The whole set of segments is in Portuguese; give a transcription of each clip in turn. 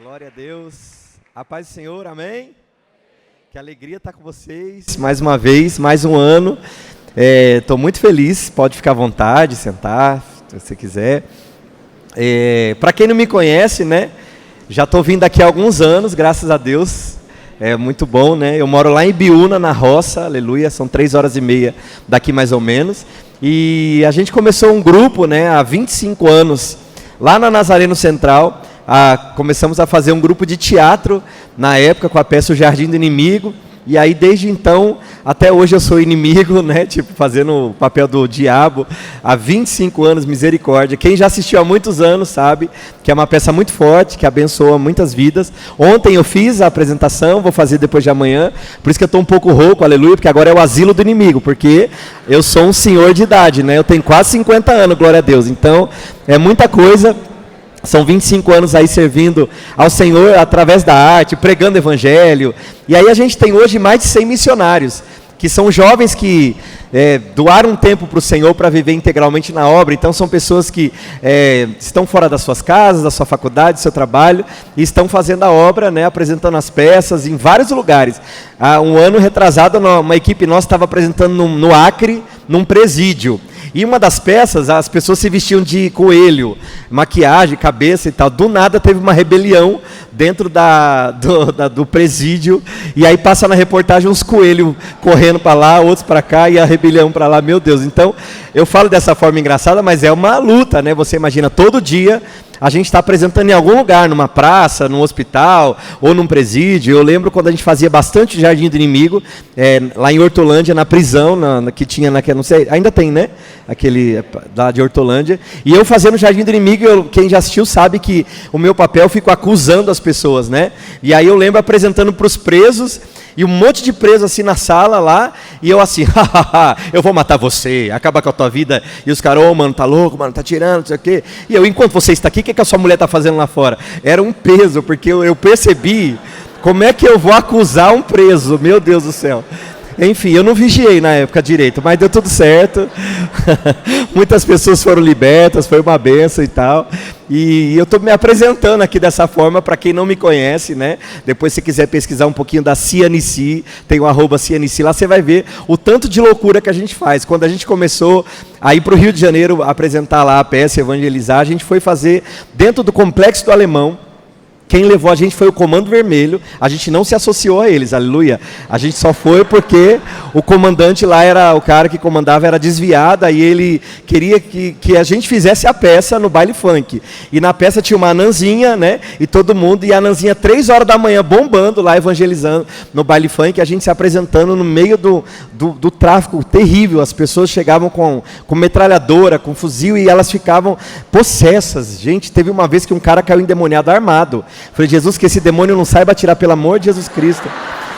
Glória a Deus. A paz do Senhor, amém? Que alegria estar com vocês mais uma vez, mais um ano. Estou muito feliz, pode ficar à vontade, sentar, se você quiser. Para quem não me conhece, né? Já estou vindo aqui há alguns anos, graças a Deus. É muito bom, né? Eu moro lá em Biúna, na roça, aleluia. São 3h30 daqui mais ou menos. E a gente começou um grupo, né? Há 25 anos, lá na Nazareno Central. Começamos a fazer um grupo de teatro, na época, com a peça O Jardim do Inimigo. E aí, desde então, até hoje eu sou inimigo, né? Tipo, fazendo o papel do diabo há 25 anos, misericórdia. Quem já assistiu há muitos anos sabe que é uma peça muito forte, que abençoa muitas vidas. Ontem eu fiz a apresentação, vou fazer depois de amanhã. Por isso que eu estou um pouco rouco, aleluia, porque agora é o asilo do inimigo, porque eu sou um senhor de idade, né? Eu tenho quase 50 anos, glória a Deus. Então, é muita coisa. São 25 anos aí servindo ao Senhor através da arte, pregando o evangelho. E aí a gente tem hoje mais de 100 missionários, que são jovens que doaram um tempo para o Senhor para viver integralmente na obra. Então são pessoas que estão fora das suas casas, da sua faculdade, do seu trabalho, e estão fazendo a obra, né, apresentando as peças em vários lugares. Há um ano retrasado, uma equipe nossa estava apresentando no Acre, num presídio. E uma das peças, as pessoas se vestiam de coelho, maquiagem, cabeça e tal. Do nada teve uma rebelião dentro do presídio. E aí passa na reportagem uns coelhos correndo para lá, outros para cá e a rebelião para lá. Meu Deus, então eu falo dessa forma engraçada, mas é uma luta, né? Você imagina, todo dia a gente está apresentando em algum lugar, numa praça, num hospital ou num presídio. Eu lembro quando a gente fazia bastante Jardim do Inimigo, lá em Hortolândia, na prisão, que tinha, não sei, ainda tem, né? Aquele lá de Hortolândia. E eu fazendo Jardim do Inimigo, quem já assistiu sabe que o meu papel fico acusando as pessoas, né? E aí eu lembro apresentando para os presos, e um monte de presos assim na sala lá, e eu assim, eu vou matar você, acabar com a tua vida. E os caras, mano, tá louco, mano, tá tirando, não sei o quê. E eu, enquanto você está aqui, o que a sua mulher está fazendo lá fora? Era um peso, porque eu percebi como é que eu vou acusar um preso, meu Deus do céu. Enfim, eu não vigiei na época direito, mas deu tudo certo. Muitas pessoas foram libertas, foi uma benção e tal. E eu estou me apresentando aqui dessa forma para quem não me conhece, né? Depois, se quiser pesquisar um pouquinho da CNC, tem o @CNC, lá você vai ver o tanto de loucura que a gente faz. Quando a gente começou a ir para o Rio de Janeiro apresentar lá a peça, evangelizar, a gente foi fazer dentro do Complexo do Alemão. Quem levou a gente foi o Comando Vermelho. A gente não se associou a eles, aleluia. A gente só foi porque o comandante lá, o cara que comandava era desviado, e ele queria que a gente fizesse a peça no baile funk. E na peça tinha uma anãzinha, né? E todo mundo, e a anãzinha 3h da manhã bombando lá, evangelizando no baile funk, a gente se apresentando no meio do tráfico terrível. As pessoas chegavam com metralhadora, com fuzil, e elas ficavam possessas. Gente, teve uma vez que um cara caiu endemoniado armado. Falei, Jesus, que esse demônio não saiba atirar, pelo amor de Jesus Cristo.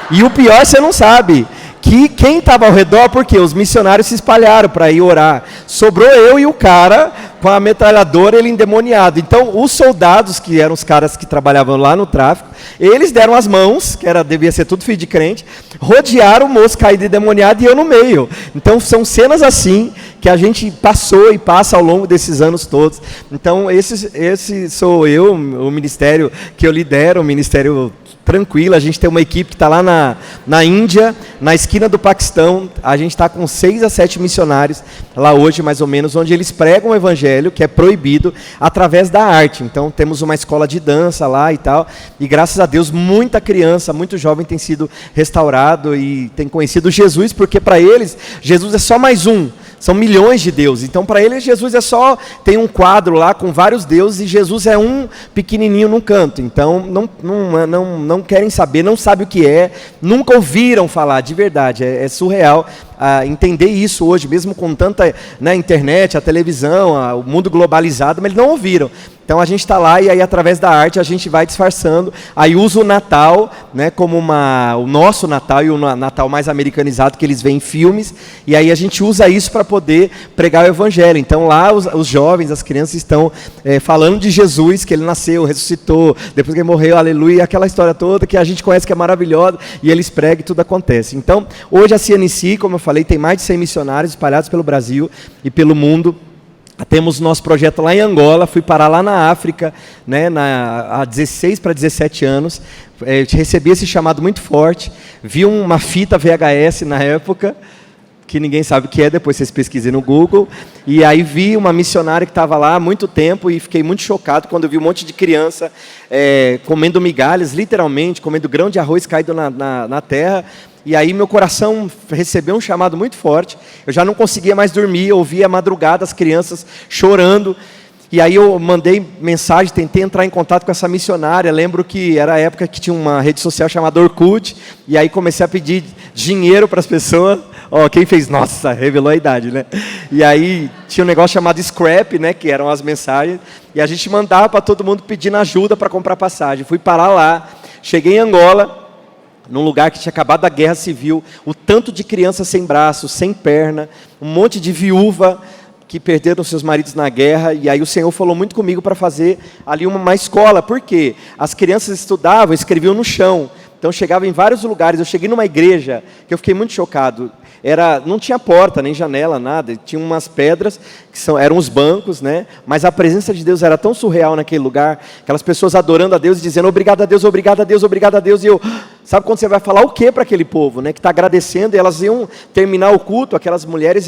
E o pior, você não sabe, que quem estava ao redor, porque os missionários se espalharam para ir orar. Sobrou eu e o cara com a metralhadora, ele endemoniado. Então, os soldados, que eram os caras que trabalhavam lá no tráfico, eles deram as mãos, que devia ser tudo filho de crente, rodearam o moço caído endemoniado e eu no meio. Então, são cenas assim que a gente passou e passa ao longo desses anos todos. Então, esse sou eu, o ministério que eu lidero, o ministério tranquilo. A gente tem uma equipe que está lá na Índia, na esquina do Paquistão. A gente está com 6 a 7 missionários lá hoje, mais ou menos, onde eles pregam o evangelho, que é proibido, através da arte. Então, temos uma escola de dança lá e tal. E graças a Deus, muita criança, muito jovem tem sido restaurado e tem conhecido Jesus, porque para eles, Jesus é só mais um. São milhões de deuses. Então, para eles, Jesus tem um quadro lá com vários deuses, e Jesus é um pequenininho num canto. Então, não querem saber, não sabem o que é, nunca ouviram falar, de verdade. É surreal entender isso hoje, mesmo com tanta, né, internet, a televisão, o mundo globalizado, mas eles não ouviram. Então a gente está lá, e aí através da arte a gente vai disfarçando. Aí usa o Natal, né, como o nosso Natal, e o Natal mais americanizado, que eles veem em filmes, e aí a gente usa isso para poder pregar o evangelho. Então lá os jovens, as crianças estão falando de Jesus, que ele nasceu, ressuscitou, depois que ele morreu, aleluia, aquela história toda que a gente conhece, que é maravilhosa, e eles pregam e tudo acontece. Então hoje a CNC, como eu falei, tem mais de 100 missionários espalhados pelo Brasil e pelo mundo. Temos nosso projeto lá em Angola, fui parar lá na África, né, há 16 para 17 anos, recebi esse chamado muito forte, vi uma fita VHS na época, que ninguém sabe o que é, depois vocês pesquisem no Google, e aí vi uma missionária que estava lá há muito tempo e fiquei muito chocado quando eu vi um monte de criança comendo migalhas, literalmente, comendo grão de arroz caído na terra. E aí meu coração recebeu um chamado muito forte, eu já não conseguia mais dormir, eu ouvia à madrugada as crianças chorando, e aí eu mandei mensagem, tentei entrar em contato com essa missionária, lembro que era a época que tinha uma rede social chamada Orkut, e aí comecei a pedir dinheiro para as pessoas, quem fez, nossa, revelou a idade, né? E aí tinha um negócio chamado Scrap, né, que eram as mensagens, e a gente mandava para todo mundo pedindo ajuda para comprar passagem, fui parar lá, cheguei em Angola, num lugar que tinha acabado a guerra civil, o tanto de crianças sem braço, sem perna, um monte de viúva que perderam seus maridos na guerra, e aí o Senhor falou muito comigo para fazer ali uma escola, por quê? As crianças estudavam, escreviam no chão, então chegava em vários lugares, eu cheguei numa igreja, que eu fiquei muito chocado, não tinha porta, nem janela, nada, tinha umas pedras, eram os bancos, né? Mas a presença de Deus era tão surreal naquele lugar, aquelas pessoas adorando a Deus e dizendo, obrigado a Deus, obrigado a Deus, obrigado a Deus, e eu, sabe quando você vai falar o quê para aquele povo, né? Que está agradecendo, e elas iam terminar o culto, aquelas mulheres,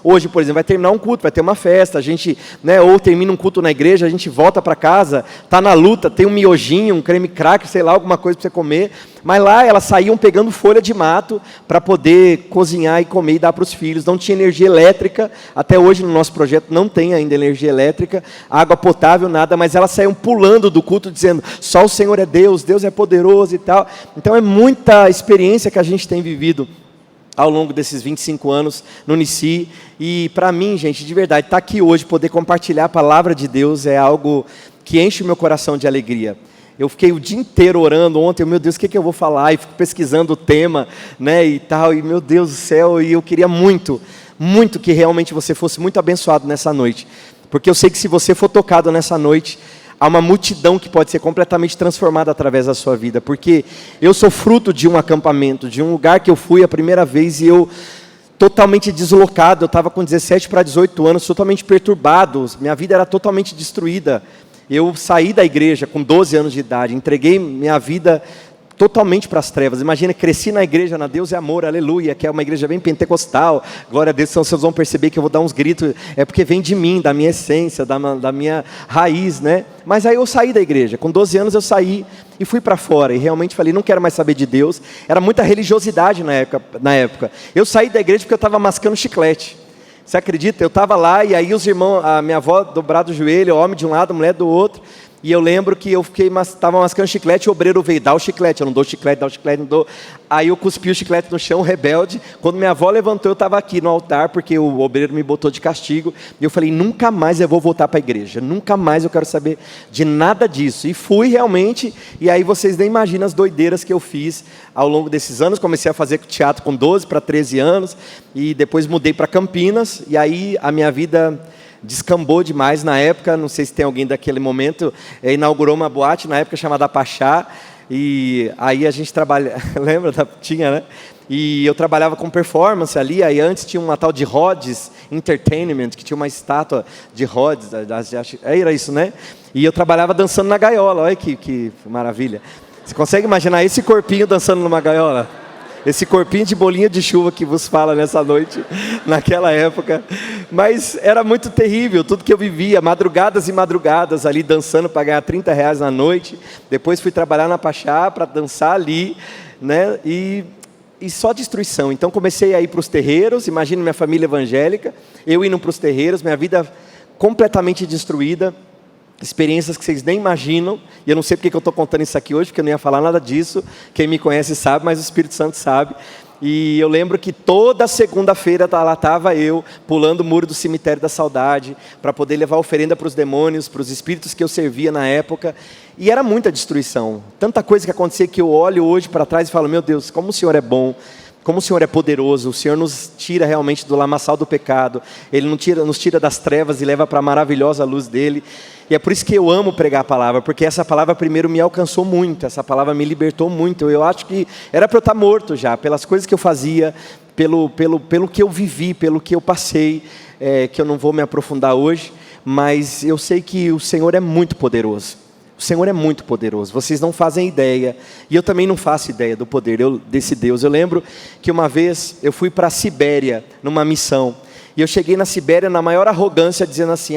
hoje, por exemplo, vai terminar um culto, vai ter uma festa, a gente, né, ou termina um culto na igreja, a gente volta para casa, está na luta, tem um miojinho, um creme cracker, sei lá, alguma coisa para você comer, mas lá elas saíam pegando folha de mato para poder cozinhar e comer e dar para os filhos, não tinha energia elétrica, até hoje no nosso projeto não tem ainda energia elétrica, água potável, nada, mas elas saíam pulando do culto dizendo, só o Senhor é Deus, Deus é poderoso e tal. Então é muita experiência que a gente tem vivido ao longo desses 25 anos no Nici, e para mim, gente, de verdade, estar aqui hoje, poder compartilhar a palavra de Deus é algo que enche o meu coração de alegria. Eu fiquei o dia inteiro orando ontem, meu Deus, o que eu vou falar? E fico pesquisando o tema, né, e tal, e meu Deus do céu, e eu queria muito que realmente você fosse muito abençoado nessa noite, porque eu sei que se você for tocado nessa noite, há uma multidão que pode ser completamente transformada através da sua vida, porque eu sou fruto de um acampamento, de um lugar que eu fui a primeira vez, e eu totalmente deslocado, eu estava com 17 para 18 anos, totalmente perturbado, minha vida era totalmente destruída. Eu saí da igreja com 12 anos de idade, entreguei minha vida totalmente para as trevas. Imagina, cresci na igreja, na Deus é Amor, aleluia, que é uma igreja bem pentecostal, glória a Deus, então vocês vão perceber que eu vou dar uns gritos, é porque vem de mim, da minha essência, da minha raiz, né? Mas aí eu saí da igreja, com 12 anos eu saí e fui para fora, e realmente falei, não quero mais saber de Deus, era muita religiosidade na época. Eu saí da igreja porque eu estava mascando chiclete. Você acredita? Eu estava lá e aí os irmãos, a minha avó dobrado o joelho, homem de um lado, mulher do outro. E eu lembro que eu estava mascando chiclete, o obreiro veio, dá o chiclete, eu não dou chiclete, dá o chiclete, não dou. Aí eu cuspi o chiclete no chão, rebelde. Quando minha avó levantou, eu estava aqui no altar, porque o obreiro me botou de castigo. E eu falei, nunca mais eu vou voltar para a igreja, nunca mais eu quero saber de nada disso. E fui realmente, e aí vocês nem imaginam as doideiras que eu fiz ao longo desses anos. Comecei a fazer teatro com 12 para 13 anos, e depois mudei para Campinas, e aí a minha vida descambou demais na época, não sei se tem alguém daquele momento, inaugurou uma boate na época chamada Pachá, e aí a gente trabalha, lembra? Tinha, né? E eu trabalhava com performance ali, aí antes tinha uma tal de Rhodes Entertainment, que tinha uma estátua de Rhodes, era isso, né? E eu trabalhava dançando na gaiola, olha que maravilha. Você consegue imaginar esse corpinho dançando numa gaiola? Esse corpinho de bolinha de chuva que vos fala nessa noite, naquela época. Mas era muito terrível, tudo que eu vivia, madrugadas e madrugadas ali dançando para ganhar R$30 na noite. Depois fui trabalhar na Pachá para dançar ali, né? E só destruição. Então comecei a ir para os terreiros, imagine minha família evangélica, eu indo para os terreiros, minha vida completamente destruída. Experiências que vocês nem imaginam, e eu não sei porque que eu estou contando isso aqui hoje, porque eu não ia falar nada disso, quem me conhece sabe, mas o Espírito Santo sabe. E eu lembro que toda segunda-feira lá estava eu, pulando o muro do cemitério da saudade, para poder levar oferenda para os demônios, para os espíritos que eu servia na época, e era muita destruição, tanta coisa que acontecia que eu olho hoje para trás e falo, meu Deus, como o Senhor é bom, como o Senhor é poderoso, o Senhor nos tira realmente do lamaçal do pecado, Ele nos tira das trevas e leva para a maravilhosa luz dEle, e é por isso que eu amo pregar a palavra, porque essa palavra primeiro me alcançou muito, essa palavra me libertou muito, eu acho que era para eu estar morto já, pelas coisas que eu fazia, pelo que eu vivi, pelo que eu passei, que eu não vou me aprofundar hoje, mas eu sei que o Senhor é muito poderoso. O Senhor é muito poderoso, vocês não fazem ideia, e eu também não faço ideia do poder desse Deus. Eu lembro que uma vez eu fui para a Sibéria, numa missão, e eu cheguei na Sibéria na maior arrogância, dizendo assim,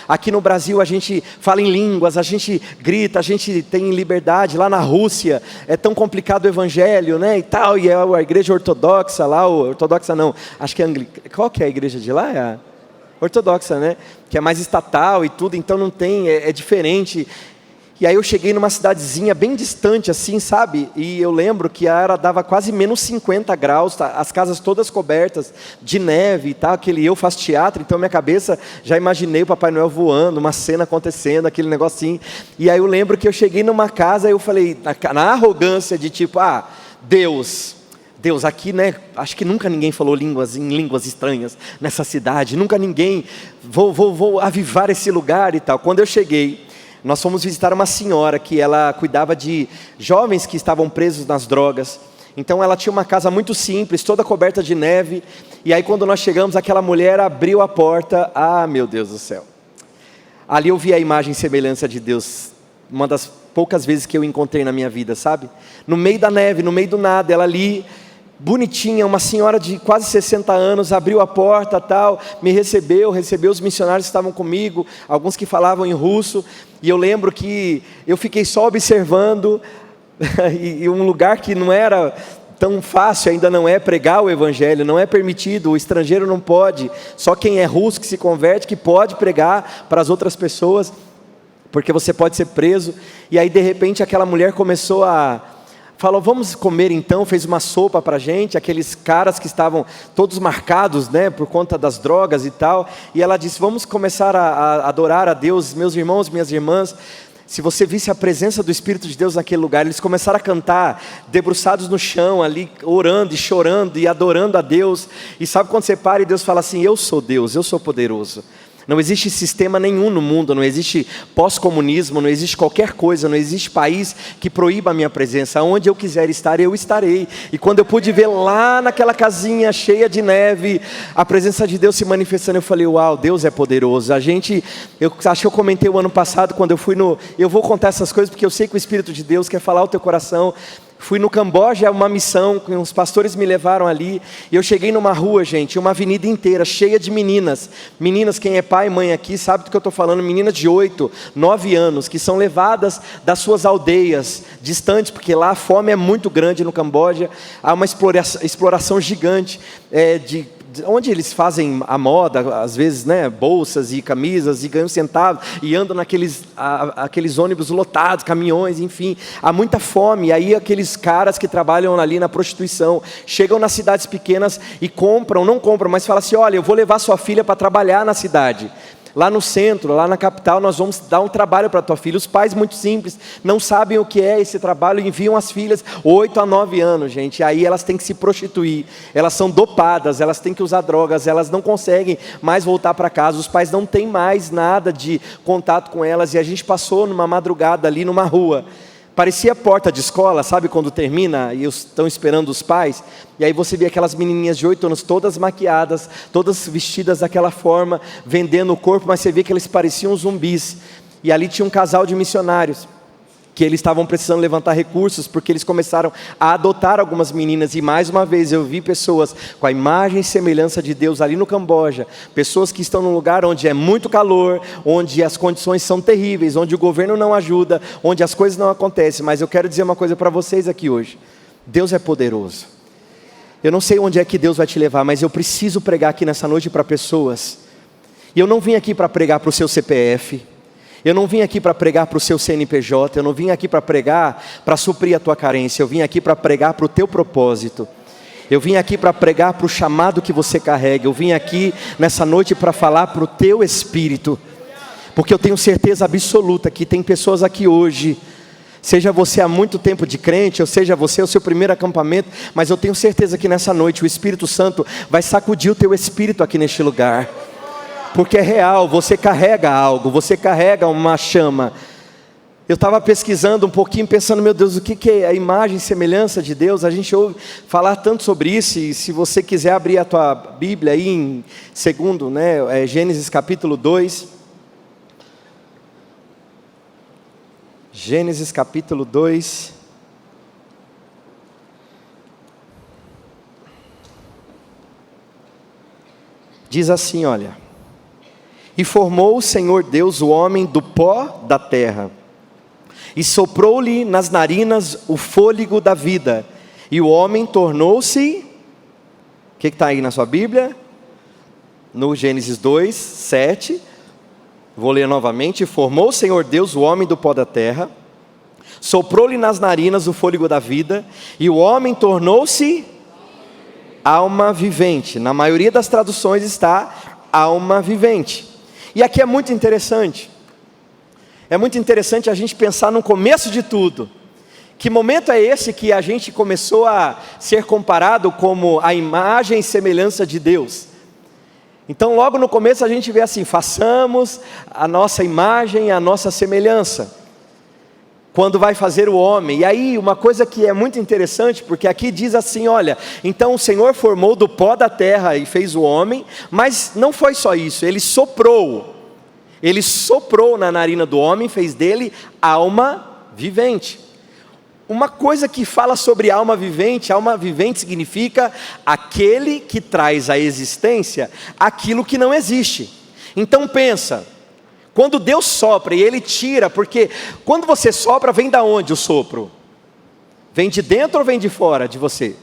aqui no Brasil a gente fala em línguas, a gente grita, a gente tem liberdade. Lá na Rússia é tão complicado o evangelho, né, e tal, e é a igreja ortodoxa lá, ortodoxa não, acho que é qual que é a igreja de lá? É a ortodoxa, né, que é mais estatal e tudo, então não tem, é diferente. E aí eu cheguei numa cidadezinha bem distante assim, sabe? E eu lembro que dava quase menos 50 graus, tá? As casas todas cobertas de neve e tal. Eu faço teatro, então minha cabeça já imaginei o Papai Noel voando, uma cena acontecendo, aquele negocinho. E aí eu lembro que eu cheguei numa casa e eu falei, na arrogância de tipo, Deus, aqui, né, acho que nunca ninguém falou em línguas estranhas nessa cidade, nunca ninguém, vou avivar esse lugar e tal. Quando eu cheguei, nós fomos visitar uma senhora que ela cuidava de jovens que estavam presos nas drogas. Então ela tinha uma casa muito simples, toda coberta de neve. E aí quando nós chegamos, aquela mulher abriu a porta. Meu Deus do céu. Ali eu vi a imagem e semelhança de Deus. Uma das poucas vezes que eu encontrei na minha vida, sabe? No meio da neve, no meio do nada, ela ali, bonitinha, uma senhora de quase 60 anos, abriu a porta, tal, me recebeu os missionários que estavam comigo, alguns que falavam em russo, e eu lembro que eu fiquei só observando, e um lugar que não era tão fácil, ainda não é pregar o evangelho, não é permitido, o estrangeiro não pode, só quem é russo que se converte, que pode pregar para as outras pessoas, porque você pode ser preso. E aí de repente aquela mulher começou falou, vamos comer então, fez uma sopa para a gente, aqueles caras que estavam todos marcados, né, por conta das drogas e tal, e ela disse, vamos começar a adorar a Deus, meus irmãos, minhas irmãs. Se você visse a presença do Espírito de Deus naquele lugar, eles começaram a cantar, debruçados no chão ali, orando e chorando e adorando a Deus, e sabe quando você para e Deus fala assim, eu sou Deus, eu sou poderoso. Não existe sistema nenhum no mundo, não existe pós-comunismo, não existe qualquer coisa, não existe país que proíba a minha presença. Onde eu quiser estar, eu estarei. E quando eu pude ver lá naquela casinha cheia de neve, a presença de Deus se manifestando, eu falei, uau, Deus é poderoso. Eu acho que eu comentei o ano passado, quando eu fui eu vou contar essas coisas, porque eu sei que o Espírito de Deus quer falar ao teu coração. Fui no Camboja, uma missão, uns pastores me levaram ali, e eu cheguei numa rua, gente, uma avenida inteira, cheia de meninas, quem é pai e mãe aqui, sabe do que eu estou falando, meninas de 8, 9 anos, que são levadas das suas aldeias, distantes, porque lá a fome é muito grande no Camboja, há uma exploração gigante, onde eles fazem a moda, às vezes, né, bolsas e camisas, e ganham centavos, e andam aqueles ônibus lotados, caminhões, enfim, há muita fome. E aí aqueles caras que trabalham ali na prostituição, chegam nas cidades pequenas e não compram, mas falam assim, olha, eu vou levar sua filha para trabalhar na cidade. Lá no centro, lá na capital, nós vamos dar um trabalho para a tua filha. Os pais, muito simples, não sabem o que é esse trabalho, enviam as filhas, 8 a 9 anos, gente, e aí elas têm que se prostituir, elas são dopadas, elas têm que usar drogas, elas não conseguem mais voltar para casa, os pais não têm mais nada de contato com elas, e a gente passou numa madrugada ali numa rua, parecia porta de escola, sabe quando termina e estão esperando os pais? E aí você vê aquelas menininhas de 8 anos, todas maquiadas, todas vestidas daquela forma, vendendo o corpo, mas você vê que eles pareciam zumbis. E ali tinha um casal de missionários, que eles estavam precisando levantar recursos, porque eles começaram a adotar algumas meninas, e mais uma vez eu vi pessoas com a imagem e semelhança de Deus ali no Camboja, pessoas que estão num lugar onde é muito calor, onde as condições são terríveis, onde o governo não ajuda, onde as coisas não acontecem, mas eu quero dizer uma coisa para vocês aqui hoje, Deus é poderoso. Eu não sei onde é que Deus vai te levar, mas eu preciso pregar aqui nessa noite para pessoas, e eu não vim aqui para pregar para o seu CPF, eu não vim aqui para pregar para o seu CNPJ, eu não vim aqui para pregar para suprir a tua carência, eu vim aqui para pregar para o teu propósito, eu vim aqui para pregar para o chamado que você carrega, eu vim aqui nessa noite para falar para o teu espírito, porque eu tenho certeza absoluta que tem pessoas aqui hoje, seja você há muito tempo de crente, ou seja você o seu primeiro acampamento, mas eu tenho certeza que nessa noite o Espírito Santo vai sacudir o teu espírito aqui neste lugar, porque é real, você carrega algo, você carrega uma chama, Eu estava pesquisando um pouquinho, pensando, meu Deus, o que é a imagem e semelhança de Deus? A gente ouve falar tanto sobre isso, e se você quiser abrir a tua Bíblia aí em segundo, né, Gênesis capítulo 2. Gênesis capítulo 2. Diz assim, olha: E formou o Senhor Deus o homem do pó da terra, e soprou-lhe nas narinas o fôlego da vida, e o homem tornou-se... O que está aí na sua Bíblia? No Gênesis 2, 7, vou ler novamente. Formou o Senhor Deus o homem do pó da terra, soprou-lhe nas narinas o fôlego da vida, e o homem tornou-se alma vivente. Na maioria das traduções está alma vivente. E aqui é muito interessante. É muito interessante a gente pensar no começo de tudo. Que momento é esse que a gente começou a ser comparado como a imagem e semelhança de Deus? Então logo no começo a gente vê assim: façamos a nossa imagem e a nossa semelhança. Quando vai fazer o homem. E aí uma coisa que é muito interessante, porque aqui diz assim, olha: então o Senhor formou do pó da terra e fez o homem, mas não foi só isso, Ele soprou na narina do homem, fez dele alma vivente. Uma coisa que fala sobre alma vivente significa aquele que traz à existência aquilo que não existe. Então pensa, quando Deus sopra e Ele tira, porque quando você sopra, vem da onde o sopro? Vem de dentro ou vem de fora de você?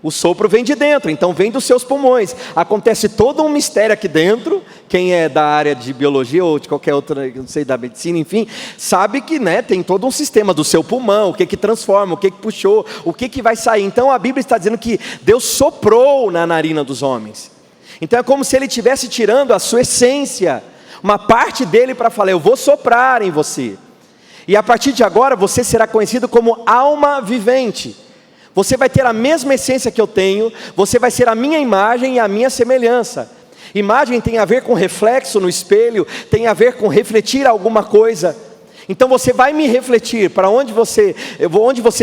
O sopro vem de dentro, então vem dos seus pulmões. Acontece todo um mistério aqui dentro. Quem é da área de biologia ou de qualquer outra, não sei, da medicina, enfim, sabe que, né, tem todo um sistema do seu pulmão, o que transforma, o que puxou, o que vai sair. Então a Bíblia está dizendo que Deus soprou na narina dos homens. Então é como se Ele estivesse tirando a sua essência, uma parte dele, para falar: eu vou soprar em você. E a partir de agora você será conhecido como alma vivente. Você vai ter a mesma essência que eu tenho, você vai ser a minha imagem e a minha semelhança. Imagem tem a ver com reflexo no espelho, tem a ver com refletir alguma coisa. Então você vai me refletir, para onde você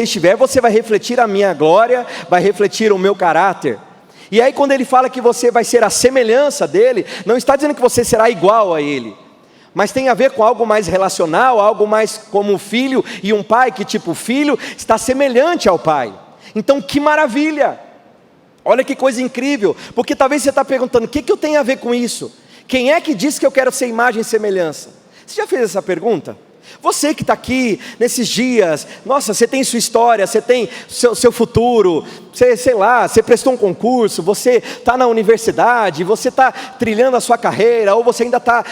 estiver, você vai refletir a minha glória, vai refletir o meu caráter. E aí quando Ele fala que você vai ser a semelhança dEle, não está dizendo que você será igual a Ele, mas tem a ver com algo mais relacional, algo mais como um filho e um pai, que tipo, o filho está semelhante ao pai. Então que maravilha, olha que coisa incrível, porque talvez você está perguntando: o que eu tenho a ver com isso? Quem é que disse que eu quero ser imagem e semelhança? Você já fez essa pergunta? Você que está aqui nesses dias, nossa, você tem sua história, você tem seu futuro, você prestou um concurso, você está na universidade, você está trilhando a sua carreira, ou você ainda está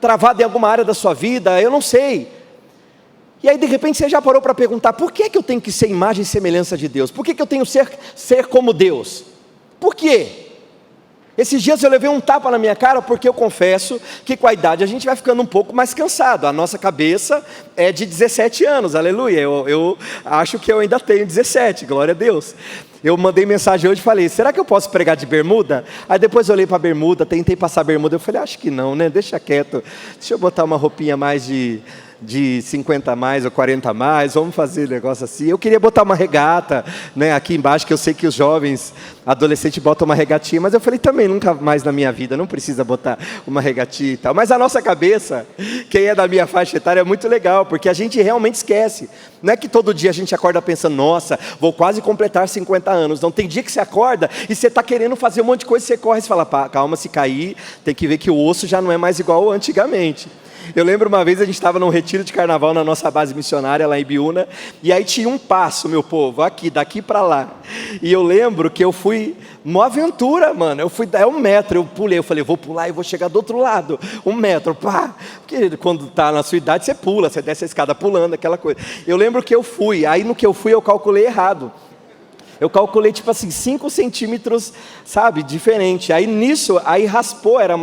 travado em alguma área da sua vida, eu não sei. E aí de repente você já parou para perguntar: por que eu tenho que ser imagem e semelhança de Deus? Por que eu tenho que ser como Deus? Por quê? Esses dias eu levei um tapa na minha cara, porque eu confesso que com a idade a gente vai ficando um pouco mais cansado. A nossa cabeça é de 17 anos, aleluia. Eu acho que eu ainda tenho 17, glória a Deus. Eu mandei mensagem hoje e falei: será que eu posso pregar de bermuda? Aí depois eu olhei para a bermuda, tentei passar a bermuda, eu falei: acho que não, né? Deixa quieto, deixa eu botar uma roupinha mais de 50 a mais ou 40 a mais, vamos fazer um negócio assim. Eu queria botar uma regata, né, aqui embaixo, que eu sei que os jovens, adolescentes botam uma regatinha, mas eu falei também, nunca mais na minha vida, não precisa botar uma regatinha e tal. Mas a nossa cabeça, quem é da minha faixa etária, é muito legal, porque a gente realmente esquece. Não é que todo dia a gente acorda pensando: nossa, vou quase completar 50 anos. Não, tem dia que você acorda e você está querendo fazer um monte de coisa, você corre e fala: calma, se cair, tem que ver que o osso já não é mais igual antigamente. Eu lembro uma vez a gente estava num retiro de carnaval na nossa base missionária lá em Biúna, e aí tinha um passo, meu povo, aqui, daqui para lá. E eu lembro que eu fui, uma aventura, mano, eu fui, 1 metro, eu pulei, eu falei: vou pular e vou chegar do outro lado, 1 metro, pá. Porque quando está na sua idade você pula, você desce a escada pulando, aquela coisa. Eu lembro que eu fui, aí no que eu fui eu calculei errado. Eu calculei tipo assim, 5 centímetros, sabe, diferente. Aí nisso, aí raspou, era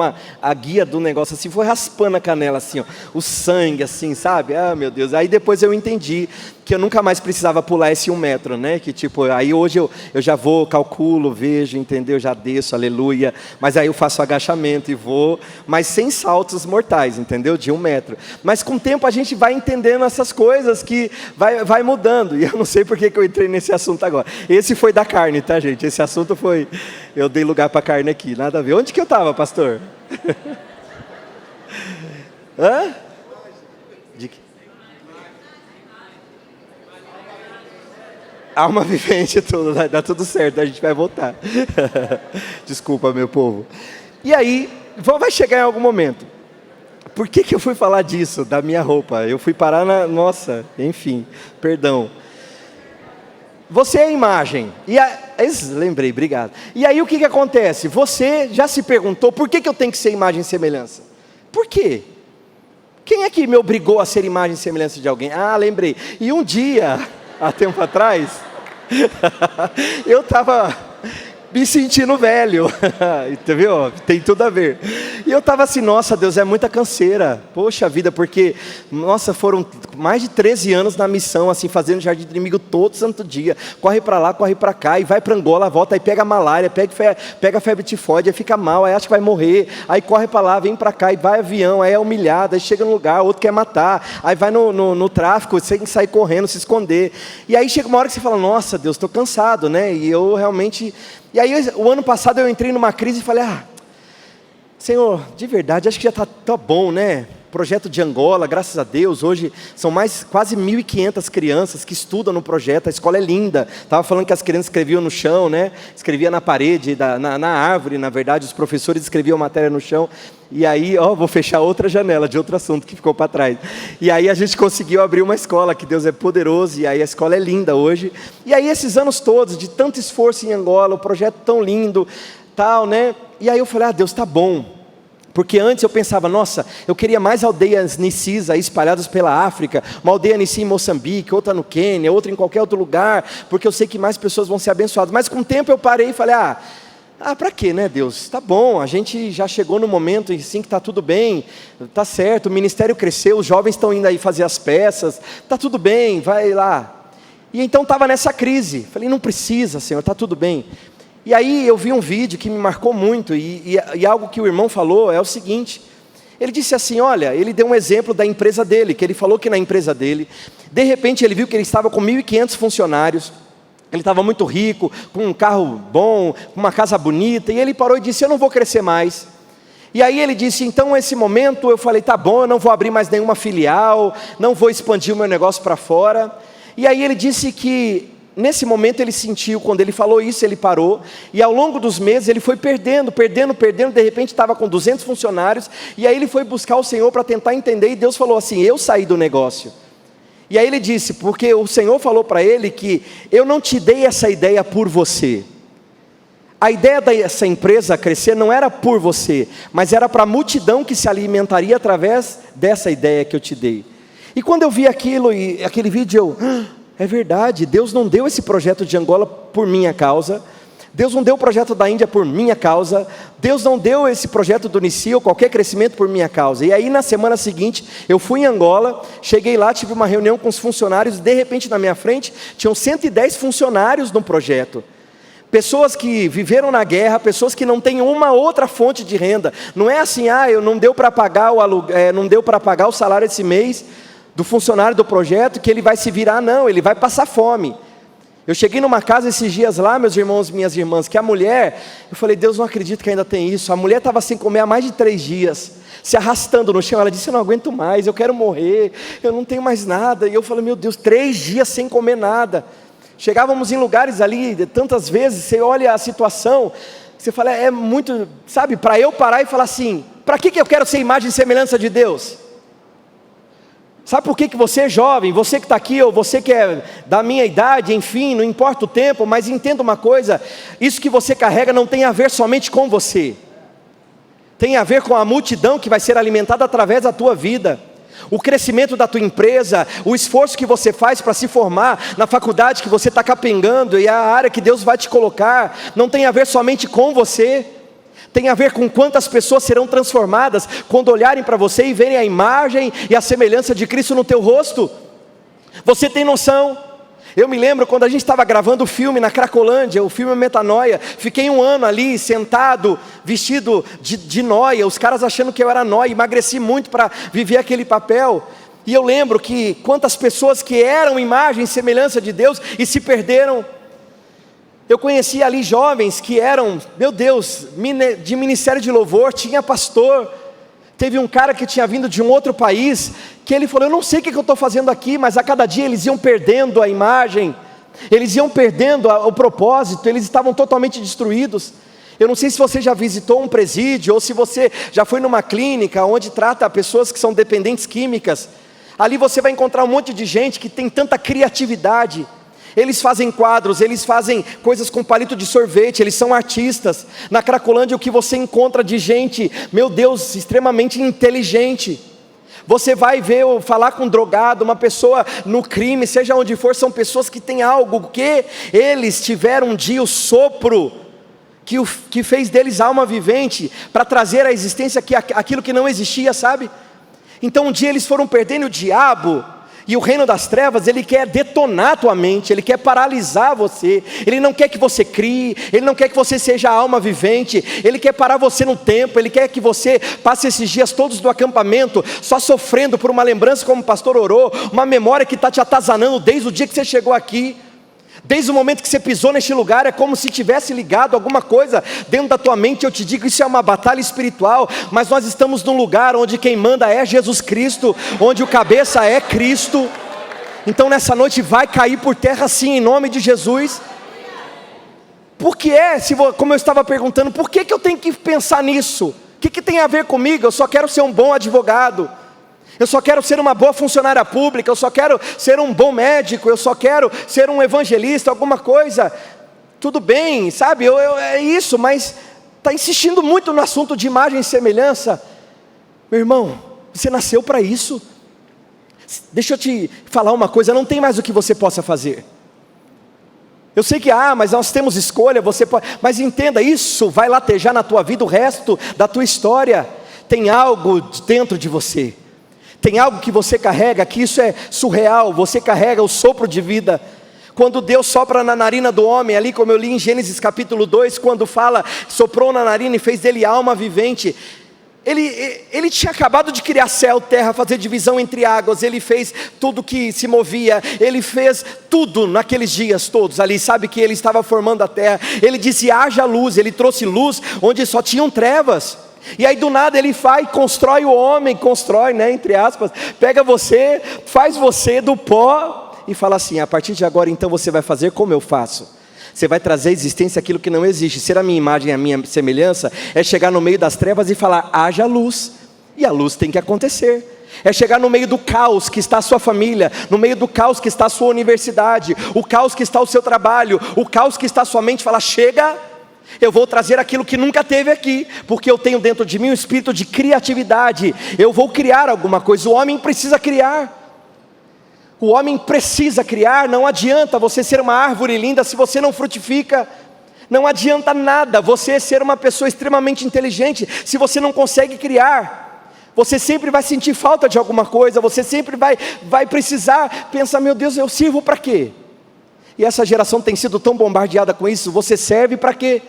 a guia do negócio assim, foi raspando a canela assim, ó, o sangue assim, sabe? Ah, meu Deus. Aí depois eu entendi que eu nunca mais precisava pular esse 1 metro, né? Que tipo, aí hoje eu já vou, calculo, vejo, entendeu? Já desço, aleluia. Mas aí eu faço agachamento e vou, mas sem saltos mortais, entendeu? De 1 metro. Mas com o tempo a gente vai entendendo essas coisas que vai mudando. E eu não sei por que eu entrei nesse assunto agora. Esse foi da carne, tá, gente? Esse assunto foi, eu dei lugar para a carne aqui, nada a ver. Onde que eu estava, pastor? Hã? De que? Alma vivente, tudo, dá tudo certo, a gente vai voltar. Desculpa, meu povo. E aí, vai chegar em algum momento. Por que eu fui falar disso, da minha roupa? Eu fui parar nossa, enfim, perdão. Você é a imagem. Lembrei, obrigado. E aí o que acontece? Você já se perguntou, por que eu tenho que ser imagem e semelhança? Por quê? Quem é que me obrigou a ser imagem e semelhança de alguém? Ah, lembrei. E um dia, há tempo atrás, eu estava me sentindo velho, entendeu? Tem tudo a ver. E eu estava assim, nossa Deus, é muita canseira, poxa vida, porque, nossa, foram mais de 13 anos na missão, assim, fazendo jardim do inimigo todo santo dia, corre para lá, corre para cá, e vai para Angola, volta, aí pega malária, pega febre tifoide, aí fica mal, aí acha que vai morrer, aí corre para lá, vem para cá, e vai avião, aí é humilhado, aí chega no lugar, outro quer matar, aí vai no tráfico, você tem que sair correndo, se esconder, e aí chega uma hora que você fala, nossa Deus, estou cansado, né, e eu realmente... E aí, o ano passado eu entrei numa crise e falei, Senhor, de verdade, acho que já está bom, né? Projeto de Angola, graças a Deus, hoje são quase 1.500 crianças que estudam no projeto, a escola é linda. Estava falando que as crianças escreviam no chão, né? Escrevia na parede, na árvore, na verdade, os professores escreviam matéria no chão. E aí, vou fechar outra janela de outro assunto que ficou para trás. E aí a gente conseguiu abrir uma escola, que Deus é poderoso, e aí a escola é linda hoje. E aí esses anos todos, de tanto esforço em Angola, o projeto tão lindo, tal, né? E aí eu falei, Deus, tá bom. Porque antes eu pensava, nossa, eu queria mais aldeias Nicis aí espalhadas pela África, uma aldeia Nissi em Moçambique, outra no Quênia, outra em qualquer outro lugar, porque eu sei que mais pessoas vão ser abençoadas. Mas com o tempo eu parei e falei, para quê, né, Deus? Tá bom, a gente já chegou no momento em sim que tá tudo bem, tá certo, o ministério cresceu, os jovens estão indo aí fazer as peças, tá tudo bem, vai lá. E então estava nessa crise, falei, não precisa, Senhor, tá tudo bem. E aí eu vi um vídeo que me marcou muito, e algo que o irmão falou é o seguinte, ele disse assim, olha, ele deu um exemplo da empresa dele, que ele falou que na empresa dele, de repente ele viu que ele estava com 1.500 funcionários, ele estava muito rico, com um carro bom, com uma casa bonita, e ele parou e disse, eu não vou crescer mais. E aí ele disse, então nesse momento eu falei, tá bom, eu não vou abrir mais nenhuma filial, não vou expandir o meu negócio para fora. E aí ele disse que nesse momento ele sentiu, quando ele falou isso, ele parou, e ao longo dos meses ele foi perdendo, de repente estava com 200 funcionários, e aí ele foi buscar o Senhor para tentar entender, e Deus falou assim, eu saí do negócio. E aí ele disse, porque o Senhor falou para ele que eu não te dei essa ideia por você. A ideia dessa empresa crescer não era por você, mas era para a multidão que se alimentaria através dessa ideia que eu te dei. E quando eu vi aquilo, e aquele vídeo, é verdade, Deus não deu esse projeto de Angola por minha causa, Deus não deu o projeto da Índia por minha causa, Deus não deu esse projeto do Nissi ou qualquer crescimento por minha causa. E aí na semana seguinte, eu fui em Angola, cheguei lá, tive uma reunião com os funcionários, de repente na minha frente, tinham 110 funcionários no projeto. Pessoas que viveram na guerra, pessoas que não têm uma outra fonte de renda. Não é assim, eu não deu para pagar não deu para pagar o salário esse mês do funcionário do projeto, que ele vai se virar, não, ele vai passar fome. Eu cheguei numa casa esses dias lá, meus irmãos, minhas irmãs, que a mulher, eu falei, Deus, não acredito que ainda tem isso. A mulher estava sem comer há mais de 3 dias, se arrastando no chão. Ela disse, eu não aguento mais, eu quero morrer, eu não tenho mais nada. E eu falei, meu Deus, 3 dias sem comer nada. Chegávamos em lugares ali, tantas vezes, você olha a situação, você fala, é muito, sabe, para eu parar e falar assim, para que eu quero ser imagem e semelhança de Deus? Sabe por que você é jovem, você que está aqui, ou você que é da minha idade, enfim, não importa o tempo, mas entenda uma coisa, isso que você carrega não tem a ver somente com você, tem a ver com a multidão que vai ser alimentada através da tua vida. O crescimento da tua empresa, o esforço que você faz para se formar na faculdade que você está capengando e a área que Deus vai te colocar, não tem a ver somente com você, tem a ver com quantas pessoas serão transformadas quando olharem para você e verem a imagem e a semelhança de Cristo no teu rosto. Você tem noção? Eu me lembro quando a gente estava gravando o filme na Cracolândia, o filme Metanoia, fiquei 1 ano ali, sentado, vestido de nóia, os caras achando que eu era nóia, emagreci muito para viver aquele papel, e eu lembro que quantas pessoas que eram imagem e semelhança de Deus, e se perderam. Eu conheci ali jovens que eram, meu Deus, de ministério de louvor, tinha pastor. Teve um cara que tinha vindo de um outro país, que ele falou, eu não sei o que eu estou fazendo aqui, mas a cada dia eles iam perdendo a imagem, eles iam perdendo o propósito, eles estavam totalmente destruídos. Eu não sei se você já visitou um presídio, ou se você já foi numa clínica, onde trata pessoas que são dependentes químicas. Ali você vai encontrar um monte de gente que tem tanta criatividade. Eles fazem quadros, eles fazem coisas com palito de sorvete, eles são artistas. Na Cracolândia o que você encontra de gente, meu Deus, extremamente inteligente. Você vai ver ou falar com um drogado, uma pessoa no crime, seja onde for, são pessoas que têm algo, que eles tiveram um dia o sopro, que fez deles alma vivente, para trazer à existência aquilo que não existia, sabe? Então um dia eles foram perdendo o diabo. E o reino das trevas, ele quer detonar a tua mente, ele quer paralisar você, ele não quer que você crie, ele não quer que você seja a alma vivente, ele quer parar você no tempo, ele quer que você passe esses dias todos do acampamento, só sofrendo por uma lembrança como o pastor orou, uma memória que está te atazanando desde o dia que você chegou aqui. Desde o momento que você pisou neste lugar, é como se tivesse ligado alguma coisa dentro da tua mente. Eu te digo, isso é uma batalha espiritual, mas nós estamos num lugar onde quem manda é Jesus Cristo, onde o cabeça é Cristo. Então nessa noite vai cair por terra sim, em nome de Jesus. Porque como eu estava perguntando, por que eu tenho que pensar nisso? O que tem a ver comigo? Eu só quero ser um bom advogado, eu só quero ser uma boa funcionária pública, eu só quero ser um bom médico, eu só quero ser um evangelista, alguma coisa. Tudo bem, sabe, é isso, mas está insistindo muito no assunto de imagem e semelhança. Meu irmão, você nasceu para isso. Deixa eu te falar uma coisa, não tem mais o que você possa fazer. Eu sei que, mas nós temos escolha, você pode, mas entenda, isso vai latejar na tua vida o resto da tua história. Tem algo dentro de você. Tem algo que você carrega, que isso é surreal, você carrega o sopro de vida. Quando Deus sopra na narina do homem, ali como eu li em Gênesis capítulo 2, quando fala, soprou na narina e fez dele alma vivente. Ele tinha acabado de criar céu, terra, fazer divisão entre águas, ele fez tudo que se movia, ele fez tudo naqueles dias todos ali, sabe que ele estava formando a terra, ele disse haja luz, ele trouxe luz onde só tinham trevas. E aí do nada ele constrói o homem, constrói, né, entre aspas, pega você, faz você do pó e fala assim, a partir de agora então você vai fazer como eu faço. Você vai trazer à existência aquilo que não existe. Ser a minha imagem, a minha semelhança, é chegar no meio das trevas e falar, haja luz. E a luz tem que acontecer. É chegar no meio do caos que está a sua família, no meio do caos que está a sua universidade, o caos que está o seu trabalho, o caos que está a sua mente, falar, chega. Eu vou trazer aquilo que nunca teve aqui, porque eu tenho dentro de mim um espírito de criatividade. Eu vou criar alguma coisa. O homem precisa criar. O homem precisa criar. Não adianta você ser uma árvore linda se você não frutifica. Não adianta nada você ser uma pessoa extremamente inteligente se você não consegue criar. Você sempre vai sentir falta de alguma coisa. Você sempre vai precisar pensar, meu Deus, eu sirvo para quê? E essa geração tem sido tão bombardeada com isso. Você serve para quê?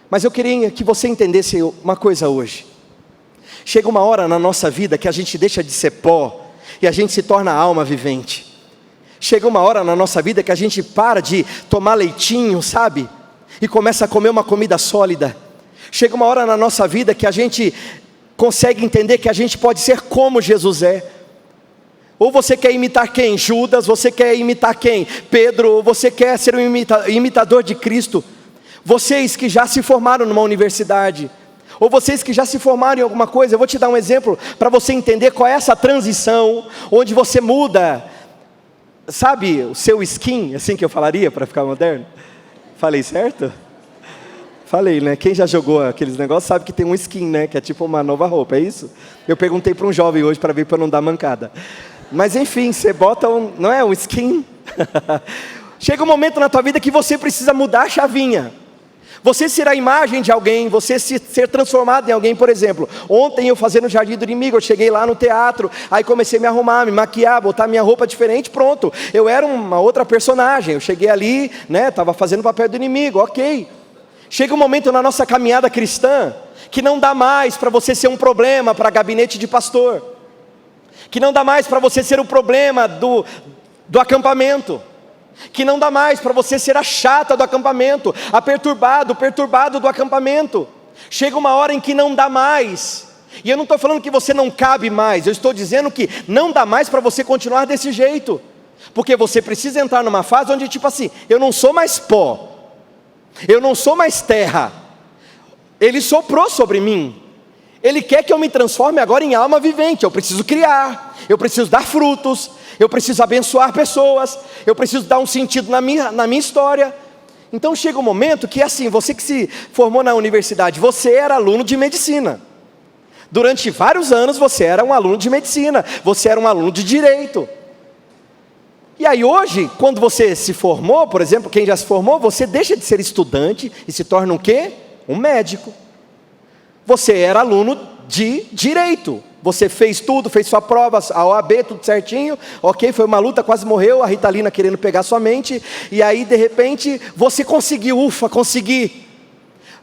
Mas eu queria que você entendesse uma coisa hoje. Chega uma hora na nossa vida que a gente deixa de ser pó e a gente se torna alma vivente. Chega uma hora na nossa vida que a gente para de tomar leitinho, sabe? E começa a comer uma comida sólida. Chega uma hora na nossa vida que a gente consegue entender que a gente pode ser como Jesus é. Ou você quer imitar quem? Judas. Você quer imitar quem? Pedro. Ou você quer ser um imitador de Cristo? Vocês que já se formaram numa universidade, ou vocês que já se formaram em alguma coisa, eu vou te dar um exemplo para você entender qual é essa transição, onde você muda, sabe, o seu skin, assim que eu falaria para ficar moderno? Falei certo? Falei, né? Quem já jogou aqueles negócios sabe que tem um skin, né? Que é tipo uma nova roupa, é isso? Eu perguntei para um jovem hoje para ver para não dar mancada. Mas enfim, você bota não é um skin? Chega um momento na tua vida que você precisa mudar a chavinha. Você ser a imagem de alguém, você ser transformado em alguém. Por exemplo, ontem eu fazendo o Jardim do Inimigo, eu cheguei lá no teatro, aí comecei a me arrumar, me maquiar, botar minha roupa diferente, pronto. Eu era uma outra personagem, eu cheguei ali, né, estava fazendo o papel do inimigo, ok. Chega um momento na nossa caminhada cristã, que não dá mais para você ser um problema para gabinete de pastor. Que não dá mais para você ser o problema do acampamento. Que não dá mais para você ser a chata do acampamento, o perturbado do acampamento. Chega uma hora em que não dá mais. E eu não estou falando que você não cabe mais, eu estou dizendo que não dá mais para você continuar desse jeito. Porque você precisa entrar numa fase onde tipo assim, eu não sou mais pó, eu não sou mais terra. Ele soprou sobre mim. Ele quer que eu me transforme agora em alma vivente. Eu preciso criar, eu preciso dar frutos, eu preciso abençoar pessoas, eu preciso dar um sentido na minha história. Então chega um momento que assim, você que se formou na universidade, você era aluno de medicina. Durante vários anos você era um aluno de medicina, você era um aluno de direito. E aí hoje, quando você se formou, por exemplo, quem já se formou, você deixa de ser estudante e se torna um quê? Um médico. Você era aluno de direito, você fez tudo, fez sua prova, a OAB, tudo certinho, ok, foi uma luta, quase morreu, a Ritalina querendo pegar sua mente, e aí de repente, você conseguiu, ufa, consegui.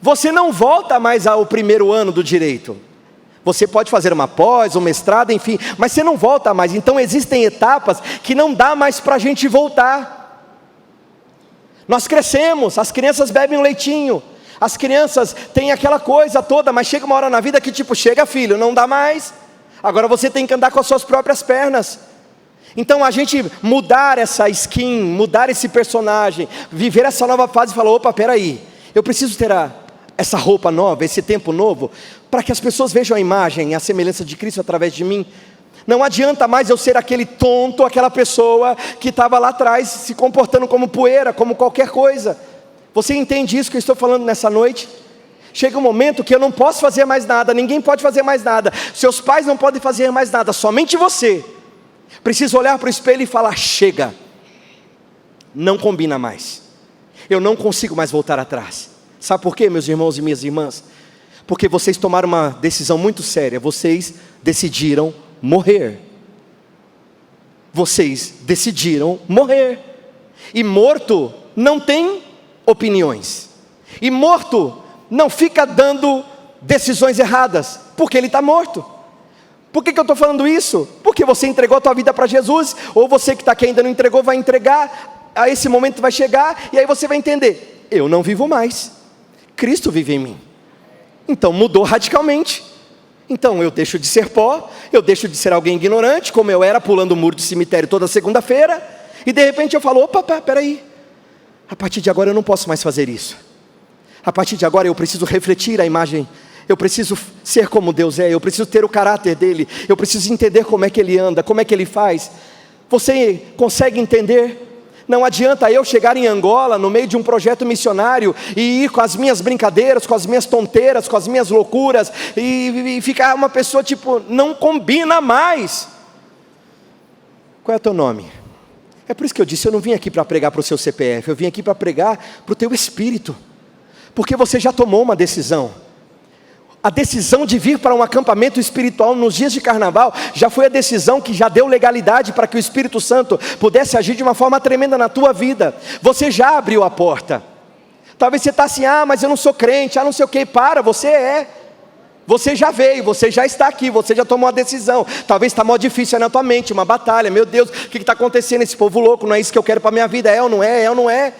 Você não volta mais ao primeiro ano do direito. Você pode fazer uma pós, um mestrado, enfim, mas você não volta mais. Então existem etapas que não dá mais para a gente voltar. Nós crescemos, as crianças bebem um leitinho, as crianças têm aquela coisa toda, mas chega uma hora na vida que tipo, chega filho, não dá mais, agora você tem que andar com as suas próprias pernas. Então a gente mudar essa skin, mudar esse personagem, viver essa nova fase e falar, opa, peraí, eu preciso ter essa roupa nova, esse tempo novo, para que as pessoas vejam a imagem, a semelhança de Cristo através de mim. Não adianta mais eu ser aquele tonto, aquela pessoa que estava lá atrás se comportando como poeira, como qualquer coisa. Você entende isso que eu estou falando nessa noite? Chega um momento que eu não posso fazer mais nada, ninguém pode fazer mais nada, seus pais não podem fazer mais nada, somente você precisa olhar para o espelho e falar, chega, não combina mais, eu não consigo mais voltar atrás. Sabe por quê, meus irmãos e minhas irmãs? Porque vocês tomaram uma decisão muito séria, vocês decidiram morrer. Vocês decidiram morrer. E morto não tem opiniões. E morto não fica dando decisões erradas, porque ele está morto. Por que eu estou falando isso? Porque você entregou a tua vida para Jesus, ou você que está aqui ainda não entregou, vai entregar, a esse momento vai chegar, e aí você vai entender, eu não vivo mais, Cristo vive em mim. Então mudou radicalmente. Então eu deixo de ser pó, eu deixo de ser alguém ignorante, como eu era pulando o muro do cemitério toda segunda-feira, e de repente eu falo, opa, peraí, a partir de agora eu não posso mais fazer isso. A partir de agora eu preciso refletir a imagem, eu preciso ser como Deus é, eu preciso ter o caráter dele, eu preciso entender como é que ele anda, como é que ele faz. Você consegue entender? Não adianta eu chegar em Angola, no meio de um projeto missionário, e ir com as minhas brincadeiras, com as minhas tonteiras, com as minhas loucuras, e ficar uma pessoa tipo, não combina mais. Qual é o teu nome? É por isso que eu disse, eu não vim aqui para pregar para o seu CPF, eu vim aqui para pregar para o teu espírito, porque você já tomou uma decisão. A decisão de vir para um acampamento espiritual nos dias de carnaval, já foi a decisão que já deu legalidade para que o Espírito Santo pudesse agir de uma forma tremenda na tua vida. Você já abriu a porta. Talvez você está assim, mas eu não sou crente, não sei o que, você é. Você já veio, você já está aqui, você já tomou a decisão. Talvez está mó difícil na tua mente, uma batalha, meu Deus, o que está acontecendo, esse povo louco, não é isso que eu quero para a minha vida, é ou não é, é ou não é?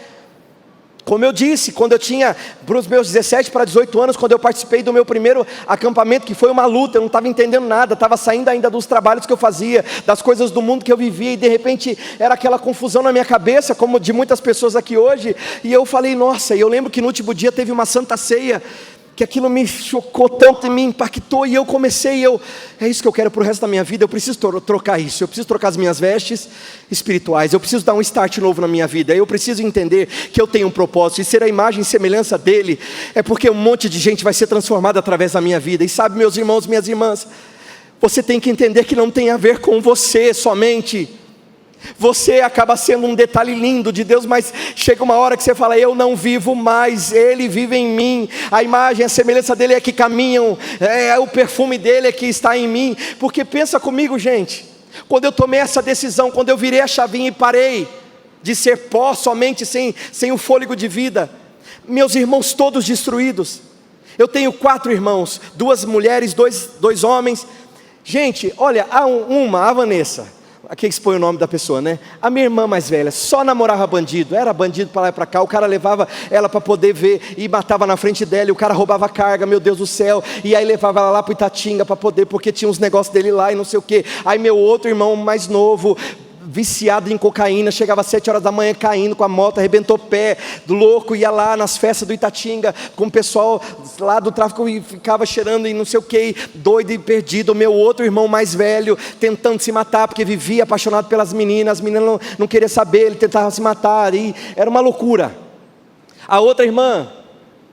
Como eu disse, quando eu tinha, para os meus 17 para 18 anos, quando eu participei do meu primeiro acampamento, que foi uma luta, eu não estava entendendo nada, estava saindo ainda dos trabalhos que eu fazia, das coisas do mundo que eu vivia, e de repente era aquela confusão na minha cabeça, como de muitas pessoas aqui hoje, e eu falei, nossa, e eu lembro que no último dia teve uma santa ceia, que aquilo me chocou tanto e me impactou, e eu comecei, é isso que eu quero para o resto da minha vida. Eu preciso trocar isso, eu preciso trocar as minhas vestes espirituais, eu preciso dar um start novo na minha vida, eu preciso entender que eu tenho um propósito, e ser a imagem e semelhança dele, é porque um monte de gente vai ser transformada através da minha vida. E sabe, meus irmãos, minhas irmãs, você tem que entender que não tem a ver com você somente. Você acaba sendo um detalhe lindo de Deus, mas chega uma hora que você fala: eu não vivo mais, Ele vive em mim. A imagem, a semelhança dEle é que caminham, o perfume dEle é que está em mim. Porque pensa comigo, gente, quando eu tomei essa decisão, quando eu virei a chavinha e parei de ser pó somente, sem o fôlego de vida, meus irmãos todos destruídos. Eu tenho 4 irmãos, 2 mulheres, 2 homens. Gente, olha, a Vanessa, aqui expõe o nome da pessoa, né? A minha irmã mais velha só namorava bandido, era bandido para lá e para cá. O cara levava ela para poder ver e matava na frente dela, e o cara roubava carga, meu Deus do céu, e aí levava ela lá para Itatinga para poder, porque tinha uns negócios dele lá e não sei o que. Aí meu outro irmão mais novo, viciado em cocaína, chegava às 7 horas da manhã caindo com a moto, arrebentou o pé, do louco, ia lá nas festas do Itatinga, com o pessoal lá do tráfico, e ficava cheirando e não sei o que, doido e perdido. O meu outro irmão mais velho, tentando se matar, porque vivia apaixonado pelas meninas, as meninas não queriam saber, ele tentava se matar, e era uma loucura. A outra irmã,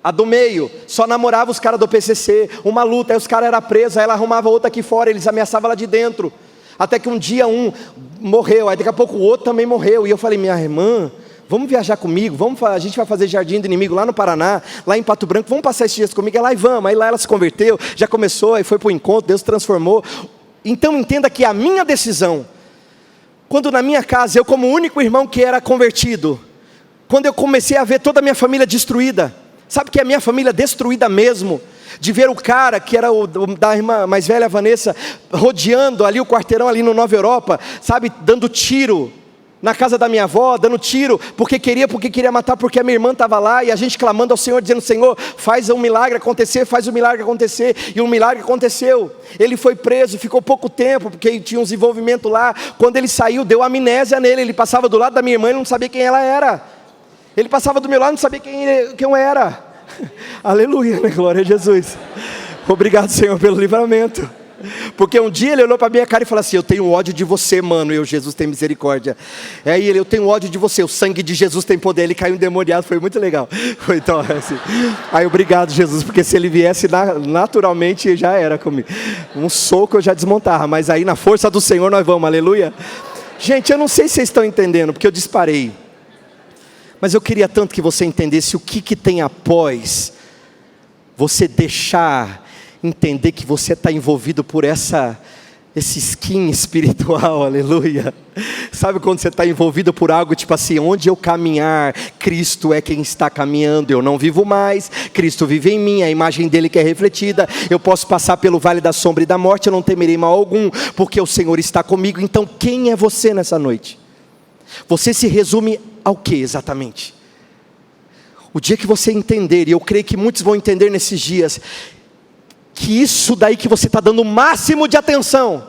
a do meio, só namorava os caras do PCC, uma luta, aí os caras eram presos, aí ela arrumava outra aqui fora, eles ameaçavam lá de dentro. Até que um dia um morreu, aí daqui a pouco o outro também morreu. E eu falei: minha irmã, vamos viajar comigo, a gente vai fazer Jardim do Inimigo lá no Paraná, lá em Pato Branco, vamos passar esses dias comigo. É lá e vamos. Aí lá ela se converteu, já começou, aí foi para o encontro, Deus transformou. Então entenda que a minha decisão, quando na minha casa, eu como único irmão que era convertido, quando eu comecei a ver toda a minha família destruída, sabe que a minha família destruída mesmo, de ver o cara que era o da irmã mais velha, Vanessa, rodeando ali o quarteirão ali no Nova Europa, sabe, dando tiro na casa da minha avó, dando tiro, porque queria matar, porque a minha irmã estava lá, e a gente clamando ao Senhor, dizendo: Senhor, faz um milagre acontecer, faz um milagre acontecer, e um milagre aconteceu. Ele foi preso, ficou pouco tempo, porque tinha uns envolvimentos lá. Quando ele saiu, deu amnésia nele, ele passava do lado da minha irmã, ele não sabia quem ela era, ele passava do meu lado, não sabia quem eu era. Aleluia, né? Glória a Jesus. Obrigado, Senhor, pelo livramento. Porque um dia ele olhou para minha cara e falou assim: eu tenho ódio de você, mano. Eu: Jesus, tem misericórdia. Aí ele: eu tenho ódio de você, o sangue de Jesus tem poder. Ele caiu endemoniado, foi muito legal. Foi então assim. Aí: obrigado, Jesus, porque se ele viesse naturalmente, já era comigo. Um soco eu já desmontava, mas aí na força do Senhor nós vamos, aleluia. Gente, eu não sei se vocês estão entendendo, porque eu disparei. Mas eu queria tanto que você entendesse o que tem após você deixar entender que você está envolvido por esse skin espiritual, aleluia. Sabe quando você está envolvido por algo tipo assim: onde eu caminhar, Cristo é quem está caminhando, eu não vivo mais, Cristo vive em mim, a imagem dele que é refletida. Eu posso passar pelo vale da sombra e da morte, eu não temerei mal algum, porque o Senhor está comigo. Então quem é você nessa noite? Você se resume ao que exatamente? O dia que você entender, e eu creio que muitos vão entender nesses dias, que isso daí que você está dando o máximo de atenção,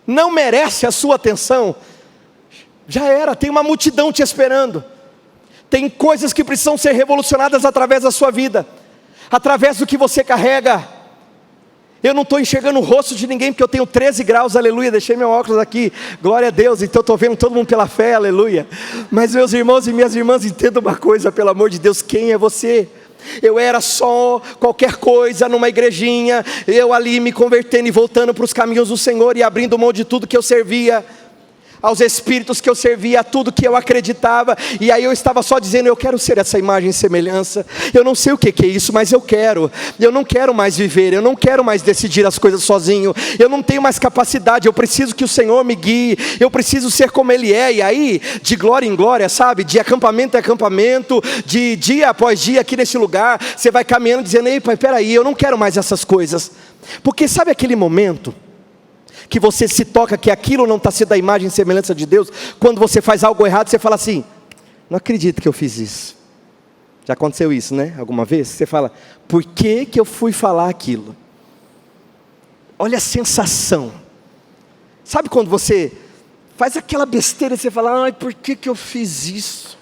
não merece a sua atenção, já era, tem uma multidão te esperando, tem coisas que precisam ser revolucionadas através da sua vida, através do que você carrega. Eu não estou enxergando o rosto de ninguém, porque eu tenho 13 graus, aleluia, deixei meu óculos aqui, glória a Deus, então estou vendo todo mundo pela fé, aleluia. Mas meus irmãos e minhas irmãs, entendam uma coisa, pelo amor de Deus: quem é você? Eu era só qualquer coisa numa igrejinha, eu ali me convertendo e voltando para os caminhos do Senhor, e abrindo mão de tudo que eu servia, aos espíritos que eu servia, a tudo que eu acreditava, e aí eu estava só dizendo: eu quero ser essa imagem e semelhança. Eu não sei o que é isso, mas eu não quero mais viver, eu não quero mais decidir as coisas sozinho, eu não tenho mais capacidade, eu preciso que o Senhor me guie, eu preciso ser como Ele é. E aí, de glória em glória, sabe, de acampamento em acampamento, de dia após dia aqui nesse lugar, você vai caminhando dizendo: ei pai, peraí, eu não quero mais essas coisas. Porque sabe aquele momento que você se toca que aquilo não está sendo a imagem e semelhança de Deus? Quando você faz algo errado, você fala assim: não acredito que eu fiz isso. Já aconteceu isso, né? Alguma vez? Você fala: por que eu fui falar aquilo? Olha a sensação. Sabe quando você faz aquela besteira e você fala: ai, por que eu fiz isso?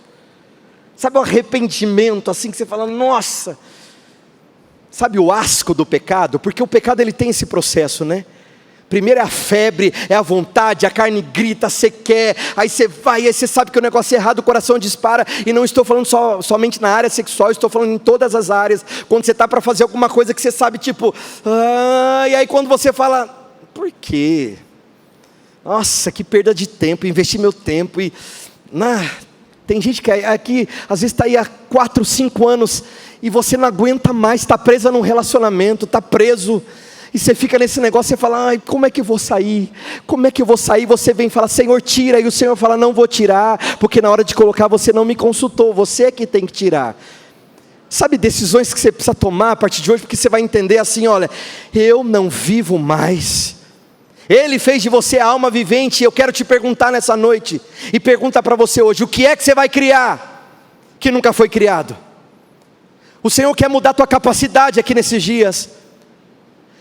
Sabe o arrependimento assim, que você fala: nossa. Sabe o asco do pecado? Porque o pecado ele tem esse processo, né? Primeiro é a febre, é a vontade, a carne grita, você quer, aí você vai, aí você sabe que o negócio é errado, o coração dispara, e não estou falando somente na área sexual, estou falando em todas as áreas, quando você está para fazer alguma coisa que você sabe, tipo, e aí quando você fala, por quê? Nossa, que perda de tempo, investi meu tempo, tem gente que aqui, às vezes está aí há 4, 5 anos, e você não aguenta mais, está presa num relacionamento, está preso, e você fica nesse negócio, você fala, como é que eu vou sair? Como é que eu vou sair? Você vem e fala, Senhor, tira. E o Senhor fala, não vou tirar, porque na hora de colocar você não me consultou, você é que tem que tirar. Sabe decisões que você precisa tomar a partir de hoje, porque você vai entender assim, olha, eu não vivo mais. Ele fez de você a alma vivente, e eu quero te perguntar nessa noite, e pergunta para você hoje, o que é que você vai criar, que nunca foi criado? O Senhor quer mudar a tua capacidade aqui nesses dias.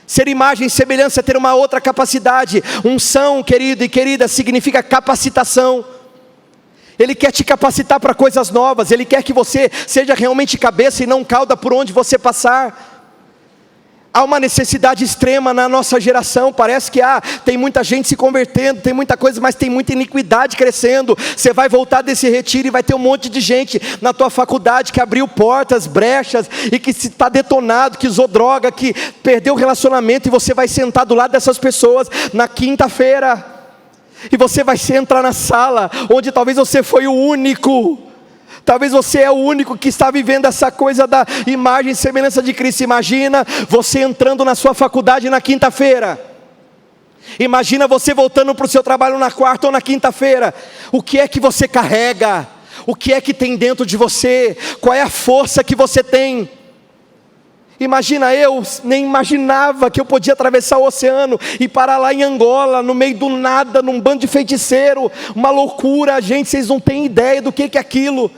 Ser imagem e semelhança é ter uma outra capacidade. Unção, querido e querida, significa capacitação. Ele quer te capacitar para coisas novas. Ele quer que você seja realmente cabeça e não cauda por onde você passar. Há uma necessidade extrema na nossa geração. Parece que tem muita gente se convertendo, tem muita coisa, mas tem muita iniquidade crescendo. Você vai voltar desse retiro e vai ter um monte de gente na tua faculdade que abriu portas, brechas, e que está detonado, que usou droga, que perdeu o relacionamento, e você vai sentar do lado dessas pessoas na quinta-feira, e você vai entrar na sala, onde talvez você foi o único. Talvez você é o único que está vivendo essa coisa da imagem e semelhança de Cristo. Imagina você entrando na sua faculdade na quinta-feira. Imagina você voltando para o seu trabalho na quarta ou na quinta-feira. O que é que você carrega? O que é que tem dentro de você? Qual é a força que você tem? Imagina, eu nem imaginava que eu podia atravessar o oceano e parar lá em Angola, no meio do nada, num bando de feiticeiro, uma loucura, gente, vocês não têm ideia do que é aquilo.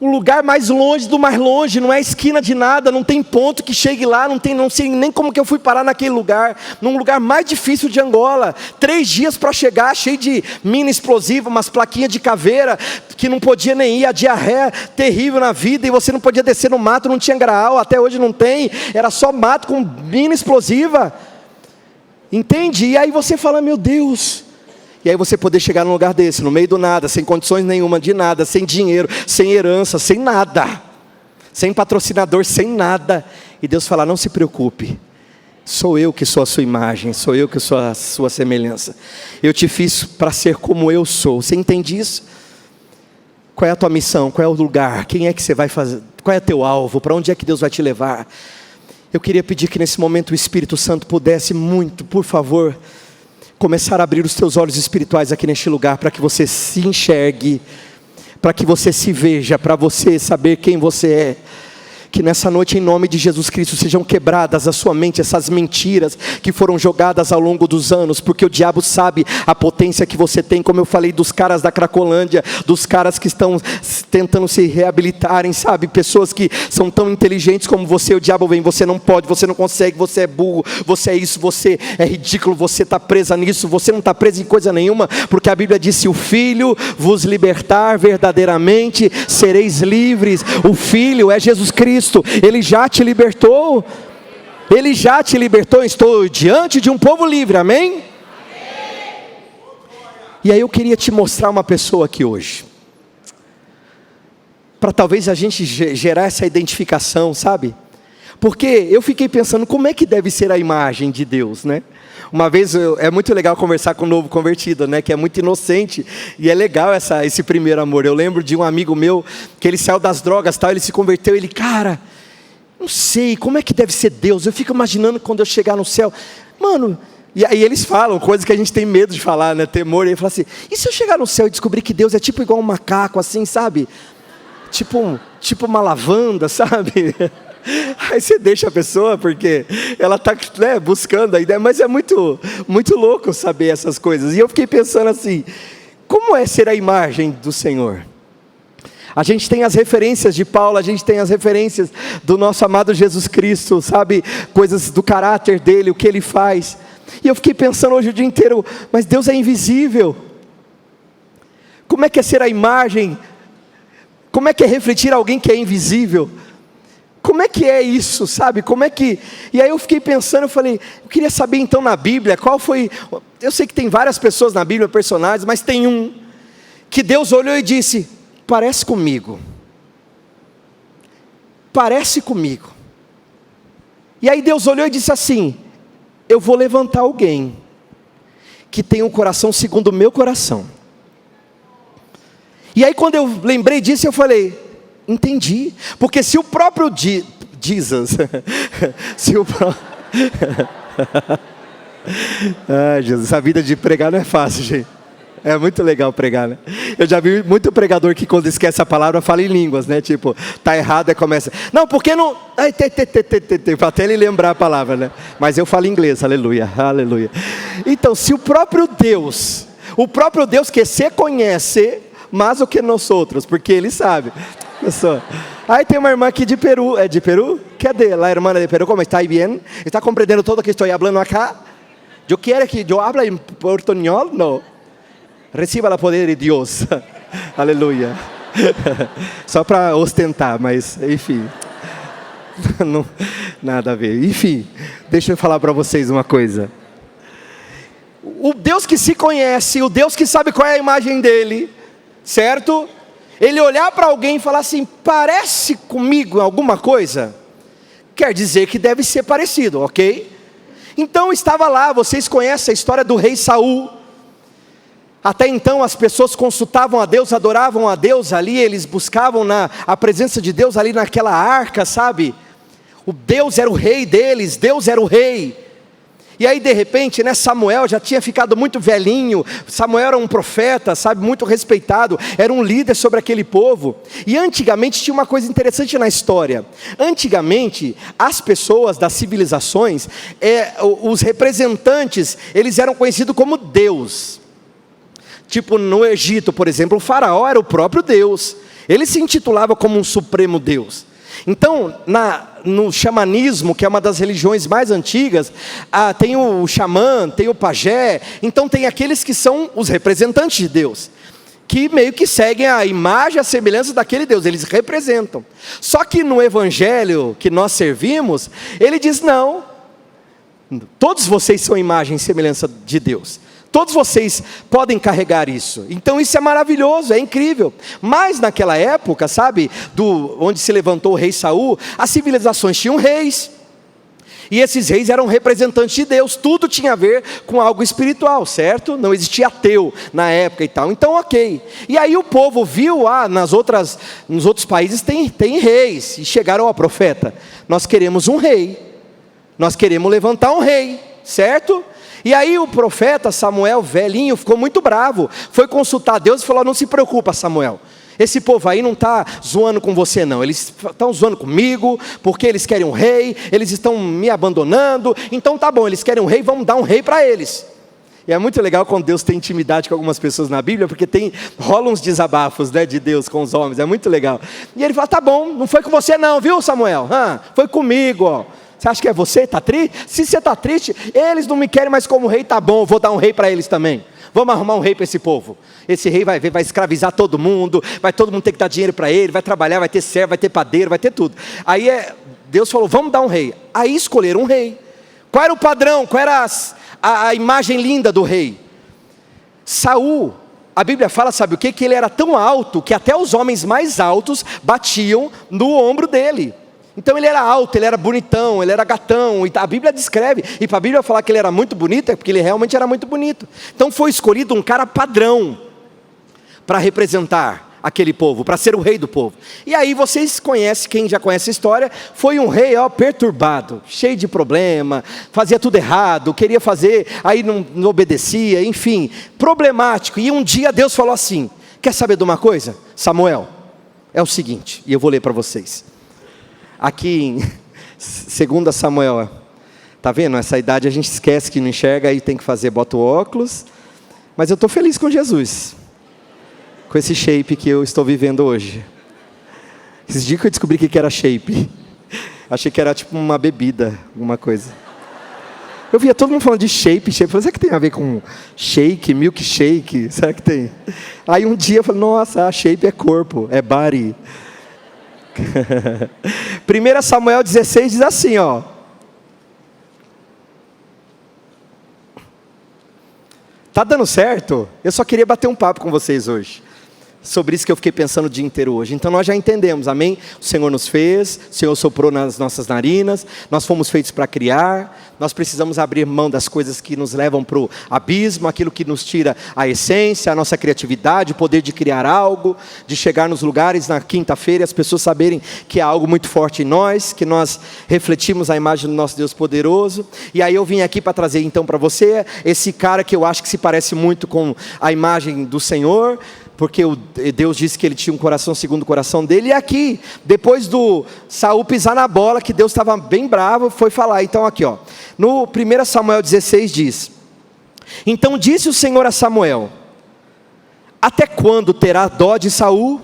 O lugar mais longe do mais longe, não é esquina de nada, não tem ponto que chegue lá, não sei nem como que eu fui parar naquele lugar, num lugar mais difícil de Angola, 3 dias para chegar, cheio de mina explosiva, umas plaquinhas de caveira, que não podia nem ir, a diarreia terrível na vida, e você não podia descer no mato, não tinha graal, até hoje não tem, era só mato com mina explosiva, entende? E aí você fala, meu Deus. E aí você poder chegar num lugar desse, no meio do nada, sem condições nenhuma de nada, sem dinheiro, sem herança, sem nada, sem patrocinador, sem nada, e Deus fala, não se preocupe, sou eu que sou a sua imagem, sou eu que sou a sua semelhança, eu te fiz para ser como eu sou. Você entende isso? Qual é a tua missão? Qual é o lugar? Quem é que você vai fazer? Qual é o teu alvo? Para onde é que Deus vai te levar? Eu queria pedir que nesse momento o Espírito Santo pudesse muito, por favor, começar a abrir os teus olhos espirituais aqui neste lugar, para que você se enxergue, para que você se veja, para você saber quem você é. Que nessa noite, em nome de Jesus Cristo, sejam quebradas da sua mente essas mentiras que foram jogadas ao longo dos anos, porque o diabo sabe a potência que você tem, como eu falei dos caras da Cracolândia, dos caras que estão tentando se reabilitarem, sabe, pessoas que são tão inteligentes como você, o diabo vem, você não pode, você não consegue, você é burro, você é isso, você é ridículo, você está presa nisso, você não está preso em coisa nenhuma, porque a Bíblia diz, se o Filho vos libertar verdadeiramente, sereis livres. O Filho é Jesus Cristo. Ele já te libertou. Ele já te libertou. Estou diante de um povo livre, amém? Amém. E aí eu queria te mostrar uma pessoa aqui hoje, para talvez a gente gerar essa identificação, sabe? Porque eu fiquei pensando, como é que deve ser a imagem de Deus, né? Uma vez, é muito legal conversar com um novo convertido, né? Que é muito inocente, e é legal esse primeiro amor. Eu lembro de um amigo meu, que ele saiu das drogas, tal, ele se converteu, ele, cara, não sei, como é que deve ser Deus? Eu fico imaginando quando eu chegar no céu, mano, e aí eles falam, coisas que a gente tem medo de falar, né? Temor, e ele fala assim, e se eu chegar no céu e descobrir que Deus é tipo igual um macaco, assim, sabe? Tipo uma lavanda, sabe? Aí você deixa a pessoa, porque ela está, né, buscando a ideia, mas é muito, muito louco saber essas coisas. E eu fiquei pensando assim, como é ser a imagem do Senhor? A gente tem as referências de Paulo, a gente tem as referências do nosso amado Jesus Cristo, sabe? Coisas do caráter dele, o que ele faz. E eu fiquei pensando hoje o dia inteiro, mas Deus é invisível. Como é ser a imagem? Como é refletir alguém que é invisível? Como é que é isso, sabe? Como é que... E aí eu fiquei pensando, eu falei, eu queria saber então na Bíblia, qual foi... Eu sei que tem várias pessoas na Bíblia, personagens, mas tem um que Deus olhou e disse, parece comigo. Parece comigo. E aí Deus olhou e disse assim, eu vou levantar alguém que tem um coração segundo o meu coração. E aí quando eu lembrei disso, eu falei, entendi. Porque se o próprio Jesus, se o Ai, Jesus, a vida de pregar não é fácil, gente. É muito legal pregar, né? Eu já vi muito pregador que quando esquece a palavra fala em línguas, né? Tipo, tá errado, aí começa, não, porque não... Para até ele lembrar a palavra, né? Mas eu falo inglês, aleluia, aleluia. Então, se o próprio Deus que se conhece mais do que nós outros, porque Ele sabe. Aí tem uma irmã aqui de Peru, é de Peru? Cadê? La hermana de Peru, como está bien? Está compreendendo todo o que estou falando acá? Eu quero que eu hable em portunhol? Não. Reciba o poder de Deus. Aleluia. Só para ostentar, mas enfim. Não, nada a ver. Enfim, deixa eu falar para vocês uma coisa. O Deus que se conhece, o Deus que sabe qual é a imagem dele, certo? Ele olhar para alguém e falar assim, parece comigo em alguma coisa, quer dizer que deve ser parecido, ok? Então estava lá, vocês conhecem a história do rei Saul. Até então as pessoas consultavam a Deus, adoravam a Deus ali, eles buscavam a presença de Deus ali naquela arca, sabe? O Deus era o rei deles, Deus era o rei. E aí de repente, né, Samuel já tinha ficado muito velhinho, Samuel era um profeta, sabe, muito respeitado, era um líder sobre aquele povo. E antigamente tinha uma coisa interessante na história. Antigamente, as pessoas das civilizações, os representantes, eles eram conhecidos como Deus. Tipo no Egito, por exemplo, o faraó era o próprio Deus. Ele se intitulava como um supremo Deus. Então, no xamanismo, que é uma das religiões mais antigas, tem o xamã, tem o pajé, então tem aqueles que são os representantes de Deus, que meio que seguem a imagem, a semelhança daquele Deus, eles representam. Só que no evangelho que nós servimos, ele diz não, todos vocês são imagem e semelhança de Deus. Todos vocês podem carregar isso. Então isso é maravilhoso, é incrível. Mas naquela época, sabe, onde se levantou o rei Saul, as civilizações tinham reis. E esses reis eram representantes de Deus. Tudo tinha a ver com algo espiritual, certo? Não existia ateu na época e tal. Então ok. E aí o povo viu, nos outros países tem reis. E chegaram ao profeta, nós queremos um rei. Nós queremos levantar um rei, certo? E aí o profeta Samuel, velhinho, ficou muito bravo, foi consultar Deus e falou, não se preocupa Samuel, esse povo aí não está zoando com você não, eles estão zoando comigo, porque eles querem um rei, eles estão me abandonando, então tá bom, eles querem um rei, vamos dar um rei para eles. E é muito legal quando Deus tem intimidade com algumas pessoas na Bíblia, porque rolam uns desabafos, né, de Deus com os homens, é muito legal. E ele fala, tá bom, não foi com você não, viu Samuel? Foi comigo, ó. Você acha que é você? Está triste? Se você está triste, eles não me querem mais como rei, tá bom, vou dar um rei para eles também. Vamos arrumar um rei para esse povo. Esse rei vai escravizar todo mundo, vai todo mundo ter que dar dinheiro para ele, vai trabalhar, vai ter servo, vai ter padeiro, vai ter tudo. Aí Deus falou, vamos dar um rei. Aí escolheram um rei. Qual era o padrão? Qual era a imagem linda do rei? Saul, a Bíblia fala, sabe o quê? Que ele era tão alto, que até os homens mais altos batiam no ombro dele. Então ele era alto, ele era bonitão, ele era gatão, e a Bíblia descreve, e para a Bíblia falar que ele era muito bonito, é porque ele realmente era muito bonito. Então foi escolhido um cara padrão, para representar aquele povo, para ser o rei do povo. E aí vocês conhecem, quem já conhece a história, foi um rei perturbado, cheio de problema, fazia tudo errado, queria fazer, aí não obedecia, enfim, problemático. E um dia Deus falou assim, quer saber de uma coisa? Samuel, é o seguinte, e eu vou ler para vocês. Aqui em 2 Samuel, tá vendo? Essa idade a gente esquece que não enxerga, aí tem que fazer, bota o óculos. Mas eu estou feliz com Jesus, com esse shape que eu estou vivendo hoje. Esses dias que eu descobri que era shape, achei que era tipo uma bebida, alguma coisa. Eu via todo mundo falando de shape, falei, será que tem a ver com shake, milkshake? Será que tem? Aí um dia eu falei, nossa, shape é corpo, é body. 1 Samuel 16 diz assim, ó. Tá dando certo? Eu só queria bater um papo com vocês hoje. Sobre isso que eu fiquei pensando o dia inteiro hoje. Então nós já entendemos, amém? O Senhor nos fez, o Senhor soprou nas nossas narinas, nós fomos feitos para criar, nós precisamos abrir mão das coisas que nos levam para o abismo, aquilo que nos tira a essência, a nossa criatividade, o poder de criar algo, de chegar nos lugares na quinta-feira e as pessoas saberem que há algo muito forte em nós, que nós refletimos a imagem do nosso Deus poderoso. E aí eu vim aqui para trazer então para você esse cara que eu acho que se parece muito com a imagem do Senhor, porque Deus disse que ele tinha um coração segundo o coração dele, e aqui, depois do Saul pisar na bola, que Deus estava bem bravo, foi falar. Então aqui, ó, no 1 Samuel 16 diz: então disse o Senhor a Samuel: até quando terá dó de Saul,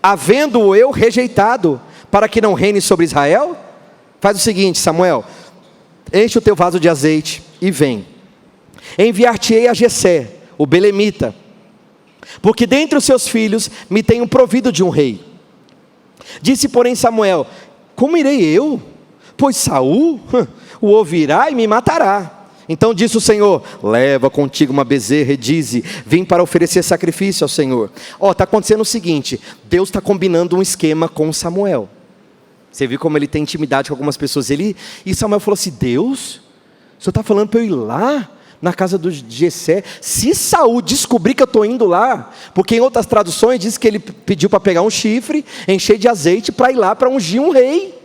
havendo-o eu rejeitado, para que não reine sobre Israel? Faz o seguinte, Samuel, enche o teu vaso de azeite e vem, enviar-te-ei a Jessé, o belemita, porque dentre os seus filhos me tenho provido de um rei. Disse porém Samuel: como irei eu? Pois Saul o ouvirá e me matará. Então disse o Senhor: leva contigo uma bezerra e dize: vim para oferecer sacrifício ao Senhor. Está acontecendo o seguinte, Deus está combinando um esquema com Samuel. Você viu como ele tem intimidade com algumas pessoas. E Samuel falou assim: Deus, o Senhor está falando para eu ir lá na casa do Jessé? Se Saul descobrir que eu estou indo lá, porque em outras traduções diz que ele pediu para pegar um chifre, encher de azeite para ir lá para ungir um rei.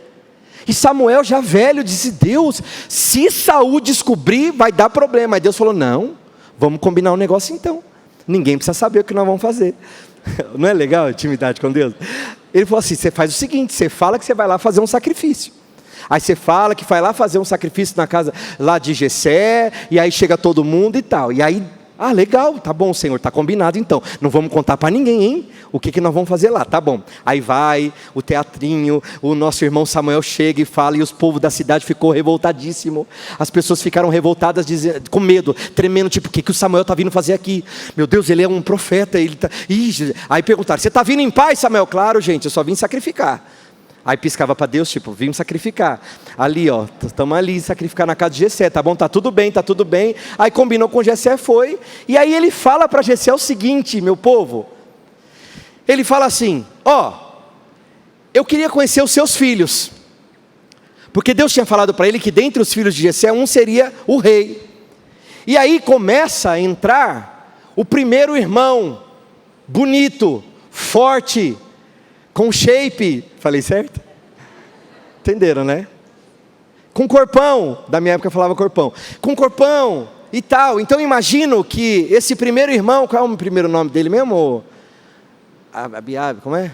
E Samuel já velho disse: Deus, se Saul descobrir vai dar problema. Aí Deus falou: não, vamos combinar um negócio então, ninguém precisa saber o que nós vamos fazer. Não é legal a intimidade com Deus? Ele falou assim: você faz o seguinte, você fala que você vai lá fazer um sacrifício. Aí você fala que vai lá fazer um sacrifício na casa lá de Jessé, e aí chega todo mundo e tal. E aí, legal, tá bom, Senhor, tá combinado então. Não vamos contar para ninguém, hein? O que nós vamos fazer lá, tá bom. Aí vai o teatrinho, o nosso irmão Samuel chega e fala, e os povos da cidade ficou revoltadíssimo. As pessoas ficaram revoltadas, com medo, tremendo, tipo: o que o Samuel está vindo fazer aqui? Meu Deus, ele é um profeta, ele tá... Aí perguntaram: você está vindo em paz, Samuel? Claro, gente, eu só vim sacrificar. Aí piscava para Deus, tipo: vim sacrificar. Ali, ó, estamos ali, sacrificar na casa de Jessé, tá bom, tá tudo bem, tá tudo bem. Aí combinou com Jessé, foi. E aí ele fala para Jessé o seguinte, meu povo. Ele fala assim: eu queria conhecer os seus filhos. Porque Deus tinha falado para ele que dentre os filhos de Jessé, um seria o rei. E aí começa a entrar o primeiro irmão, bonito, forte, com shape, falei certo? Entenderam, né? Com corpão, da minha época eu falava corpão, com corpão e tal. Então eu imagino que esse primeiro irmão, qual é o primeiro nome dele mesmo? Abiabe, como é?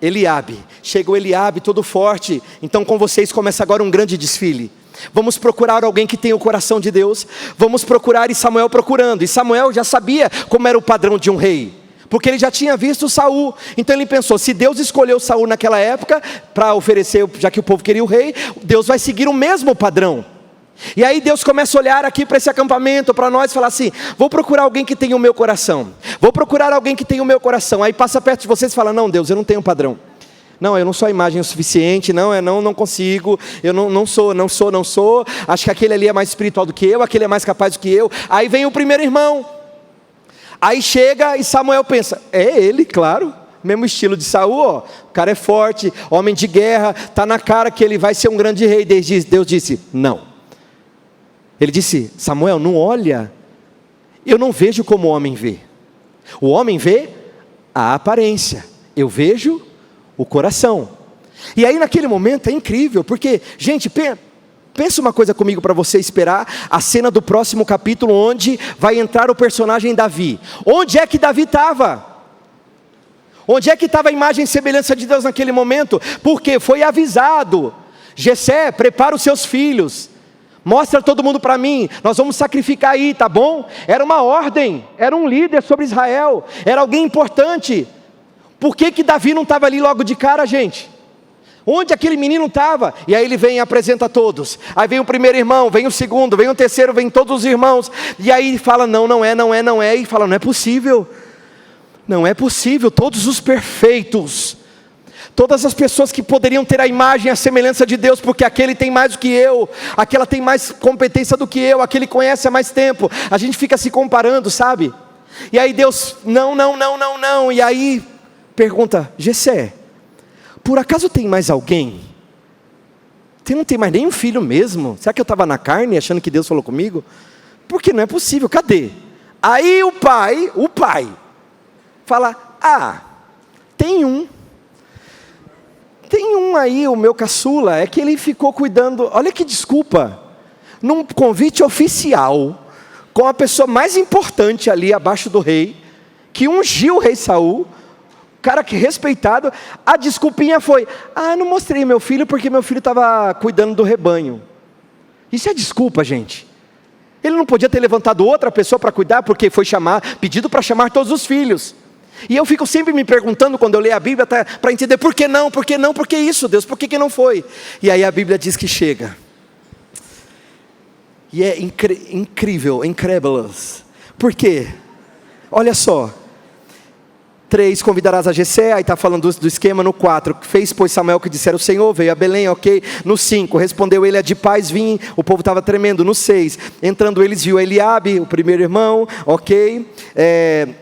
Eliabe. Chegou Eliabe todo forte. Então com vocês começa agora um grande desfile. Vamos procurar alguém que tenha o coração de Deus. Vamos procurar, e Samuel procurando. E Samuel já sabia como era o padrão de um rei, porque ele já tinha visto Saul. Então ele pensou: se Deus escolheu Saul naquela época para oferecer, já que o povo queria o rei, Deus vai seguir o mesmo padrão. E aí Deus começa a olhar aqui para esse acampamento, para nós, e falar assim: vou procurar alguém que tenha o meu coração. Vou procurar alguém que tenha o meu coração. Aí passa perto de vocês e fala: não, Deus, eu não tenho padrão. Não, eu não sou a imagem o suficiente. Não consigo. Eu não sou. Acho que aquele ali é mais espiritual do que eu, aquele é mais capaz do que eu. Aí vem o primeiro irmão. Aí chega e Samuel pensa: é ele, claro, mesmo estilo de Saul, ó. O cara é forte, homem de guerra, está na cara que ele vai ser um grande rei. Deus disse: não. Ele disse: Samuel, não olha, eu não vejo como o homem vê. O homem vê a aparência, eu vejo o coração. E aí naquele momento é incrível, porque, gente, pensa uma coisa comigo para você esperar a cena do próximo capítulo, onde vai entrar o personagem Davi. Onde é que Davi estava? Onde é que estava a imagem e semelhança de Deus naquele momento? Porque foi avisado: Jessé, prepara os seus filhos, mostra todo mundo para mim, nós vamos sacrificar aí, tá bom? Era uma ordem, era um líder sobre Israel, era alguém importante. Por que Davi não estava ali logo de cara, gente? Onde aquele menino estava? E aí ele vem e apresenta a todos. Aí vem o primeiro irmão, vem o segundo, vem o terceiro, vem todos os irmãos. E aí fala: não é. E fala: não é possível. Não é possível. Todos os perfeitos, Todas as pessoas que poderiam ter a imagem e a semelhança de Deus, porque aquele tem mais do que eu, aquela tem mais competência do que eu, aquele conhece há mais tempo. A gente fica se comparando, sabe? E aí Deus, não. E aí pergunta, Jessé, por acaso tem mais alguém? Você não tem mais nenhum filho mesmo? Será que eu estava na carne achando que Deus falou comigo? Porque não é possível, cadê? Aí o pai fala, tem um aí, o meu caçula, é que ele ficou cuidando, olha que desculpa, num convite oficial, com a pessoa mais importante ali abaixo do rei, que ungiu o rei Saul, cara que respeitado, a desculpinha foi, não mostrei meu filho porque meu filho estava cuidando do rebanho. Isso é desculpa, gente. Ele não podia ter levantado outra pessoa para cuidar, porque foi pedido para chamar todos os filhos. E eu fico sempre me perguntando, quando eu leio a Bíblia, para entender por que não, por que isso, Deus, por que não foi? E aí a Bíblia diz que chega. E é incrível, incredulous. Por quê? Olha só. 3, convidarás a Jessé, aí está falando do esquema. No 4, fez pois Samuel que dissera o Senhor, veio a Belém, ok. No 5, respondeu ele, de paz vim, o povo estava tremendo. No 6, entrando eles, viu Eliabe, o primeiro irmão, ok.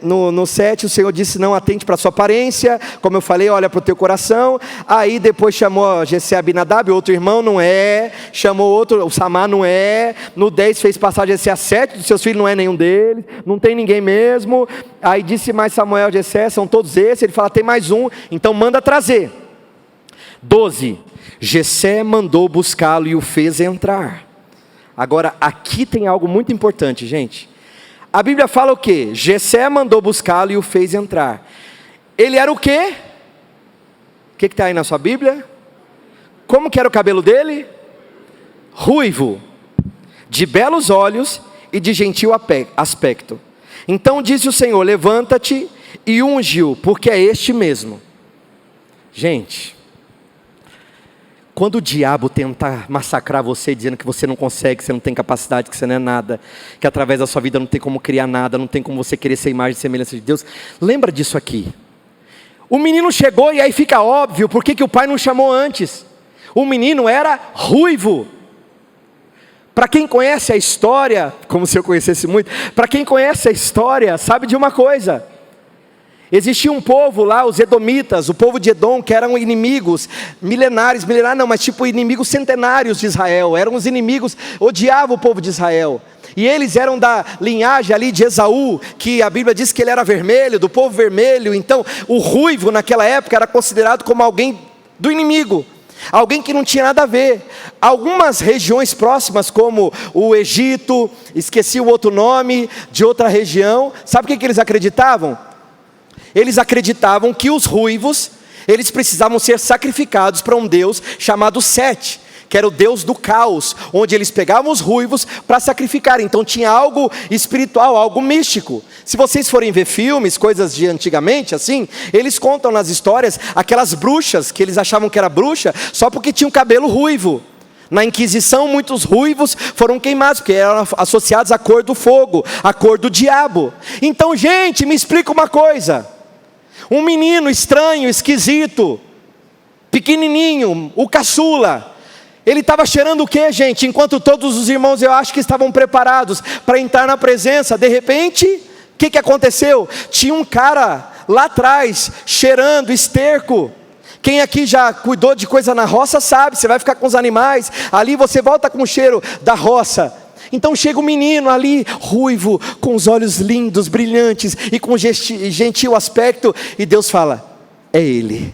No 7, o Senhor disse, não atente para a sua aparência, como eu falei, olha para o teu coração. Aí depois chamou Jessé Abinadab, outro irmão, não é. Chamou outro, o Samar, não é. No 10, fez passar Jessé a 7 dos seus filhos, não é nenhum deles, não tem ninguém mesmo. Aí disse mais Samuel a Jessé, são todos esses. Ele fala, tem mais um, então manda trazer. 12, Jessé mandou buscá-lo e o fez entrar. Agora aqui tem algo muito importante, gente. A Bíblia fala o quê? Jessé mandou buscá-lo e o fez entrar. Ele era o quê? O que está aí na sua Bíblia? Como que era o cabelo dele? Ruivo, de belos olhos e de gentil aspecto. Então disse o Senhor, levanta-te e unge-o, porque é este mesmo. Gente, quando o diabo tentar massacrar você, dizendo que você não consegue, que você não tem capacidade, que você não é nada, que através da sua vida não tem como criar nada, não tem como você querer ser imagem e semelhança de Deus, lembra disso aqui. O menino chegou e aí fica óbvio, por que o pai não chamou antes? O menino era ruivo. Para quem conhece a história, como se eu conhecesse muito, para quem conhece a história, sabe de uma coisa. Existia um povo lá, os edomitas, o povo de Edom, que eram inimigos milenares não, mas tipo inimigos centenários de Israel. Eram os inimigos, odiavam o povo de Israel. E eles eram da linhagem ali de Esaú, que a Bíblia diz que ele era vermelho, do povo vermelho. Então o ruivo naquela época era considerado como alguém do inimigo. Alguém que não tinha nada a ver. Algumas regiões próximas, como o Egito, esqueci o outro nome, de outra região, sabe o que eles acreditavam? Eles acreditavam que os ruivos, eles precisavam ser sacrificados para um deus chamado Sete, que era o deus do caos, onde eles pegavam os ruivos para sacrificar. Então tinha algo espiritual, algo místico. Se vocês forem ver filmes, coisas de antigamente, assim, eles contam nas histórias aquelas bruxas, que eles achavam que era bruxa, só porque tinham cabelo ruivo. Na Inquisição, muitos ruivos foram queimados, porque eram associados à cor do fogo, à cor do diabo. Então, gente, me explica uma coisa. Um menino estranho, esquisito, pequenininho, o caçula, ele estava cheirando o que, gente? Enquanto todos os irmãos, eu acho que estavam preparados para entrar na presença, de repente, o que aconteceu? Tinha um cara lá atrás, cheirando esterco. Quem aqui já cuidou de coisa na roça sabe, você vai ficar com os animais, ali você volta com o cheiro da roça. Então chega um menino ali, ruivo, com os olhos lindos, brilhantes, e com gentil aspecto, e Deus fala, é ele.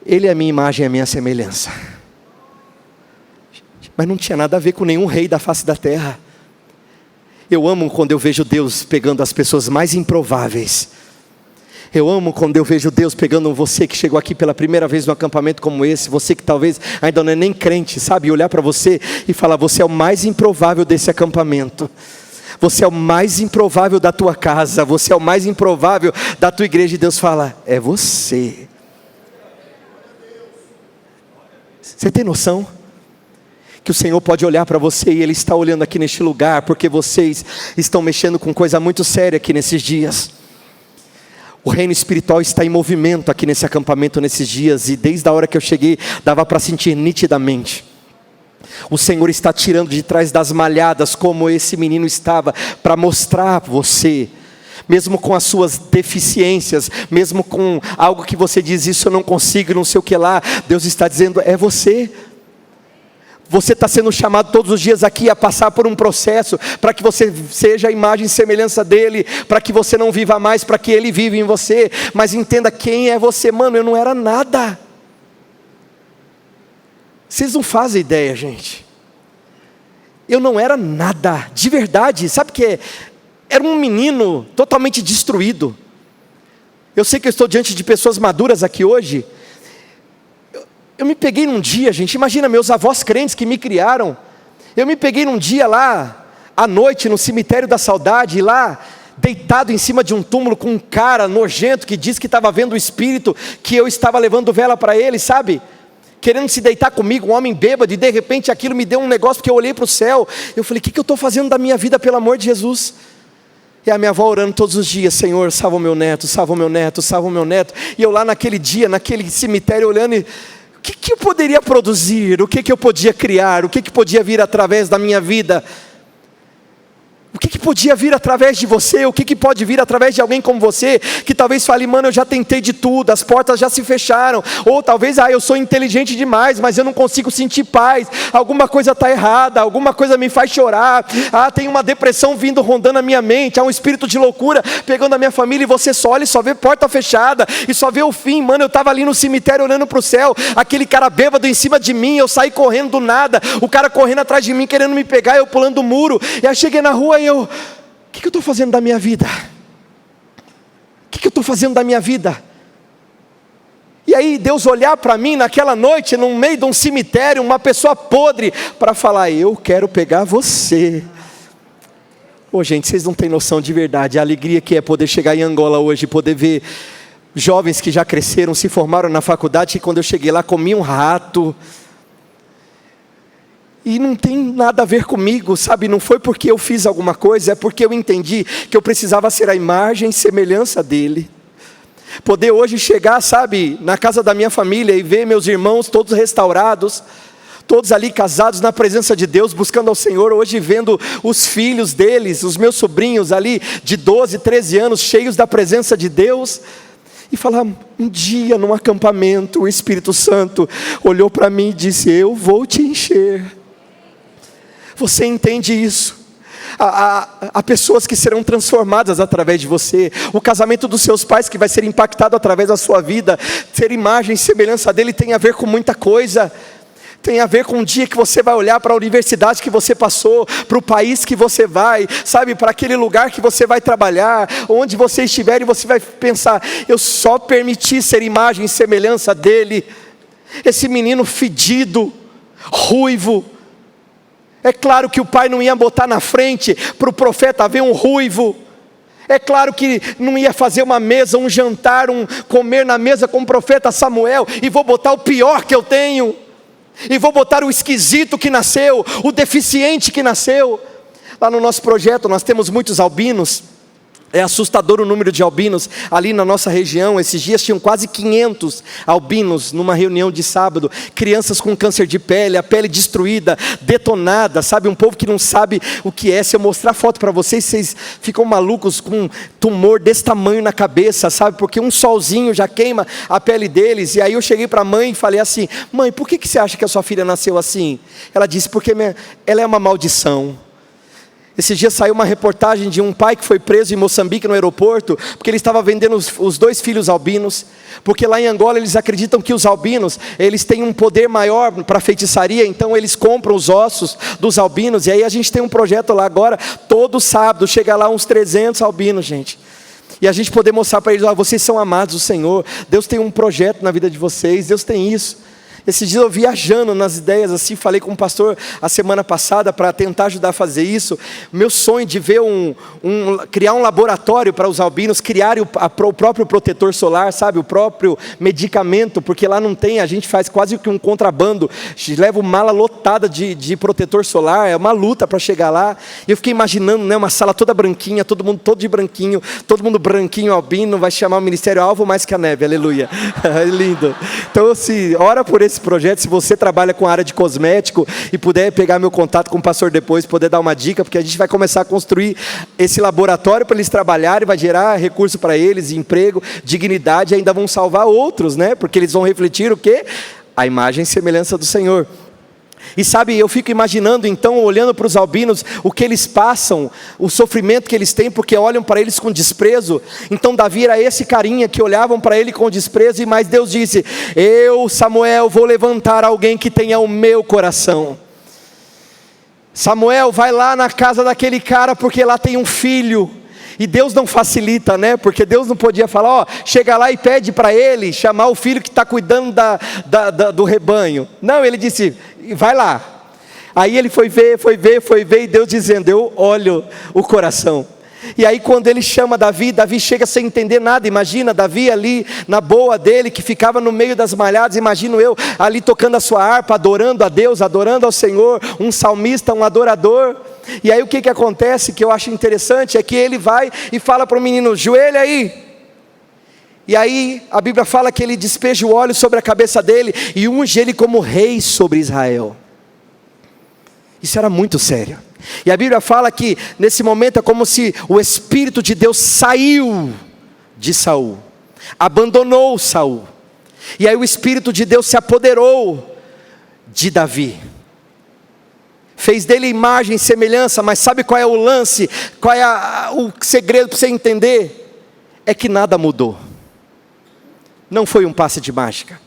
Ele é a minha imagem, é a minha semelhança. Mas não tinha nada a ver com nenhum rei da face da terra. Eu amo quando eu vejo Deus pegando as pessoas mais improváveis. Eu amo quando eu vejo Deus pegando você que chegou aqui pela primeira vez num acampamento como esse, você que talvez ainda não é nem crente, sabe? Olhar para você e falar, você é o mais improvável desse acampamento. Você é o mais improvável da tua casa, você é o mais improvável da tua igreja. E Deus fala, é você. Você tem noção? Que o Senhor pode olhar para você e Ele está olhando aqui neste lugar, porque vocês estão mexendo com coisa muito séria aqui nesses dias. O reino espiritual está em movimento aqui nesse acampamento nesses dias, e desde a hora que eu cheguei, dava para sentir nitidamente. O Senhor está tirando de trás das malhadas, como esse menino estava, para mostrar a você, mesmo com as suas deficiências, mesmo com algo que você diz, isso eu não consigo, não sei o que lá, Deus está dizendo, é você. Você está sendo chamado todos os dias aqui a passar por um processo, para que você seja a imagem e semelhança dEle, para que você não viva mais, para que Ele viva em você. Mas entenda quem é você. Mano, eu não era nada. Vocês não fazem ideia, gente. Eu não era nada, de verdade. Sabe o que é? Era um menino totalmente destruído. Eu sei que eu estou diante de pessoas maduras aqui hoje. Eu me peguei num dia, gente, imagina meus avós crentes que me criaram. Eu me peguei num dia lá, à noite, no cemitério da saudade, lá, deitado em cima de um túmulo com um cara nojento que disse que estava vendo o espírito, que eu estava levando vela para ele, sabe? Querendo se deitar comigo, um homem bêbado, e de repente aquilo me deu um negócio, porque eu olhei para o céu. Eu falei, o que eu estou fazendo da minha vida, pelo amor de Jesus? E a minha avó orando todos os dias, Senhor, salva o meu neto, salva o meu neto, salva o meu neto. E eu lá naquele dia, naquele cemitério, olhando e... O que eu poderia produzir? O que eu podia criar? O que podia vir através da minha vida? O que podia vir através de você? O que pode vir através de alguém como você? Que talvez fale, mano, eu já tentei de tudo, as portas já se fecharam. Ou talvez, eu sou inteligente demais, mas eu não consigo sentir paz. Alguma coisa está errada, alguma coisa me faz chorar. Tem uma depressão vindo rondando a minha mente. Há um espírito de loucura pegando a minha família. E você só olha e só vê porta fechada. E só vê o fim. Mano, eu estava ali no cemitério olhando para o céu. Aquele cara bêbado em cima de mim. Eu saí correndo do nada. O cara correndo atrás de mim, querendo me pegar. Eu pulando o muro. E aí cheguei na rua e o que eu estou fazendo da minha vida? O que eu estou fazendo da minha vida? E aí Deus olhar para mim naquela noite, no meio de um cemitério, uma pessoa podre, para falar, eu quero pegar você. Gente, vocês não têm noção de verdade, a alegria que é poder chegar em Angola hoje, poder ver jovens que já cresceram, se formaram na faculdade, e quando eu cheguei lá comiam rato. E não tem nada a ver comigo, sabe? Não foi porque eu fiz alguma coisa, é porque eu entendi que eu precisava ser a imagem e semelhança dEle. Poder hoje chegar, sabe, na casa da minha família e ver meus irmãos todos restaurados, todos ali casados na presença de Deus, buscando ao Senhor, hoje vendo os filhos deles, os meus sobrinhos ali de 12, 13 anos, cheios da presença de Deus. E falar, um dia num acampamento, o Espírito Santo olhou para mim e disse, eu vou te encher. Você entende isso? Há pessoas que serão transformadas através de você. O casamento dos seus pais que vai ser impactado através da sua vida. Ser imagem e semelhança dele tem a ver com muita coisa. Tem a ver com um dia que você vai olhar para a universidade que você passou, para o país que você vai, sabe, para aquele lugar que você vai trabalhar, onde você estiver, e você vai pensar, eu só permiti ser imagem e semelhança dele. Esse menino fedido, ruivo. É claro que o pai não ia botar na frente para o profeta ver um ruivo. É claro que não ia fazer uma mesa, um jantar, comer na mesa com o profeta Samuel, e vou botar o pior que eu tenho, e vou botar o esquisito que nasceu, o deficiente que nasceu. Lá no nosso projeto nós temos muitos albinos. É assustador o número de albinos ali na nossa região. Esses dias tinham quase 500 albinos numa reunião de sábado. Crianças com câncer de pele, a pele destruída, detonada, sabe? Um povo que não sabe o que é. Se eu mostrar foto para vocês, vocês ficam malucos com um tumor desse tamanho na cabeça, sabe? Porque um solzinho já queima a pele deles. E aí eu cheguei para a mãe e falei assim, mãe, por que você acha que a sua filha nasceu assim? Ela disse, porque ela é uma maldição. Esses dias saiu uma reportagem de um pai que foi preso em Moçambique no aeroporto, porque ele estava vendendo os 2 filhos albinos, porque lá em Angola eles acreditam que os albinos, eles têm um poder maior para feitiçaria, então eles compram os ossos dos albinos, e aí a gente tem um projeto lá agora, todo sábado, chega lá uns 300 albinos, gente. E a gente poder mostrar para eles, vocês são amados do Senhor, Deus tem um projeto na vida de vocês, Deus tem isso. Esses dias eu viajando nas ideias assim, falei com o pastor a semana passada para tentar ajudar a fazer isso. Meu sonho de ver criar um laboratório para os albinos criarem o próprio protetor solar, sabe? O próprio medicamento, porque lá não tem, a gente faz quase que um contrabando, leva uma mala lotada de protetor solar, é uma luta para chegar lá. E eu fiquei imaginando, né, uma sala toda branquinha, todo mundo todo de branquinho, todo mundo branquinho albino, vai chamar o Ministério Alvo Mais que a Neve, aleluia. É lindo. Então, ora por esse projeto, se você trabalha com a área de cosmético e puder pegar meu contato com o pastor depois, poder dar uma dica, porque a gente vai começar a construir esse laboratório para eles trabalharem, vai gerar recurso para eles, emprego, dignidade, e ainda vão salvar outros, né? Porque eles vão refletir o quê? A imagem e semelhança do Senhor. E sabe, eu fico imaginando então, olhando para os albinos, o que eles passam, o sofrimento que eles têm, porque olham para eles com desprezo. Então Davi era esse carinha que olhavam para ele com desprezo, mas Deus disse: eu, Samuel, vou levantar alguém que tenha o meu coração. Samuel, vai lá na casa daquele cara, porque lá tem um filho. E Deus não facilita, né? Porque Deus não podia falar, chega lá e pede para ele chamar o filho que está cuidando do rebanho. Não, ele disse, vai lá. Aí ele foi ver, e Deus dizendo, eu olho o coração. E aí quando ele chama Davi, Davi chega sem entender nada. Imagina Davi ali na boa dele, que ficava no meio das malhadas. Imagino eu ali tocando a sua harpa, adorando a Deus, adorando ao Senhor, um salmista, um adorador. E aí o que acontece, que eu acho interessante, é que ele vai e fala para o menino, joelha aí. E aí a Bíblia fala que ele despeja o óleo sobre a cabeça dele e unge ele como rei sobre Israel. Isso era muito sério. E a Bíblia fala que nesse momento é como se o Espírito de Deus saiu de Saul, abandonou Saul. E aí o Espírito de Deus se apoderou de Davi. Fez dele imagem e semelhança, mas sabe qual é o lance? Qual é o segredo para você entender? É que nada mudou. Não foi um passe de mágica.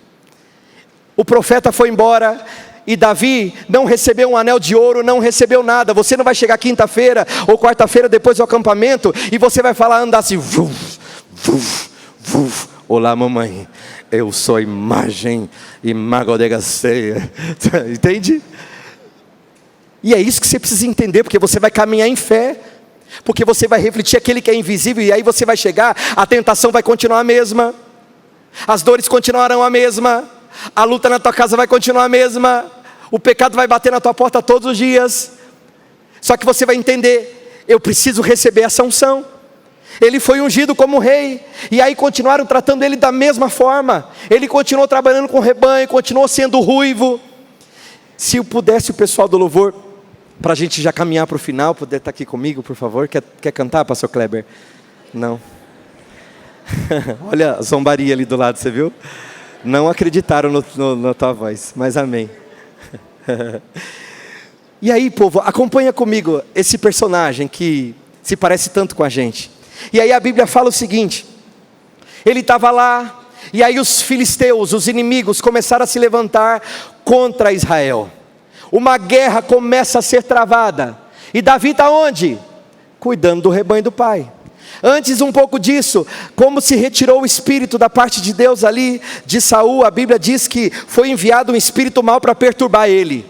O profeta foi embora e Davi não recebeu um anel de ouro, não recebeu nada. Você não vai chegar quinta-feira ou quarta-feira depois do acampamento e você vai falar, andar assim, vuf, vuf, vuf. Olá mamãe, eu sou imagem e mago de gaceia. Entende? E é isso que você precisa entender, porque você vai caminhar em fé, porque você vai refletir aquele que é invisível, e aí você vai chegar, a tentação vai continuar a mesma, as dores continuarão a mesma, a luta na tua casa vai continuar a mesma, o pecado vai bater na tua porta todos os dias, só que você vai entender, eu preciso receber essa unção. Ele foi ungido como rei, e aí continuaram tratando ele da mesma forma, ele continuou trabalhando com o rebanho, continuou sendo ruivo. Se eu pudesse, o pessoal do louvor, para a gente já caminhar para o final, poder estar aqui comigo, por favor. Quer cantar, pastor Kleber? Não. Olha a zombaria ali do lado, você viu? Não acreditaram na tua voz, mas amém. E aí, povo, acompanha comigo esse personagem que se parece tanto com a gente. E aí a Bíblia fala o seguinte, ele estava lá, e aí os filisteus, os inimigos, começaram a se levantar contra Israel. Uma guerra começa a ser travada. E Davi está onde? Cuidando do rebanho do pai. Antes um pouco disso, como se retirou o espírito da parte de Deus ali de Saul, a Bíblia diz que foi enviado um espírito mau para perturbar ele.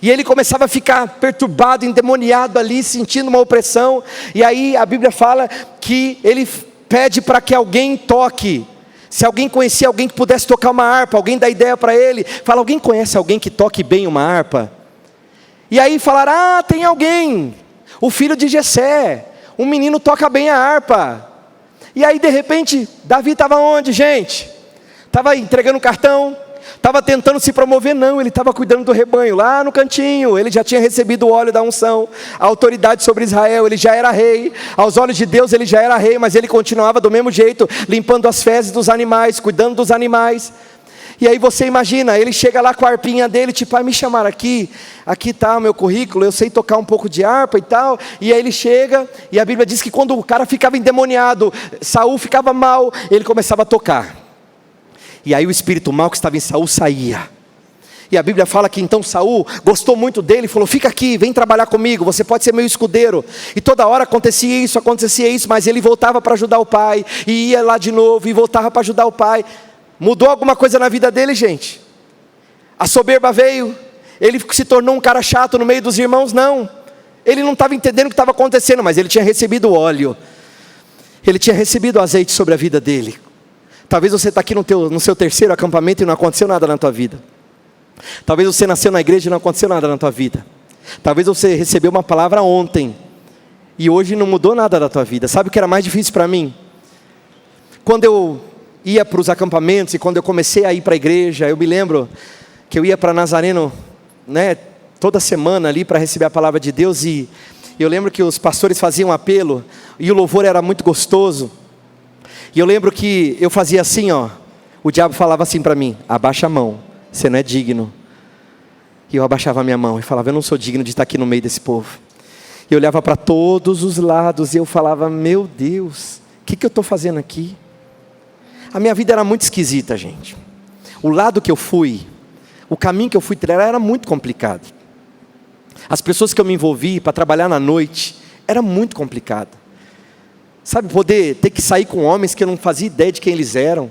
E ele começava a ficar perturbado, endemoniado ali, sentindo uma opressão. E aí a Bíblia fala que ele pede para que alguém toque. Se alguém conhecia alguém que pudesse tocar uma harpa, alguém dá ideia para ele, fala, alguém conhece alguém que toque bem uma harpa? E aí falaram, tem alguém, o filho de Jessé, um menino toca bem a harpa. E aí de repente, Davi estava onde, gente? Estava entregando cartão, estava tentando se promover? Não, ele estava cuidando do rebanho, lá no cantinho. Ele já tinha recebido o óleo da unção, a autoridade sobre Israel, ele já era rei. Aos olhos de Deus ele já era rei, mas ele continuava do mesmo jeito, limpando as fezes dos animais, cuidando dos animais. E aí você imagina, ele chega lá com a harpinha dele, tipo, me chamaram aqui está o meu currículo, eu sei tocar um pouco de harpa e tal. E aí ele chega, e a Bíblia diz que quando o cara ficava endemoniado, Saul ficava mal, ele começava a tocar. E aí o espírito mau que estava em Saul saía. E a Bíblia fala que então Saul gostou muito dele e falou, fica aqui, vem trabalhar comigo, você pode ser meu escudeiro. E toda hora acontecia isso, mas ele voltava para ajudar o pai, e ia lá de novo, e voltava para ajudar o pai. Mudou alguma coisa na vida dele, gente? A soberba veio, ele se tornou um cara chato no meio dos irmãos? Não, ele não estava entendendo o que estava acontecendo, mas ele tinha recebido óleo, ele tinha recebido azeite sobre a vida dele. Talvez você está aqui no seu terceiro acampamento e não aconteceu nada na tua vida. Talvez você nasceu na igreja e não aconteceu nada na tua vida. Talvez você recebeu uma palavra ontem e hoje não mudou nada da tua vida. Sabe o que era mais difícil para mim? Quando eu ia para os acampamentos e quando eu comecei a ir para a igreja, eu me lembro que eu ia para Nazareno, né, toda semana ali para receber a palavra de Deus, e eu lembro que os pastores faziam um apelo e o louvor era muito gostoso. E eu lembro que eu fazia assim, ó, o diabo falava assim para mim: abaixa a mão, você não é digno. E eu abaixava a minha mão e falava: eu não sou digno de estar aqui no meio desse povo. E eu olhava para todos os lados e eu falava: meu Deus, o que eu estou fazendo aqui? A minha vida era muito esquisita, gente. O lado que eu fui, o caminho que eu fui trilhar era muito complicado. As pessoas que eu me envolvi para trabalhar na noite, era muito complicado. Sabe, ter que sair com homens que eu não fazia ideia de quem eles eram,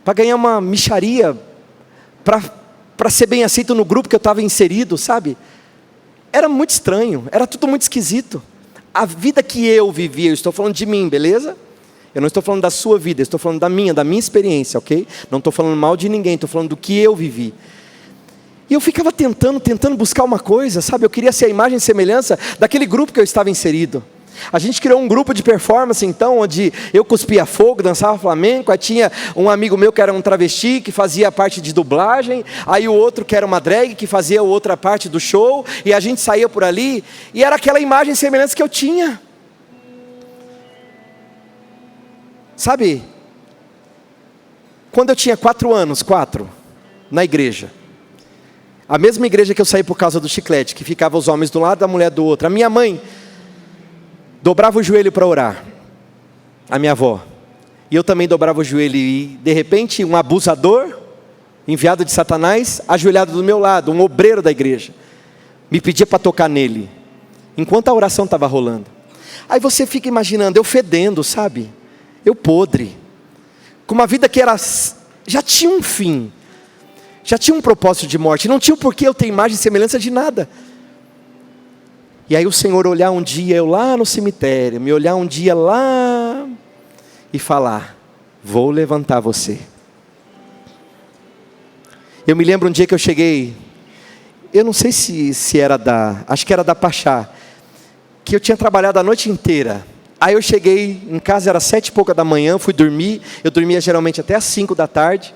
para ganhar uma mixaria, para ser bem aceito no grupo que eu estava inserido, sabe? Era muito estranho, era tudo muito esquisito. A vida que eu vivia, eu estou falando de mim, beleza? Eu não estou falando da sua vida, eu estou falando da minha experiência, ok? Não estou falando mal de ninguém, estou falando do que eu vivi. E eu ficava tentando buscar uma coisa, sabe? Eu queria ser a imagem e semelhança daquele grupo que eu estava inserido. A gente criou um grupo de performance então, onde eu cuspia fogo, dançava flamenco. Aí tinha um amigo meu que era um travesti, que fazia parte de dublagem. Aí o outro que era uma drag, que fazia outra parte do show. E a gente saía por ali, e era aquela imagem e semelhança que eu tinha. Sabe, quando eu tinha 4 anos, na igreja, a mesma igreja que eu saí por causa do chiclete, que ficava os homens de um lado e a mulher do outro, a minha mãe dobrava o joelho para orar, a minha avó, e eu também dobrava o joelho, e de repente um abusador, enviado de Satanás, ajoelhado do meu lado, um obreiro da igreja, me pedia para tocar nele, enquanto a oração estava rolando. Aí você fica imaginando, eu fedendo, sabe? Eu podre, com uma vida que já tinha um fim, já tinha um propósito de morte, não tinha o porquê eu ter imagem e semelhança de nada. E aí o Senhor olhar um dia eu lá no cemitério, me olhar um dia lá e falar: vou levantar você. Eu me lembro um dia que eu cheguei, eu não sei se era acho que era da Pachá, que eu tinha trabalhado a noite inteira. Aí eu cheguei em casa, era 7 e pouca da manhã, fui dormir, eu dormia geralmente até às 5 da tarde,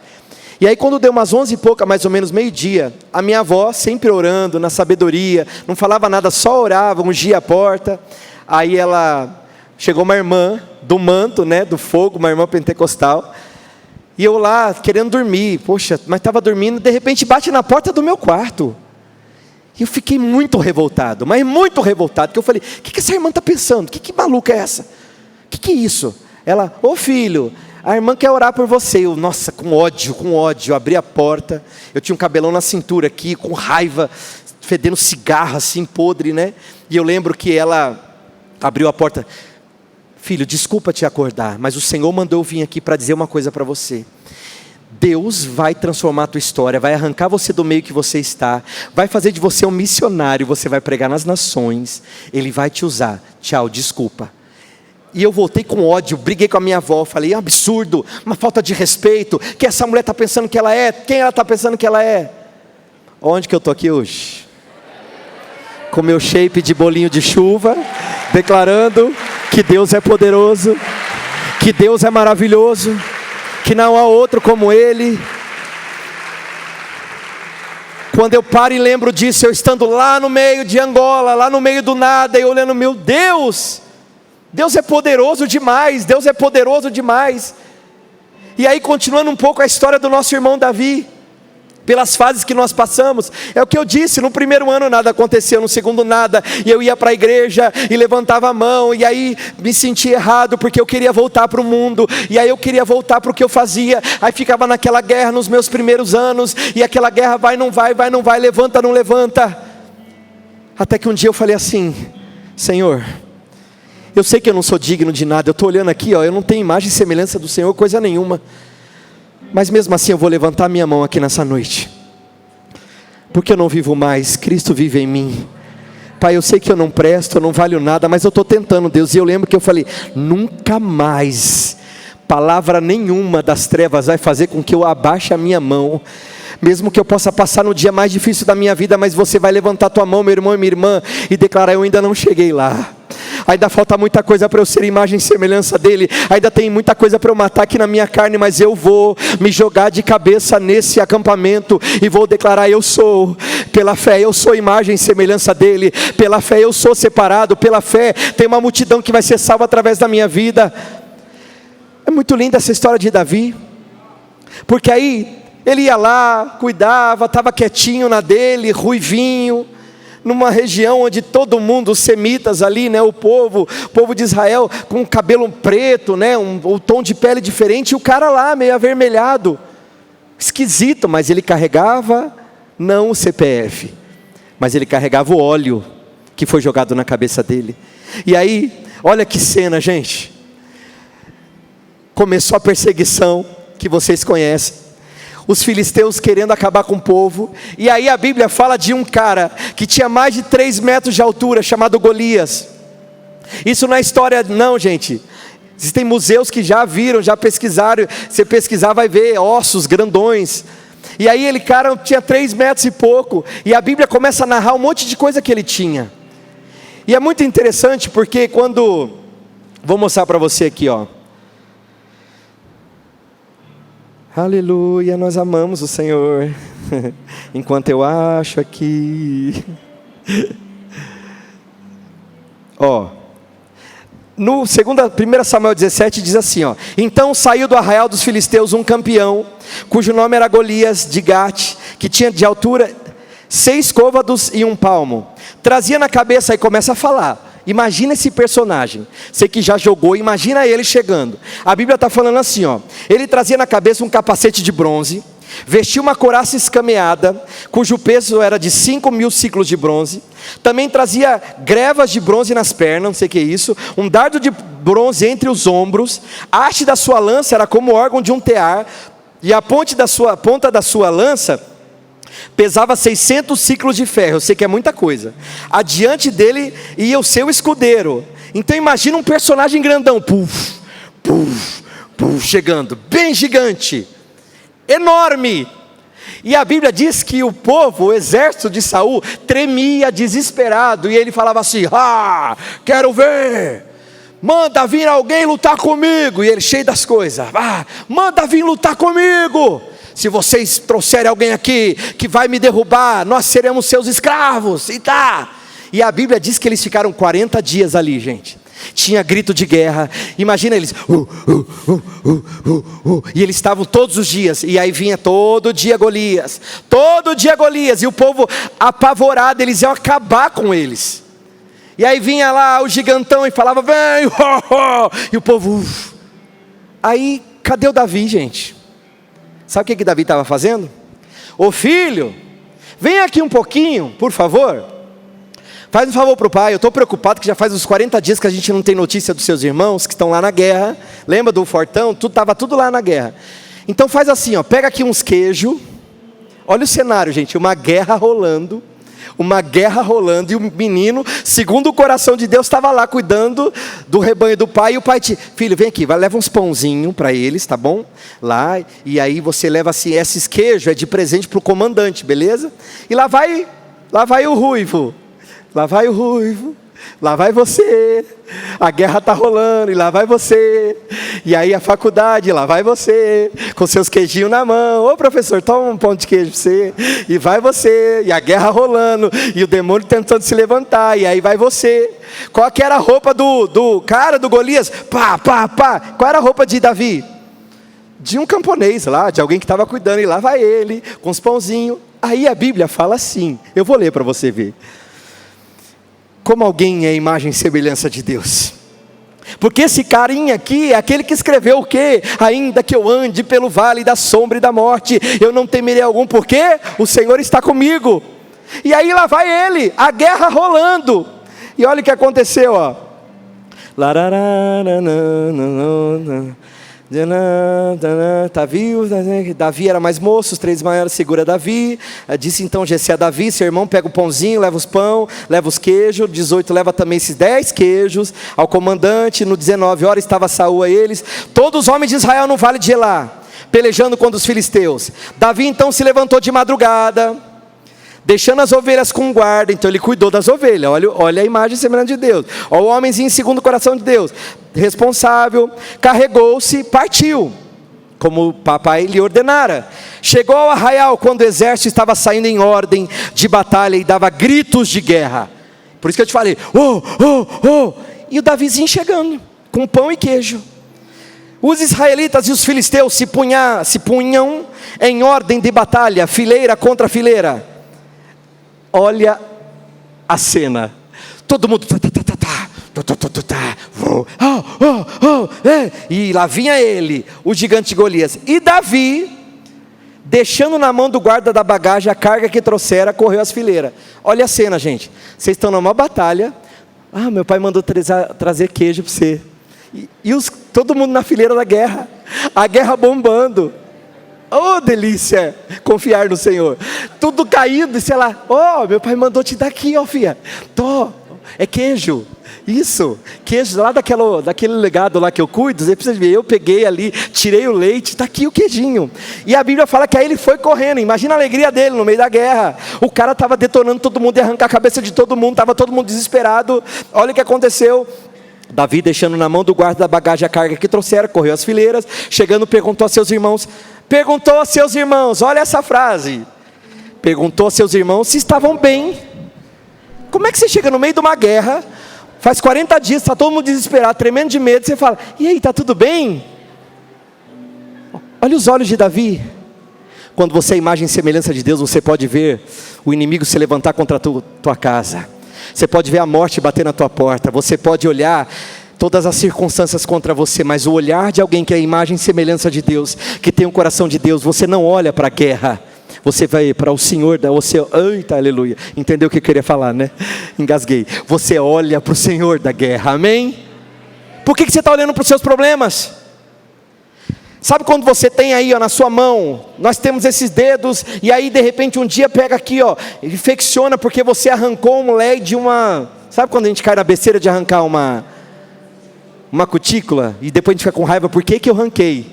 e aí quando deu umas 11 e pouca, mais ou menos meio-dia, a minha avó, sempre orando, na sabedoria, não falava nada, só orava, ungia a porta, aí chegou uma irmã do manto, né, do fogo, uma irmã pentecostal, e eu lá querendo dormir, poxa, mas estava dormindo, de repente bate na porta do meu quarto. E eu fiquei muito revoltado, mas muito revoltado, porque eu falei: o que essa irmã está pensando? Que maluca é essa? O que é isso? Ela: ô filho, a irmã quer orar por você. Eu, nossa, com ódio, eu abri a porta, eu tinha um cabelão na cintura aqui, com raiva, fedendo cigarro assim, podre, né? E eu lembro que ela abriu a porta: filho, desculpa te acordar, mas o Senhor mandou eu vir aqui para dizer uma coisa para você. Deus vai transformar a tua história, vai arrancar você do meio que você está, vai fazer de você um missionário, você vai pregar nas nações, Ele vai te usar, tchau, desculpa. E eu voltei com ódio, briguei com a minha avó, falei: é um absurdo, uma falta de respeito, que essa mulher está pensando que ela é, quem ela está pensando que ela é? Onde que eu estou aqui hoje? Com meu shape de bolinho de chuva, declarando que Deus é poderoso, que Deus é maravilhoso, que não há outro como Ele. Quando eu paro e lembro disso, eu estando lá no meio de Angola, lá no meio do nada, e olhando, meu Deus, Deus é poderoso demais, Deus é poderoso demais. E aí continuando um pouco a história do nosso irmão Davi, pelas fases que nós passamos, é o que eu disse, no primeiro ano nada aconteceu, no segundo nada, e eu ia para a igreja e levantava a mão, e aí me sentia errado, porque eu queria voltar para o mundo, e aí eu queria voltar para o que eu fazia, aí ficava naquela guerra nos meus primeiros anos, e aquela guerra vai, não vai, levanta, não levanta, até que um dia eu falei assim: Senhor, eu sei que eu não sou digno de nada, eu estou olhando aqui, ó, eu não tenho imagem e semelhança do Senhor, coisa nenhuma, Mas mesmo assim eu vou levantar minha mão aqui nessa noite, porque eu não vivo mais, Cristo vive em mim. Pai, eu sei que eu não presto, eu não valho nada, mas eu estou tentando, Deus. E eu lembro que eu falei, nunca mais, palavra nenhuma das trevas vai fazer com que eu abaixe a minha mão. Mesmo que eu possa passar no dia mais difícil da minha vida, mas você vai levantar tua mão, meu irmão e minha irmã, e declarar, eu ainda não cheguei lá. Ainda falta muita coisa para eu ser imagem e semelhança dele. Ainda tem muita coisa para eu matar aqui na minha carne, mas eu vou me jogar de cabeça nesse acampamento e vou declarar, eu sou, pela fé eu sou imagem e semelhança dele. Pela fé eu sou separado, pela fé tem uma multidão que vai ser salva através da minha vida. É muito linda essa história de Davi, porque aí ele ia lá, cuidava, estava quietinho na dele, ruivinho, numa região onde todo mundo, os semitas ali, né, o povo de Israel, com cabelo preto, né, um tom de pele diferente, e o cara lá, meio avermelhado, esquisito, mas ele carregava, não o CPF, mas ele carregava o óleo, que foi jogado na cabeça dele. E aí, olha que cena, gente, começou a perseguição, que vocês conhecem, os filisteus querendo acabar com o povo, e aí a Bíblia fala de um cara, que tinha mais de 3 metros de altura, chamado Golias. Isso não é história não, gente, existem museus que já viram, já pesquisaram, você pesquisar vai ver ossos grandões, e aí ele cara tinha 3 metros e pouco, e a Bíblia começa a narrar um monte de coisa que ele tinha, e é muito interessante, porque quando, vou mostrar para você aqui ó, aleluia, nós amamos o Senhor, enquanto eu acho aqui, ó, no 1 Samuel 17 diz assim, ó, então saiu do arraial dos filisteus um campeão, cujo nome era Golias de Gate, que tinha de altura 6 côvados e 1 palmo, trazia na cabeça, e começa a falar, imagina esse personagem, você que já jogou, imagina ele chegando, a Bíblia está falando assim ó, ele trazia na cabeça um capacete de bronze, vestia uma couraça escameada, cujo peso era de 5.000 ciclos de bronze, também trazia grevas de bronze nas pernas, não sei o que é isso, um dardo de bronze entre os ombros, a haste da sua lança era como o órgão de um tear, e a ponta da sua lança pesava 600 ciclos de ferro, eu sei que é muita coisa, adiante dele ia o seu escudeiro, então imagina um personagem grandão, puf, puf, puf, chegando, bem gigante, enorme, e a Bíblia diz que o povo, o exército de Saul, tremia desesperado, e ele falava assim, quero ver, manda vir alguém lutar comigo, e ele cheio das coisas, manda vir lutar comigo, se vocês trouxerem alguém aqui, que vai me derrubar, nós seremos seus escravos, e a Bíblia diz que eles ficaram 40 dias ali, gente, tinha grito de guerra, imagina eles, e eles estavam todos os dias, e aí vinha todo dia Golias, e o povo apavorado, eles iam acabar com eles, e aí vinha lá o gigantão e falava, vem, e o povo, aí cadê o Davi, gente? Sabe o que Davi estava fazendo? Ô filho, vem aqui um pouquinho, por favor, faz um favor para o pai, eu estou preocupado que já faz uns 40 dias que a gente não tem notícia dos seus irmãos, que estão lá na guerra, lembra do fortão? Estava tudo lá na guerra, então faz assim, ó, pega aqui uns queijos, olha o cenário gente, uma guerra rolando, e o menino, segundo o coração de Deus, estava lá cuidando do rebanho do pai, e o pai filho, vem aqui, leva uns pãozinhos para eles, tá bom? Lá, e aí você leva assim, esses queijos é de presente para o comandante, beleza? E lá vai o ruivo, lá vai você, a guerra está rolando, e lá vai você, e aí a faculdade, lá vai você, com seus queijinhos na mão, ô professor, toma um pão de queijo para você, e vai você, e a guerra rolando, e o demônio tentando se levantar, e aí vai você, qual que era a roupa do cara, do Golias? Qual era a roupa de Davi? De um camponês lá, de alguém que estava cuidando, e lá vai ele, com os pãozinhos, aí a Bíblia fala assim, eu vou ler para você ver, como alguém é imagem e semelhança de Deus, porque esse carinha aqui é aquele que escreveu o quê? Ainda que eu ande pelo vale da sombra e da morte, eu não temerei algum, porque o Senhor está comigo, e aí lá vai ele, a guerra rolando, e olha o que aconteceu, ó, Davi era mais moço, os 3 maiores segura Davi. Disse então Jessé a Davi: seu irmão pega o pãozinho, leva os pão, leva os queijos. 18, leva também esses 10 queijos ao comandante. No 19, hora estava Saul a eles, todos os homens de Israel no vale de Elá, pelejando contra os filisteus. Davi então se levantou de madrugada, deixando as ovelhas com guarda. Então ele cuidou das ovelhas. Olha a imagem semelhante de Deus. Olha o homenzinho segundo o coração de Deus, responsável. Carregou-se, partiu, como o papai lhe ordenara. Chegou ao arraial quando o exército estava saindo em ordem de batalha e dava gritos de guerra. Por isso que eu te falei, e o Davizinho chegando com pão e queijo. Os israelitas e os filisteus se punham em ordem de batalha, fileira contra fileira. Olha a cena, todo mundo e lá vinha ele, o gigante Golias. E Davi, deixando na mão do guarda da bagagem a carga que trouxera, correu às fileiras. Olha a cena, gente, vocês estão numa batalha. Meu pai mandou trazer queijo para você. Todo mundo na fileira da guerra, a guerra bombando. Oh, delícia, confiar no Senhor. Tudo caído, sei lá. Meu pai mandou te dar aqui, filha. É queijo. Isso, queijo lá daquele legado lá que eu cuido. Você precisa ver, eu peguei ali, tirei o leite, está aqui o queijinho. E a Bíblia fala que aí ele foi correndo. Imagina a alegria dele no meio da guerra. O cara estava detonando todo mundo, ia arrancar a cabeça de todo mundo, estava todo mundo desesperado. Olha o que aconteceu. Davi, deixando na mão do guarda da bagagem a carga que trouxera, correu às fileiras. Chegando, perguntou a seus irmãos, olha essa frase, perguntou a seus irmãos se estavam bem. Como é que você chega no meio de uma guerra, faz 40 dias, está todo mundo desesperado, tremendo de medo, você fala, e aí, está tudo bem? Olha os olhos de Davi. Quando você é imagem e semelhança de Deus, você pode ver o inimigo se levantar contra a tua casa, você pode ver a morte bater na tua porta, você pode olhar todas as circunstâncias contra você, mas o olhar de alguém que é a imagem e semelhança de Deus, que tem o coração de Deus, você não olha para a guerra, você vai para o Senhor da oceano. Eita, aleluia, entendeu o que eu queria falar, né? Engasguei. Você olha para o Senhor da guerra, amém? Por que você está olhando para os seus problemas? Sabe quando você tem aí na sua mão, nós temos esses dedos, e aí de repente um dia pega aqui, infecciona porque você arrancou um lé de uma... Sabe quando a gente cai na besteira de arrancar uma cutícula, e depois a gente fica com raiva, por que eu arranquei?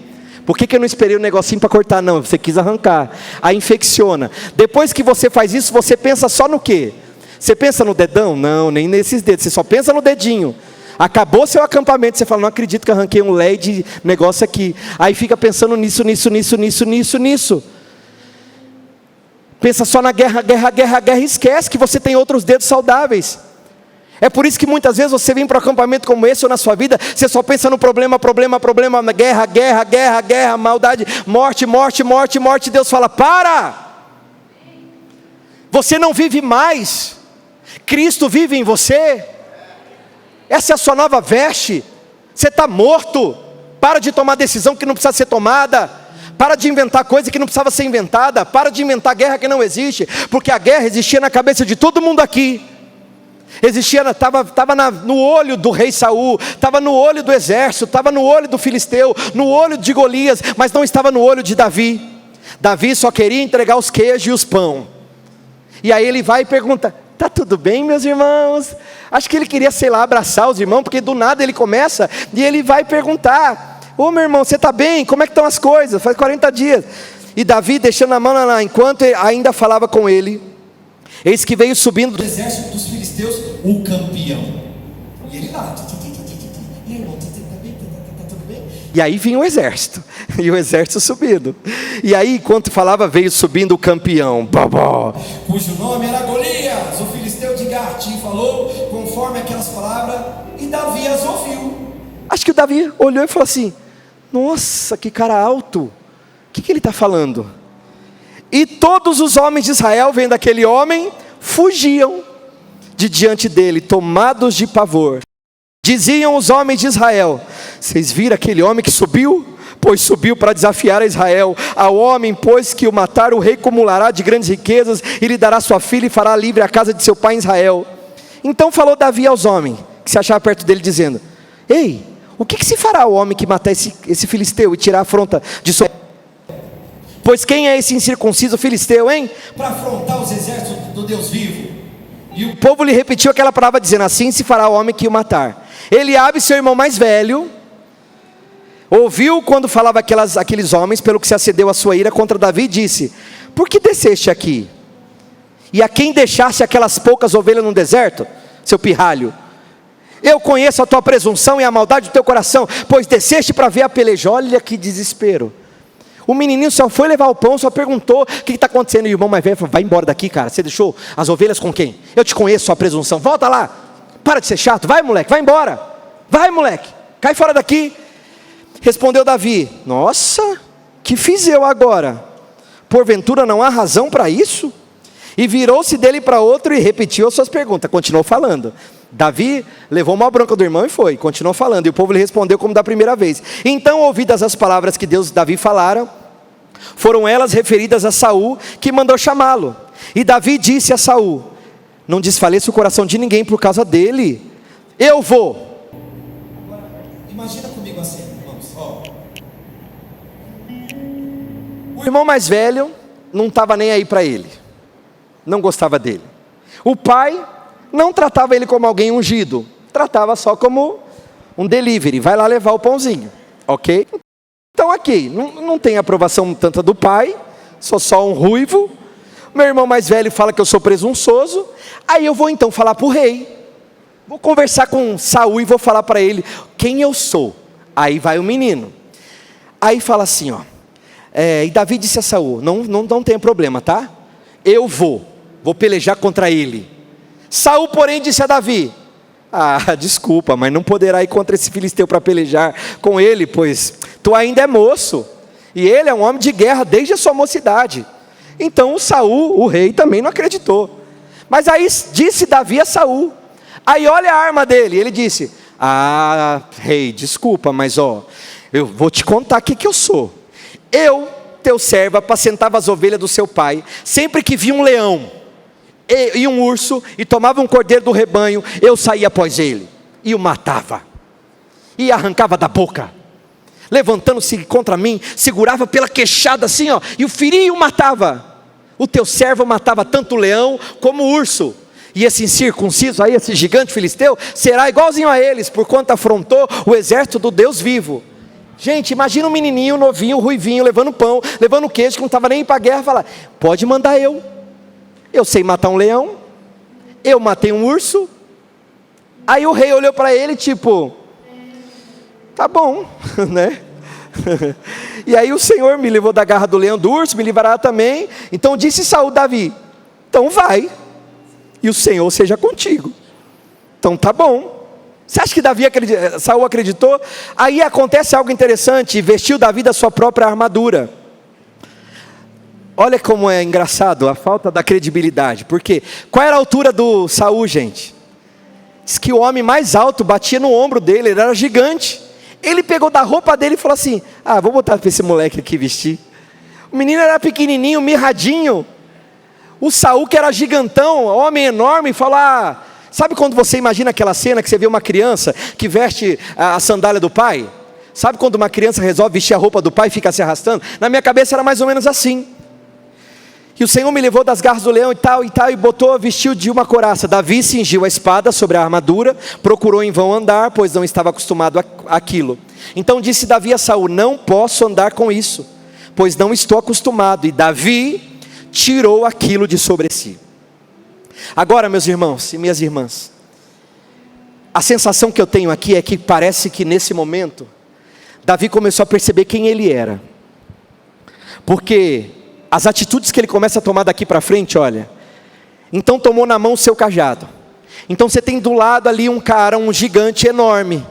Por que eu não esperei um negocinho para cortar? Não, você quis arrancar, aí infecciona. Depois que você faz isso, você pensa só no quê? Você pensa no dedão? Não, nem nesses dedos, você só pensa no dedinho. Acabou seu acampamento, você fala, não acredito que eu arranquei um lé de negócio aqui. Aí fica pensando nisso. Pensa só na guerra, e esquece que você tem outros dedos saudáveis. É por isso que muitas vezes você vem para um acampamento como esse ou na sua vida, você só pensa no problema, guerra, maldade, morte. Deus fala, para! Você não vive mais, Cristo vive em você. Essa é a sua nova veste. Você está morto. Para de tomar decisão que não precisa ser tomada. Para de inventar coisa que não precisava ser inventada. Para de inventar guerra que não existe, porque a guerra existia na cabeça de todo mundo aqui. Estava no olho do rei Saul, estava no olho do exército, estava no olho do filisteu, no olho de Golias, mas não estava no olho de Davi. Davi só queria entregar os queijos e os pão. E aí ele vai e pergunta, está tudo bem, meus irmãos? Acho que ele queria, abraçar os irmãos, porque do nada ele começa, e ele vai perguntar, meu irmão, você está bem? Como é que estão as coisas? Faz 40 dias. E Davi, deixando a mão lá, enquanto ainda falava com ele, eis que veio subindo do exército dos filisteus o campeão. E ele lá, e aí, irmão, tá tudo bem? E aí vinha o exército, e o exército subindo. E aí, enquanto falava, veio subindo o campeão, cujo nome era Golias, o filisteu de Gate, e falou conforme aquelas palavras, e Davi as ouviu. Acho que o Davi olhou e falou assim, nossa, que cara alto, o que ele está falando? E todos os homens de Israel, vendo aquele homem, fugiam de diante dele, tomados de pavor. Diziam os homens de Israel, vocês viram aquele homem que subiu? Pois subiu para desafiar a Israel. Ao homem, pois, que o matar, o rei acumulará de grandes riquezas, e lhe dará sua filha, e fará livre a casa de seu pai em Israel. Então falou Davi aos homens, que se achavam perto dele, dizendo, ei, o que se fará ao homem que matar esse filisteu e tirar a afronta de sua... Pois quem é esse incircunciso filisteu, hein? Para afrontar os exércitos do Deus vivo. E o povo lhe repetiu aquela palavra dizendo, assim se fará ao homem que o matar. Eliabe, seu irmão mais velho, ouviu quando falava aqueles homens, pelo que se acendeu a sua ira contra Davi, e disse, por que desceste aqui? E a quem deixaste aquelas poucas ovelhas no deserto, seu pirralho? Eu conheço a tua presunção e a maldade do teu coração, pois desceste para ver a peleja. Olha que desespero. O menininho só foi levar o pão, só perguntou, o que está acontecendo? E o irmão mais velho falou, vai embora daqui, cara, você deixou as ovelhas com quem? Eu te conheço, sua presunção, volta lá, para de ser chato, vai moleque, vai embora, vai moleque, cai fora daqui. Respondeu Davi, nossa, que fiz eu agora? Porventura não há razão para isso? E virou-se dele para outro e repetiu as suas perguntas, continuou falando. Davi levou uma bronca do irmão e foi, continuou falando, e o povo lhe respondeu como da primeira vez. Então, ouvidas as palavras que Davi falara, foram elas referidas a Saul, que mandou chamá-lo. E Davi disse a Saul, não desfaleça o coração de ninguém por causa dele, eu vou. Agora, imagina comigo assim, irmãos, ó. O irmão mais velho não estava nem aí para ele, não gostava dele. O pai não tratava ele como alguém ungido, tratava só como um delivery, vai lá levar o pãozinho, ok? Então aqui, não tem aprovação tanta do pai, sou só um ruivo, meu irmão mais velho fala que eu sou presunçoso, aí eu vou então falar para o rei, vou conversar com Saul e vou falar para ele quem eu sou. Aí vai o menino, aí fala assim, ó, e Davi disse a Saul, não tem problema, tá? Eu vou pelejar contra ele. Saul porém disse a Davi, desculpa, mas não poderá ir contra esse filisteu para pelejar com ele, pois tu ainda é moço, e ele é um homem de guerra desde a sua mocidade. Então Saul, o rei, também não acreditou. Mas aí disse Davi a Saul, aí olha a arma dele, ele disse, rei, desculpa, mas eu vou te contar o que eu sou. Eu, teu servo, apacentava as ovelhas do seu pai, sempre que via um leão e um urso, e tomava um cordeiro do rebanho, eu saía após ele, e o matava, e arrancava da boca, levantando-se contra mim, segurava pela queixada assim, e o feria e o matava. O teu servo matava tanto o leão como o urso, e esse incircunciso aí, esse gigante filisteu, será igualzinho a eles, porquanto afrontou o exército do Deus vivo. Gente, imagina um menininho novinho, ruivinho, levando pão, levando queijo, que não estava nem para a guerra, falar, pode mandar eu sei matar um leão, eu matei um urso. Aí o rei olhou para ele tipo, tá bom, né? E aí o Senhor me levou da garra do leão, do urso, me livrará também. Então disse Saul a Davi, então vai, e o Senhor seja contigo. Então tá bom. Você acha que Saul acreditou? Aí acontece algo interessante, vestiu Davi da sua própria armadura. Olha como é engraçado a falta da credibilidade. Porque qual era a altura do Saul, gente? Diz que o homem mais alto batia no ombro dele, ele era gigante. Ele pegou da roupa dele e falou assim, vou botar para esse moleque aqui vestir. O menino era pequenininho, mirradinho. O Saul, que era gigantão, homem enorme, falou, sabe quando você imagina aquela cena que você vê uma criança que veste a sandália do pai? Sabe quando uma criança resolve vestir a roupa do pai e fica se arrastando? Na minha cabeça era mais ou menos assim. E o Senhor me levou das garras do leão e botou, vestiu de uma couraça. Davi cingiu a espada sobre a armadura, procurou em vão andar, pois não estava acostumado àquilo. Então disse Davi a Saul, não posso andar com isso, pois não estou acostumado. E Davi tirou aquilo de sobre si. Agora, meus irmãos e minhas irmãs, a sensação que eu tenho aqui é que parece que nesse momento, Davi começou a perceber quem ele era. Porque as atitudes que ele começa a tomar daqui para frente, olha. Então tomou na mão o seu cajado. Então você tem do lado ali um cara, um gigante enorme.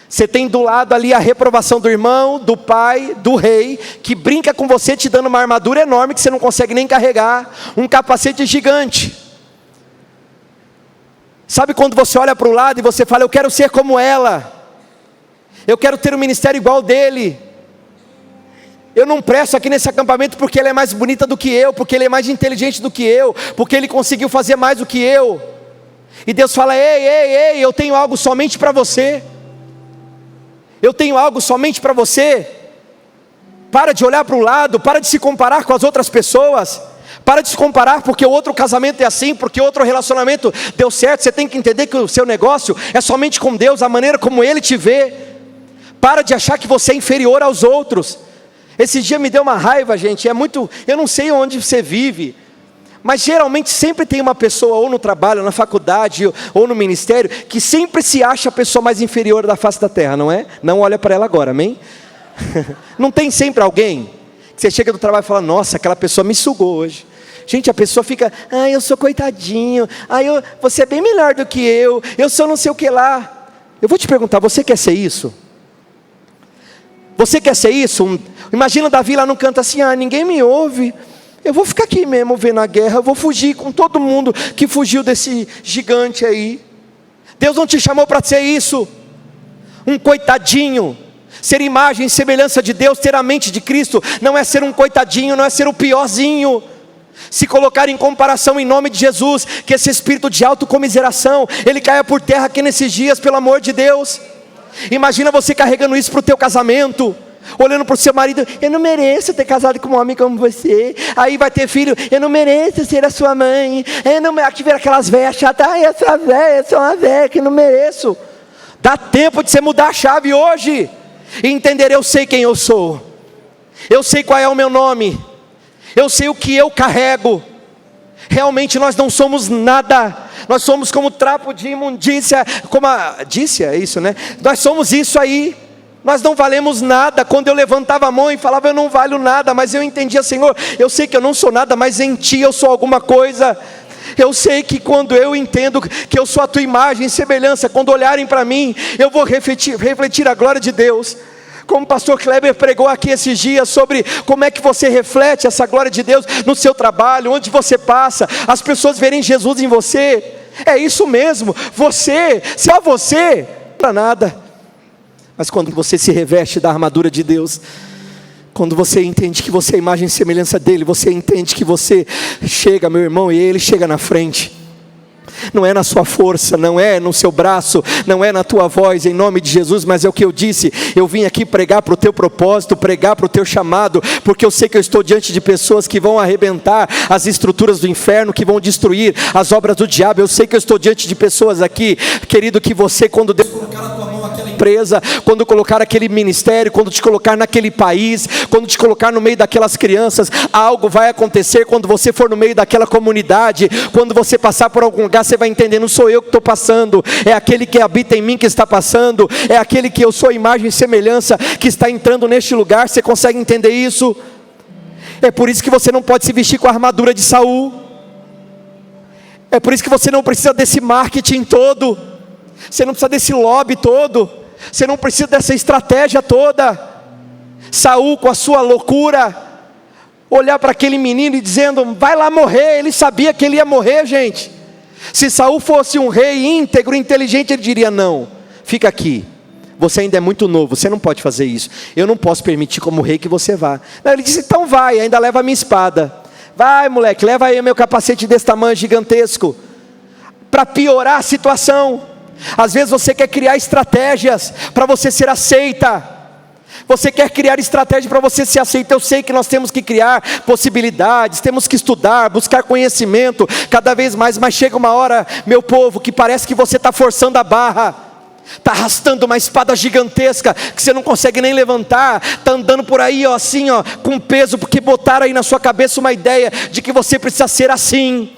Você tem do lado ali a reprovação do irmão, do pai, do rei, que brinca com você te dando uma armadura enorme que você não consegue nem carregar, um capacete gigante. Sabe quando você olha para o lado e você fala, eu quero ser como ela, eu quero ter um ministério igual dele. Eu não presto aqui nesse acampamento porque ela é mais bonita do que eu, porque ele é mais inteligente do que eu, porque ele conseguiu fazer mais do que eu. E Deus fala, ei, eu tenho algo somente para você. Eu tenho algo somente para você. Para de olhar para o lado, para de se comparar com as outras pessoas. Para de se comparar porque o outro casamento é assim, porque outro relacionamento deu certo. Você tem que entender que o seu negócio é somente com Deus, a maneira como Ele te vê. Para de achar que você é inferior aos outros. Esse dia me deu uma raiva, gente, eu não sei onde você vive, mas geralmente sempre tem uma pessoa, ou no trabalho, ou na faculdade, ou no ministério, que sempre se acha a pessoa mais inferior da face da terra, não é? Não olha para ela agora, amém? Não tem sempre alguém, que você chega do trabalho e fala, nossa, aquela pessoa me sugou hoje. Gente, a pessoa fica, eu sou coitadinho, você é bem melhor do que eu sou não sei o que lá. Eu vou te perguntar, você quer ser isso? Você quer ser isso? Imagina Davi lá no canto assim, ninguém me ouve, eu vou ficar aqui mesmo vendo a guerra, eu vou fugir com todo mundo que fugiu desse gigante aí. Deus não te chamou para ser isso, um coitadinho. Ser imagem e semelhança de Deus, ter a mente de Cristo, não é ser um coitadinho, não é ser o piorzinho. Se colocar em comparação em nome de Jesus, que esse espírito de autocomiseração, ele caia por terra aqui nesses dias, pelo amor de Deus. Imagina você carregando isso para o teu casamento, olhando para o seu marido, eu não mereço ter casado com um homem como você. Aí vai ter filho, eu não mereço ser a sua mãe. Aqui vem aquelas velhas chatas, eu sou uma velha que não mereço. Dá tempo de você mudar a chave hoje, e entender, eu sei quem eu sou, eu sei qual é o meu nome, eu sei o que eu carrego. Realmente nós não somos nada, nós somos como trapo de imundícia, é isso, né? Nós somos isso aí, nós não valemos nada. Quando eu levantava a mão e falava, eu não valho nada, mas eu entendia, Senhor, eu sei que eu não sou nada, mas em Ti eu sou alguma coisa. Eu sei que quando eu entendo que eu sou a Tua imagem e semelhança, quando olharem para mim, eu vou refletir a glória de Deus. Como o pastor Kleber pregou aqui esses dias sobre como é que você reflete essa glória de Deus no seu trabalho, onde você passa, as pessoas verem Jesus em você. É isso mesmo, só você, para nada. Mas quando você se reveste da armadura de Deus, quando você entende que você é a imagem e semelhança dEle, você entende que você chega, meu irmão, e Ele chega na frente. Não é na sua força, não é no seu braço, não é na tua voz, em nome de Jesus, mas é o que eu disse, eu vim aqui pregar para o teu propósito, pregar para o teu chamado, porque eu sei que eu estou diante de pessoas que vão arrebentar as estruturas do inferno, que vão destruir as obras do diabo. Eu sei que eu estou diante de pessoas aqui, querido, que você, quando Deus colocar a tua mão naquela empresa, quando colocar aquele ministério, quando te colocar naquele país, quando te colocar no meio daquelas crianças, algo vai acontecer. Quando você for no meio daquela comunidade, quando você passar por algum lugar, você vai entender, não sou eu que estou passando, é aquele que habita em mim que está passando, é aquele que eu sou imagem e semelhança que está entrando neste lugar. Você consegue entender isso? É por isso que você não pode se vestir com a armadura de Saul, é por isso que você não precisa desse marketing todo, você não precisa desse lobby todo, você não precisa dessa estratégia toda. Saul, com a sua loucura, olhar para aquele menino e dizendo, vai lá morrer. Ele sabia que ele ia morrer, gente. Se Saul fosse um rei íntegro, inteligente, ele diria, não, fica aqui, você ainda é muito novo, você não pode fazer isso, eu não posso permitir como rei que você vá. Não, ele disse, então vai, ainda leva a minha espada, vai moleque, leva aí meu capacete desse tamanho gigantesco, para piorar a situação. Às vezes você quer criar estratégias para você ser aceita, você quer criar estratégia para você ser aceito. Eu sei que nós temos que criar possibilidades, temos que estudar, buscar conhecimento cada vez mais, mas chega uma hora, meu povo, que parece que você está forçando a barra, está arrastando uma espada gigantesca, que você não consegue nem levantar, está andando por aí assim, com peso, porque botaram aí na sua cabeça uma ideia, de que você precisa ser assim,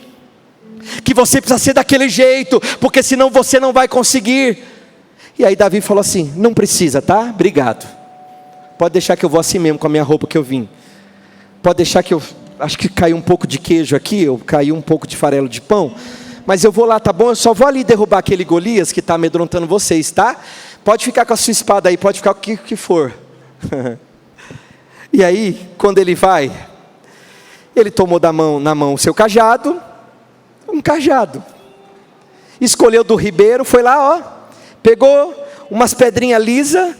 que você precisa ser daquele jeito, porque senão você não vai conseguir. E aí Davi falou assim, não precisa, tá? Obrigado. Pode deixar que eu vou assim mesmo com a minha roupa que eu vim. Pode deixar que eu... Acho que caiu um pouco de queijo aqui, eu caiu um pouco de farelo de pão. Mas eu vou lá, tá bom? Eu só vou ali derrubar aquele Golias que está amedrontando vocês, tá? Pode ficar com a sua espada aí, pode ficar com o que for. E aí, quando ele vai, ele tomou na mão o seu cajado, um cajado. Escolheu do ribeiro, foi lá, pegou umas pedrinhas lisas,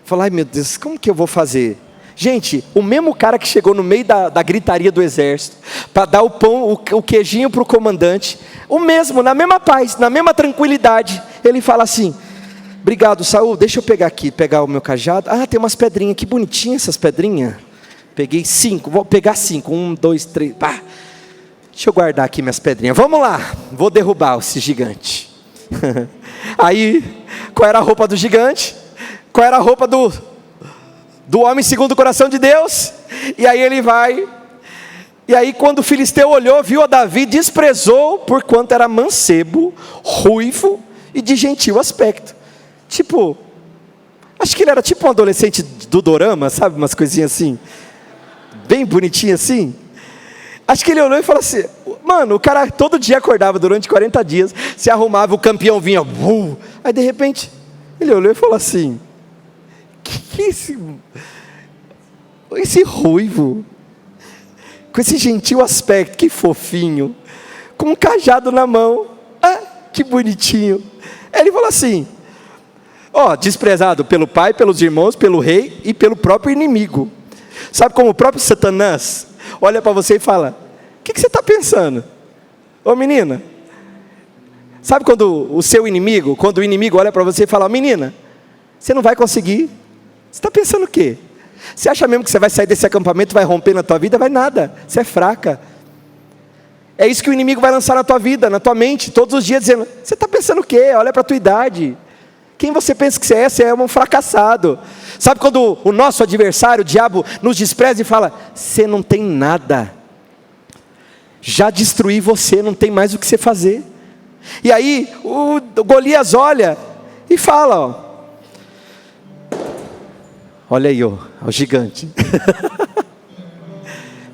falou, ai meu Deus, como que eu vou fazer? Gente, o mesmo cara que chegou no meio da gritaria do exército, para dar o pão, o queijinho para o comandante, o mesmo, na mesma paz, na mesma tranquilidade, ele fala assim, Obrigado, Saul. Deixa eu pegar o meu cajado. Ah, tem umas pedrinhas, que bonitinhas essas pedrinhas. Peguei 5, vou pegar 5. 1, 2, 3. Pá. Deixa eu guardar aqui minhas pedrinhas. Vamos lá, vou derrubar esse gigante. Aí, qual era a roupa do gigante? Qual era a roupa do homem segundo o coração de Deus? E aí ele vai. E aí quando o filisteu olhou, viu a Davi, desprezou, porquanto era mancebo, ruivo e de gentil aspecto. Tipo, acho que ele era tipo um adolescente do dorama, sabe? Umas coisinhas assim, bem bonitinho assim. Acho que ele olhou e falou assim, mano, o cara todo dia acordava durante 40 dias, se arrumava, o campeão vinha, aí de repente, ele olhou e falou assim, que esse ruivo, com esse gentil aspecto, que fofinho, com um cajado na mão, que bonitinho. Aí ele falou assim, desprezado pelo pai, pelos irmãos, pelo rei e pelo próprio inimigo. Sabe como o próprio Satanás olha para você e fala, o que você está pensando? Ô menina, sabe quando o inimigo olha para você e fala, menina, você não vai conseguir, você está pensando o quê? Você acha mesmo que você vai sair desse acampamento e vai romper na tua vida? Vai nada, você é fraca. É isso que o inimigo vai lançar na tua vida, na tua mente, todos os dias, dizendo, você está pensando o quê? Olha para a tua idade. Quem você pensa que você é? Você é um fracassado. Sabe quando o nosso adversário, o diabo, nos despreza e fala, você não tem nada, já destruí você, não tem mais o que você fazer. E aí o Golias olha e fala, olha aí, o gigante.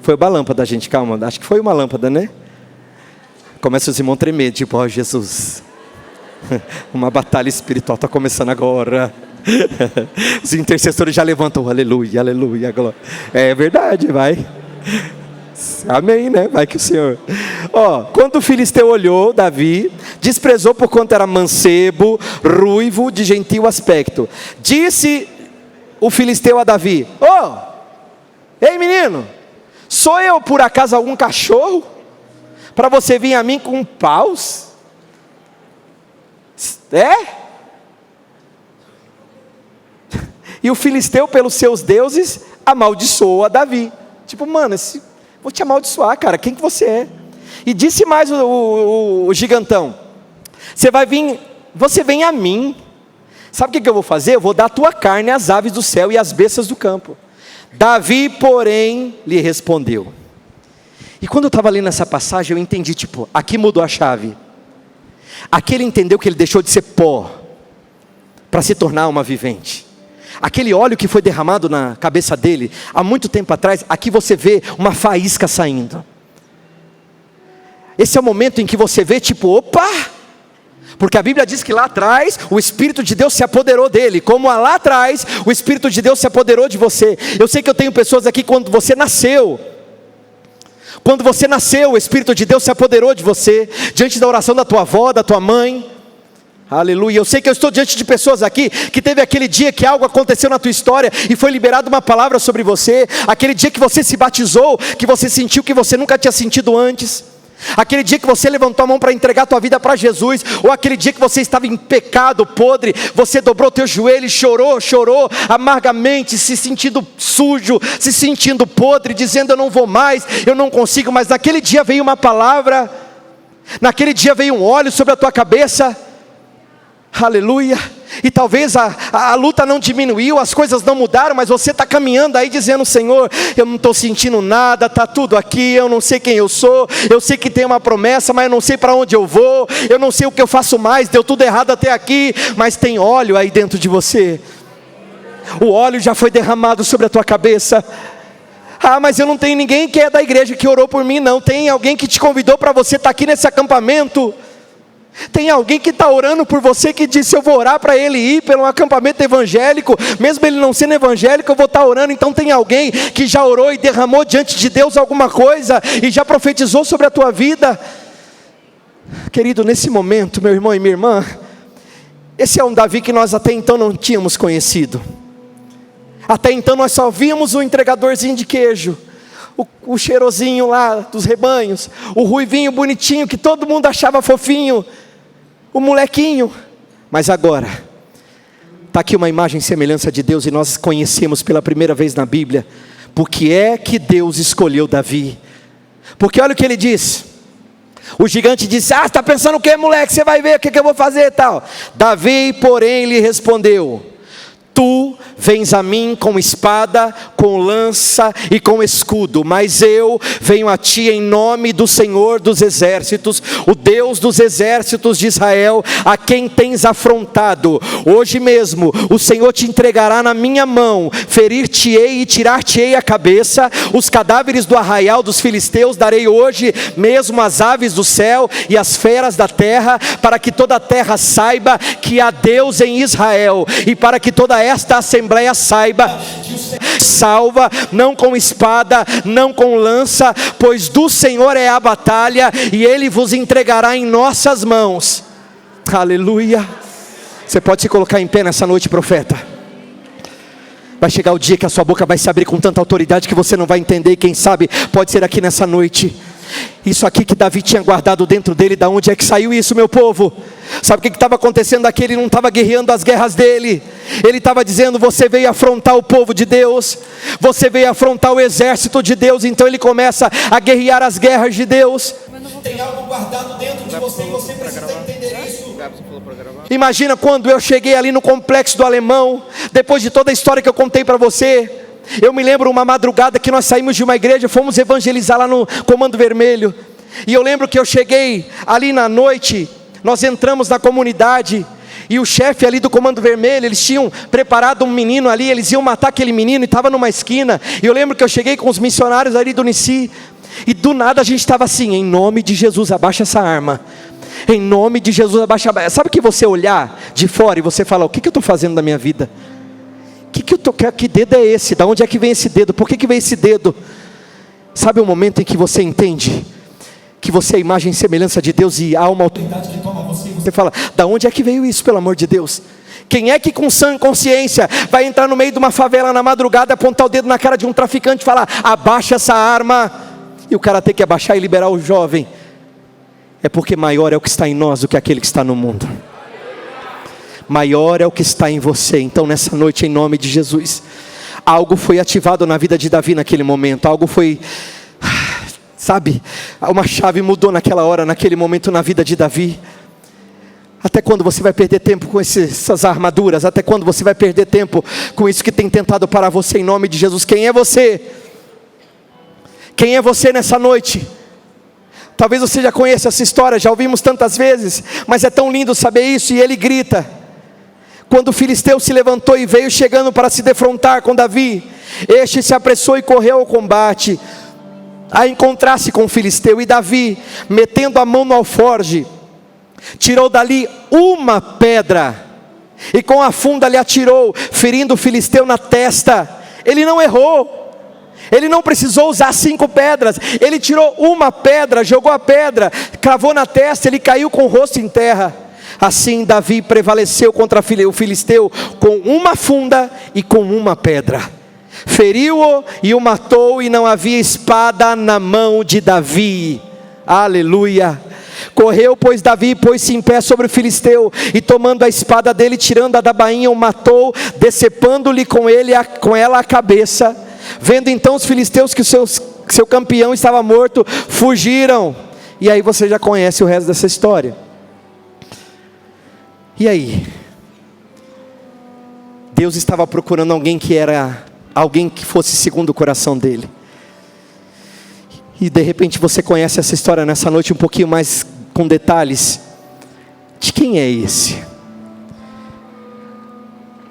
Foi uma lâmpada, gente, calma, acho que foi uma lâmpada, né? Começa os irmãos a tremer, tipo, Jesus, uma batalha espiritual está começando agora. Os intercessores já levantam, aleluia, aleluia, glória. É verdade, vai. Amém, né? Vai que o Senhor. Quando o filisteu olhou Davi, desprezou por quanto era mancebo, ruivo, de gentil aspecto. Disse o filisteu a Davi, ei menino, sou eu por acaso algum cachorro, para você vir a mim com paus? E o filisteu pelos seus deuses amaldiçoou a Davi. Tipo, mano, vou te amaldiçoar, cara, quem que você é? E disse mais o gigantão, você vem a mim, sabe o que eu vou fazer? Eu vou dar a tua carne às aves do céu e às bestas do campo. Davi, porém, lhe respondeu. E quando eu estava lendo essa passagem, eu entendi, tipo, aqui mudou a chave. Aqui ele entendeu que ele deixou de ser pó, para se tornar uma vivente. Aquele óleo que foi derramado na cabeça dele, há muito tempo atrás, aqui você vê uma faísca saindo. Esse é o momento em que você vê, tipo, opa! Porque a Bíblia diz que lá atrás, o Espírito de Deus se apoderou dele, como lá atrás, o Espírito de Deus se apoderou de você. Eu sei que eu tenho pessoas aqui, quando você nasceu, o Espírito de Deus se apoderou de você, diante da oração da tua avó, da tua mãe, aleluia. Eu sei que eu estou diante de pessoas aqui, que teve aquele dia que algo aconteceu na tua história, e foi liberada uma palavra sobre você, aquele dia que você se batizou, que você sentiu que você nunca tinha sentido antes, aquele dia que você levantou a mão para entregar a tua vida para Jesus, ou aquele dia que você estava em pecado podre, você dobrou teu joelho e chorou amargamente, se sentindo sujo, se sentindo podre, dizendo eu não vou mais, eu não consigo, mas naquele dia veio uma palavra, naquele dia veio um óleo sobre a tua cabeça, aleluia. E talvez a luta não diminuiu, as coisas não mudaram, mas você está caminhando aí dizendo, Senhor, eu não estou sentindo nada, está tudo aqui, eu não sei quem eu sou, eu sei que tem uma promessa, mas eu não sei para onde eu vou, eu não sei o que eu faço mais, deu tudo errado até aqui, mas tem óleo aí dentro de você, o óleo já foi derramado sobre a tua cabeça. Mas eu não tenho ninguém que é da igreja que orou por mim, não. Tem alguém que te convidou para você estar aqui nesse acampamento. Tem alguém que está orando por você, que disse, eu vou orar para ele ir pelo acampamento evangélico, mesmo ele não sendo evangélico, eu vou estar orando. Então tem alguém que já orou e derramou diante de Deus alguma coisa, e já profetizou sobre a tua vida. Querido, nesse momento, meu irmão e minha irmã, esse é um Davi que nós até então não tínhamos conhecido. Até então nós só víamos o entregadorzinho de queijo, o cheirosinho lá dos rebanhos, o ruivinho bonitinho que todo mundo achava fofinho, o molequinho. Mas agora Está aqui uma imagem e semelhança de Deus, e nós conhecemos pela primeira vez na Bíblia. Porque é que Deus escolheu Davi? Porque olha o que ele diz. O gigante disse: você está pensando o que, moleque? Você vai ver o que eu vou fazer e tal. Davi, porém, lhe respondeu: tu vens a mim com espada, com lança e com escudo, mas eu venho a ti em nome do Senhor dos exércitos, o Deus dos exércitos de Israel, a quem tens afrontado. Hoje mesmo o Senhor te entregará na minha mão, ferir-te-ei e tirar-te-ei a cabeça. Os cadáveres do arraial dos filisteus darei hoje mesmo às aves do céu e às feras da terra, para que toda a terra saiba que há Deus em Israel, e para que toda esta assembleia saiba, salva, não com espada, não com lança, pois do Senhor é a batalha, e Ele vos entregará em nossas mãos. Aleluia. Você pode se colocar em pé nessa noite, profeta. Vai chegar o dia que a sua boca vai se abrir com tanta autoridade que você não vai entender, e quem sabe pode ser aqui nessa noite. Isso aqui que Davi tinha guardado dentro dele, da onde é que saiu isso, meu povo? Sabe o que estava acontecendo aqui? Ele não estava guerreando as guerras dele. Ele estava dizendo: você veio afrontar o povo de Deus, você veio afrontar o exército de Deus. Então ele começa a guerrear as guerras de Deus. Tem algo guardado dentro de você, e você precisa entender isso. Imagina quando eu cheguei ali no Complexo do Alemão, depois de toda a história que eu contei para você. Eu me lembro uma madrugada que nós saímos de uma igreja, fomos evangelizar lá no Comando Vermelho. E eu lembro que eu cheguei ali na noite, nós entramos na comunidade, e o chefe ali do Comando Vermelho, eles tinham preparado um menino ali, eles iam matar aquele menino, e estava numa esquina. E eu lembro que eu cheguei com os missionários ali do Nici, e do nada a gente estava assim: em nome de Jesus, abaixa essa arma. Em nome de Jesus, abaixa. Sabe que você olhar de fora e você fala: o que eu estou fazendo da minha vida? Que dedo é esse? Da onde é que vem esse dedo? Por que vem esse dedo? Sabe o momento em que você entende que você é a imagem e semelhança de Deus, e há uma autoridade que toma você, e você fala: da onde é que veio isso, pelo amor de Deus? Quem é que com sã consciência vai entrar no meio de uma favela na madrugada, apontar o dedo na cara de um traficante e falar: abaixa essa arma, e o cara tem que abaixar e liberar o jovem? É porque maior é o que está em nós do que aquele que está no mundo. Maior é o que está em você. Então nessa noite, em nome de Jesus, algo foi ativado na vida de Davi naquele momento. Algo foi, sabe, uma chave mudou naquela hora, naquele momento na vida de Davi. Até quando você vai perder tempo com essas armaduras? Até quando você vai perder tempo com isso que tem tentado parar você? Em nome de Jesus, quem é você? Quem é você nessa noite? Talvez você já conheça essa história, já ouvimos tantas vezes, mas é tão lindo saber isso. E ele grita: quando o filisteu se levantou e veio chegando para se defrontar com Davi, este se apressou e correu ao combate, a encontrar-se com o filisteu. E Davi, metendo a mão no alforje, tirou dali uma pedra, e com a funda lhe atirou, ferindo o filisteu na testa. Ele não errou. Ele não precisou usar 5 pedras. Ele tirou uma pedra, jogou a pedra, cravou na testa, ele caiu com o rosto em terra. Assim Davi prevaleceu contra o filisteu com uma funda e com uma pedra. Feriu-o e o matou, e não havia espada na mão de Davi. Aleluia. Correu, pois, Davi, pôs-se em pé sobre o filisteu, e tomando a espada dele, tirando-a da bainha, o matou, decepando-lhe com ela a cabeça. Vendo então os filisteus que o seu campeão estava morto, fugiram. E aí você já conhece o resto dessa história. E aí? Deus estava procurando alguém que fosse segundo o coração dele. E de repente você conhece essa história nessa noite um pouquinho mais com detalhes. De quem é esse?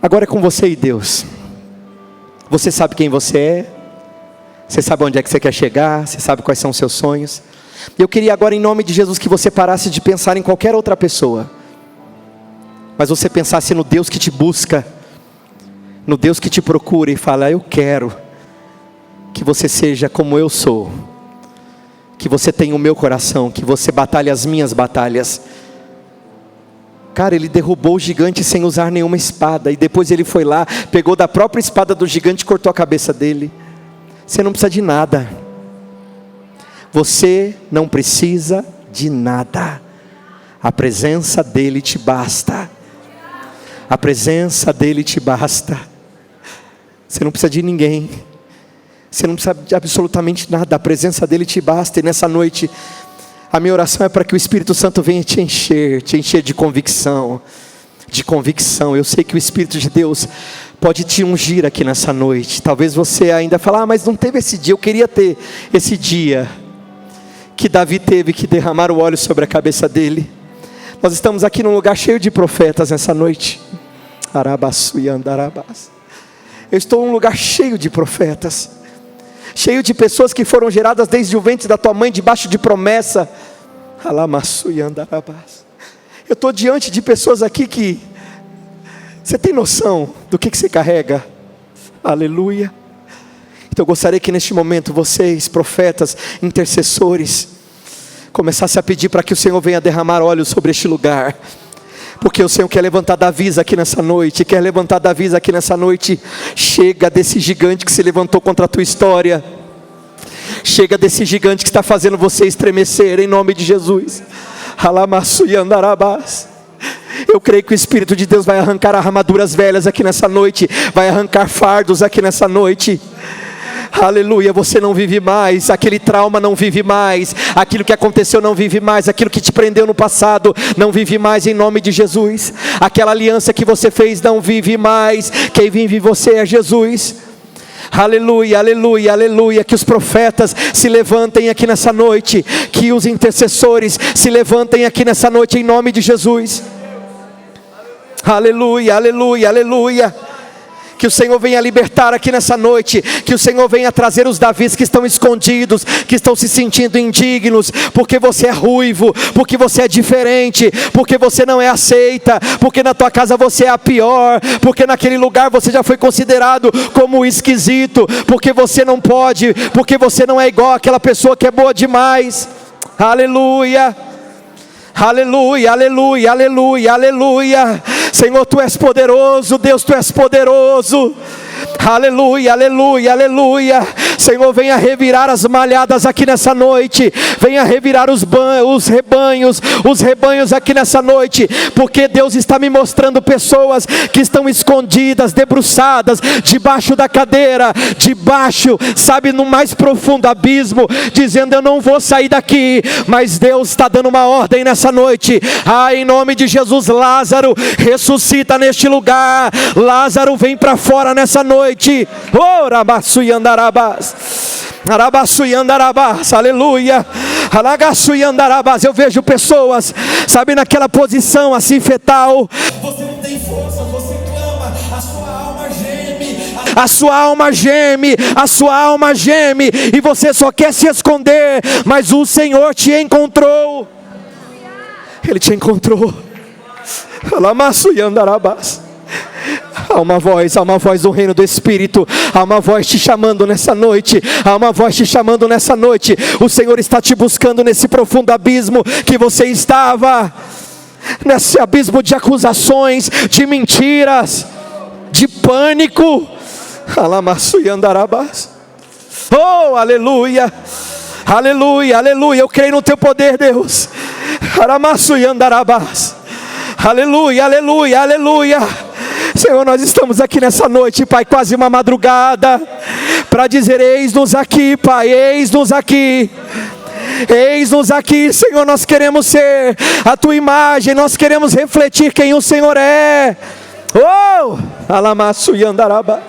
Agora é com você e Deus. Você sabe quem você é, você sabe onde é que você quer chegar, você sabe quais são os seus sonhos. Eu queria agora, em nome de Jesus, que você parasse de pensar em qualquer outra pessoa, mas você pensasse no Deus que te busca, no Deus que te procura e fala: eu quero que você seja como eu sou, que você tenha o meu coração, que você batalhe as minhas batalhas. Cara, ele derrubou o gigante sem usar nenhuma espada, e depois ele foi lá, pegou da própria espada do gigante e cortou a cabeça dele. Você não precisa de nada. Você não precisa de nada. A presença dele te basta. A presença dEle te basta. Você não precisa de ninguém. Você não precisa de absolutamente nada. A presença dEle te basta. E nessa noite, a minha oração é para que o Espírito Santo venha te encher de convicção. De convicção. Eu sei que o Espírito de Deus pode te ungir aqui nessa noite. Talvez você ainda fale, mas não teve esse dia. Eu queria ter esse dia que Davi teve que derramar o óleo sobre a cabeça dele. Nós estamos aqui num lugar cheio de profetas nessa noite. Eu estou num lugar cheio de profetas, cheio de pessoas que foram geradas desde o ventre da tua mãe, debaixo de promessa. Eu estou diante de pessoas aqui que você tem noção do que você carrega? Aleluia. Então eu gostaria que neste momento vocês, profetas, intercessores, começassem a pedir para que o Senhor venha derramar óleo sobre este lugar. Porque o Senhor quer levantar Davi aqui nessa noite. Quer levantar Davi aqui nessa noite. Chega desse gigante que se levantou contra a tua história. Chega desse gigante que está fazendo você estremecer, em nome de Jesus. Eu creio que o Espírito de Deus vai arrancar armaduras velhas aqui nessa noite. Vai arrancar fardos aqui nessa noite. Aleluia, você não vive mais, aquele trauma não vive mais, aquilo que aconteceu não vive mais, aquilo que te prendeu no passado não vive mais, em nome de Jesus. Aquela aliança que você fez não vive mais, quem vive em você é Jesus. Aleluia, aleluia, aleluia. Que os profetas se levantem aqui nessa noite, que os intercessores se levantem aqui nessa noite, em nome de Jesus. Aleluia, aleluia, aleluia. Que o Senhor venha libertar aqui nessa noite. Que o Senhor venha trazer os Davis que estão escondidos, que estão se sentindo indignos, porque você é ruivo, porque você é diferente, porque você não é aceita, porque na tua casa você é a pior, porque naquele lugar você já foi considerado como esquisito, porque você não pode, porque você não é igual àquela pessoa que é boa demais. Aleluia. Aleluia, aleluia, aleluia, aleluia. Senhor, Tu és poderoso, Deus, Tu és poderoso. Aleluia, aleluia, aleluia. Senhor, venha revirar as malhadas aqui nessa noite. Venha revirar os rebanhos aqui nessa noite. Porque Deus está me mostrando pessoas que estão escondidas, debruçadas, debaixo da cadeira, debaixo, sabe, no mais profundo abismo, dizendo, eu não vou sair daqui. Mas Deus está dando uma ordem nessa noite. Em nome de Jesus, Lázaro, ressuscita neste lugar. Lázaro, vem para fora nessa noite. Oh, Rabassuyandarabás, Arabassuyandarabás, aleluia. Alagaçuyandarabás. Eu vejo pessoas, sabe, naquela posição assim fetal. Você não tem força, você clama, a sua alma geme. A sua alma geme, a sua alma geme, e você só quer se esconder, mas o Senhor te encontrou. Ele te encontrou. Alamassuyandarabás. Há uma voz do reino do Espírito. Há uma voz te chamando nessa noite. Há uma voz te chamando nessa noite. O Senhor está te buscando nesse profundo abismo que você estava. Nesse abismo de acusações, de mentiras, de pânico. Alamassuyandarabás. Oh, aleluia. Aleluia, aleluia. Eu creio no Teu poder, Deus. Alamassuyandarabás. Aleluia, aleluia, aleluia. Senhor, nós estamos aqui nessa noite, Pai, quase uma madrugada, para dizer, eis-nos aqui, Pai, eis-nos aqui. Eis-nos aqui, Senhor, nós queremos ser a Tua imagem, nós queremos refletir quem o Senhor é. Oh, Alamassuyandarabá,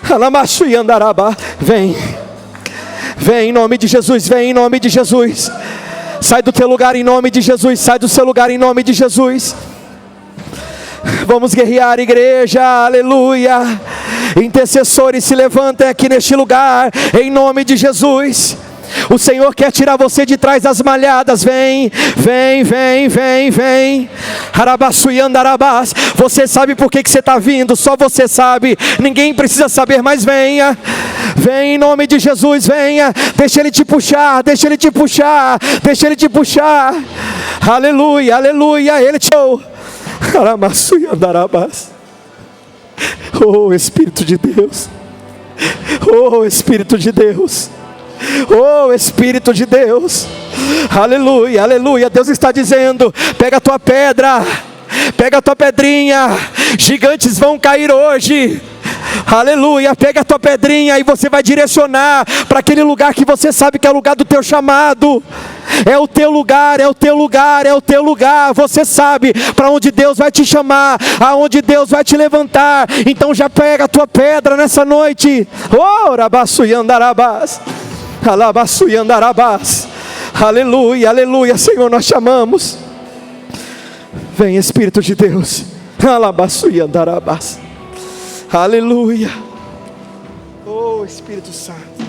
Alamassuyandarabá. Vem, vem em nome de Jesus, vem em nome de Jesus. Sai do teu lugar em nome de Jesus, sai do seu lugar em nome de Jesus. Vamos guerrear, igreja, aleluia. Intercessores, se levantem aqui neste lugar, em nome de Jesus. O Senhor quer tirar você de trás das malhadas. Vem, vem, vem, vem, vem. Arabassuyandarabás. Você sabe por que você está vindo, só você sabe. Ninguém precisa saber, mas venha. Vem em nome de Jesus, venha. Deixa Ele te puxar, deixa Ele te puxar, deixa Ele te puxar. Aleluia, aleluia. Ele te... Oh, Espírito de Deus. Oh, Espírito de Deus. Oh, Espírito de Deus. Aleluia, aleluia. Deus está dizendo, pega a tua pedra, Pega a tua pedrinha, gigantes vão cair hoje. Aleluia, pega a tua pedrinha e você vai direcionar para aquele lugar que você sabe que é o lugar do teu chamado. É o teu lugar, é o teu lugar, é o teu lugar. Você sabe para onde Deus vai te chamar, aonde Deus vai te levantar. Então já pega a tua pedra nessa noite. Oh, rabaçuiandarabás, alabaçuiandarabás. Aleluia, aleluia, Senhor, nós chamamos. Vem, Espírito de Deus. Alabaçuiandarabás. Aleluia. Oh, Espírito Santo.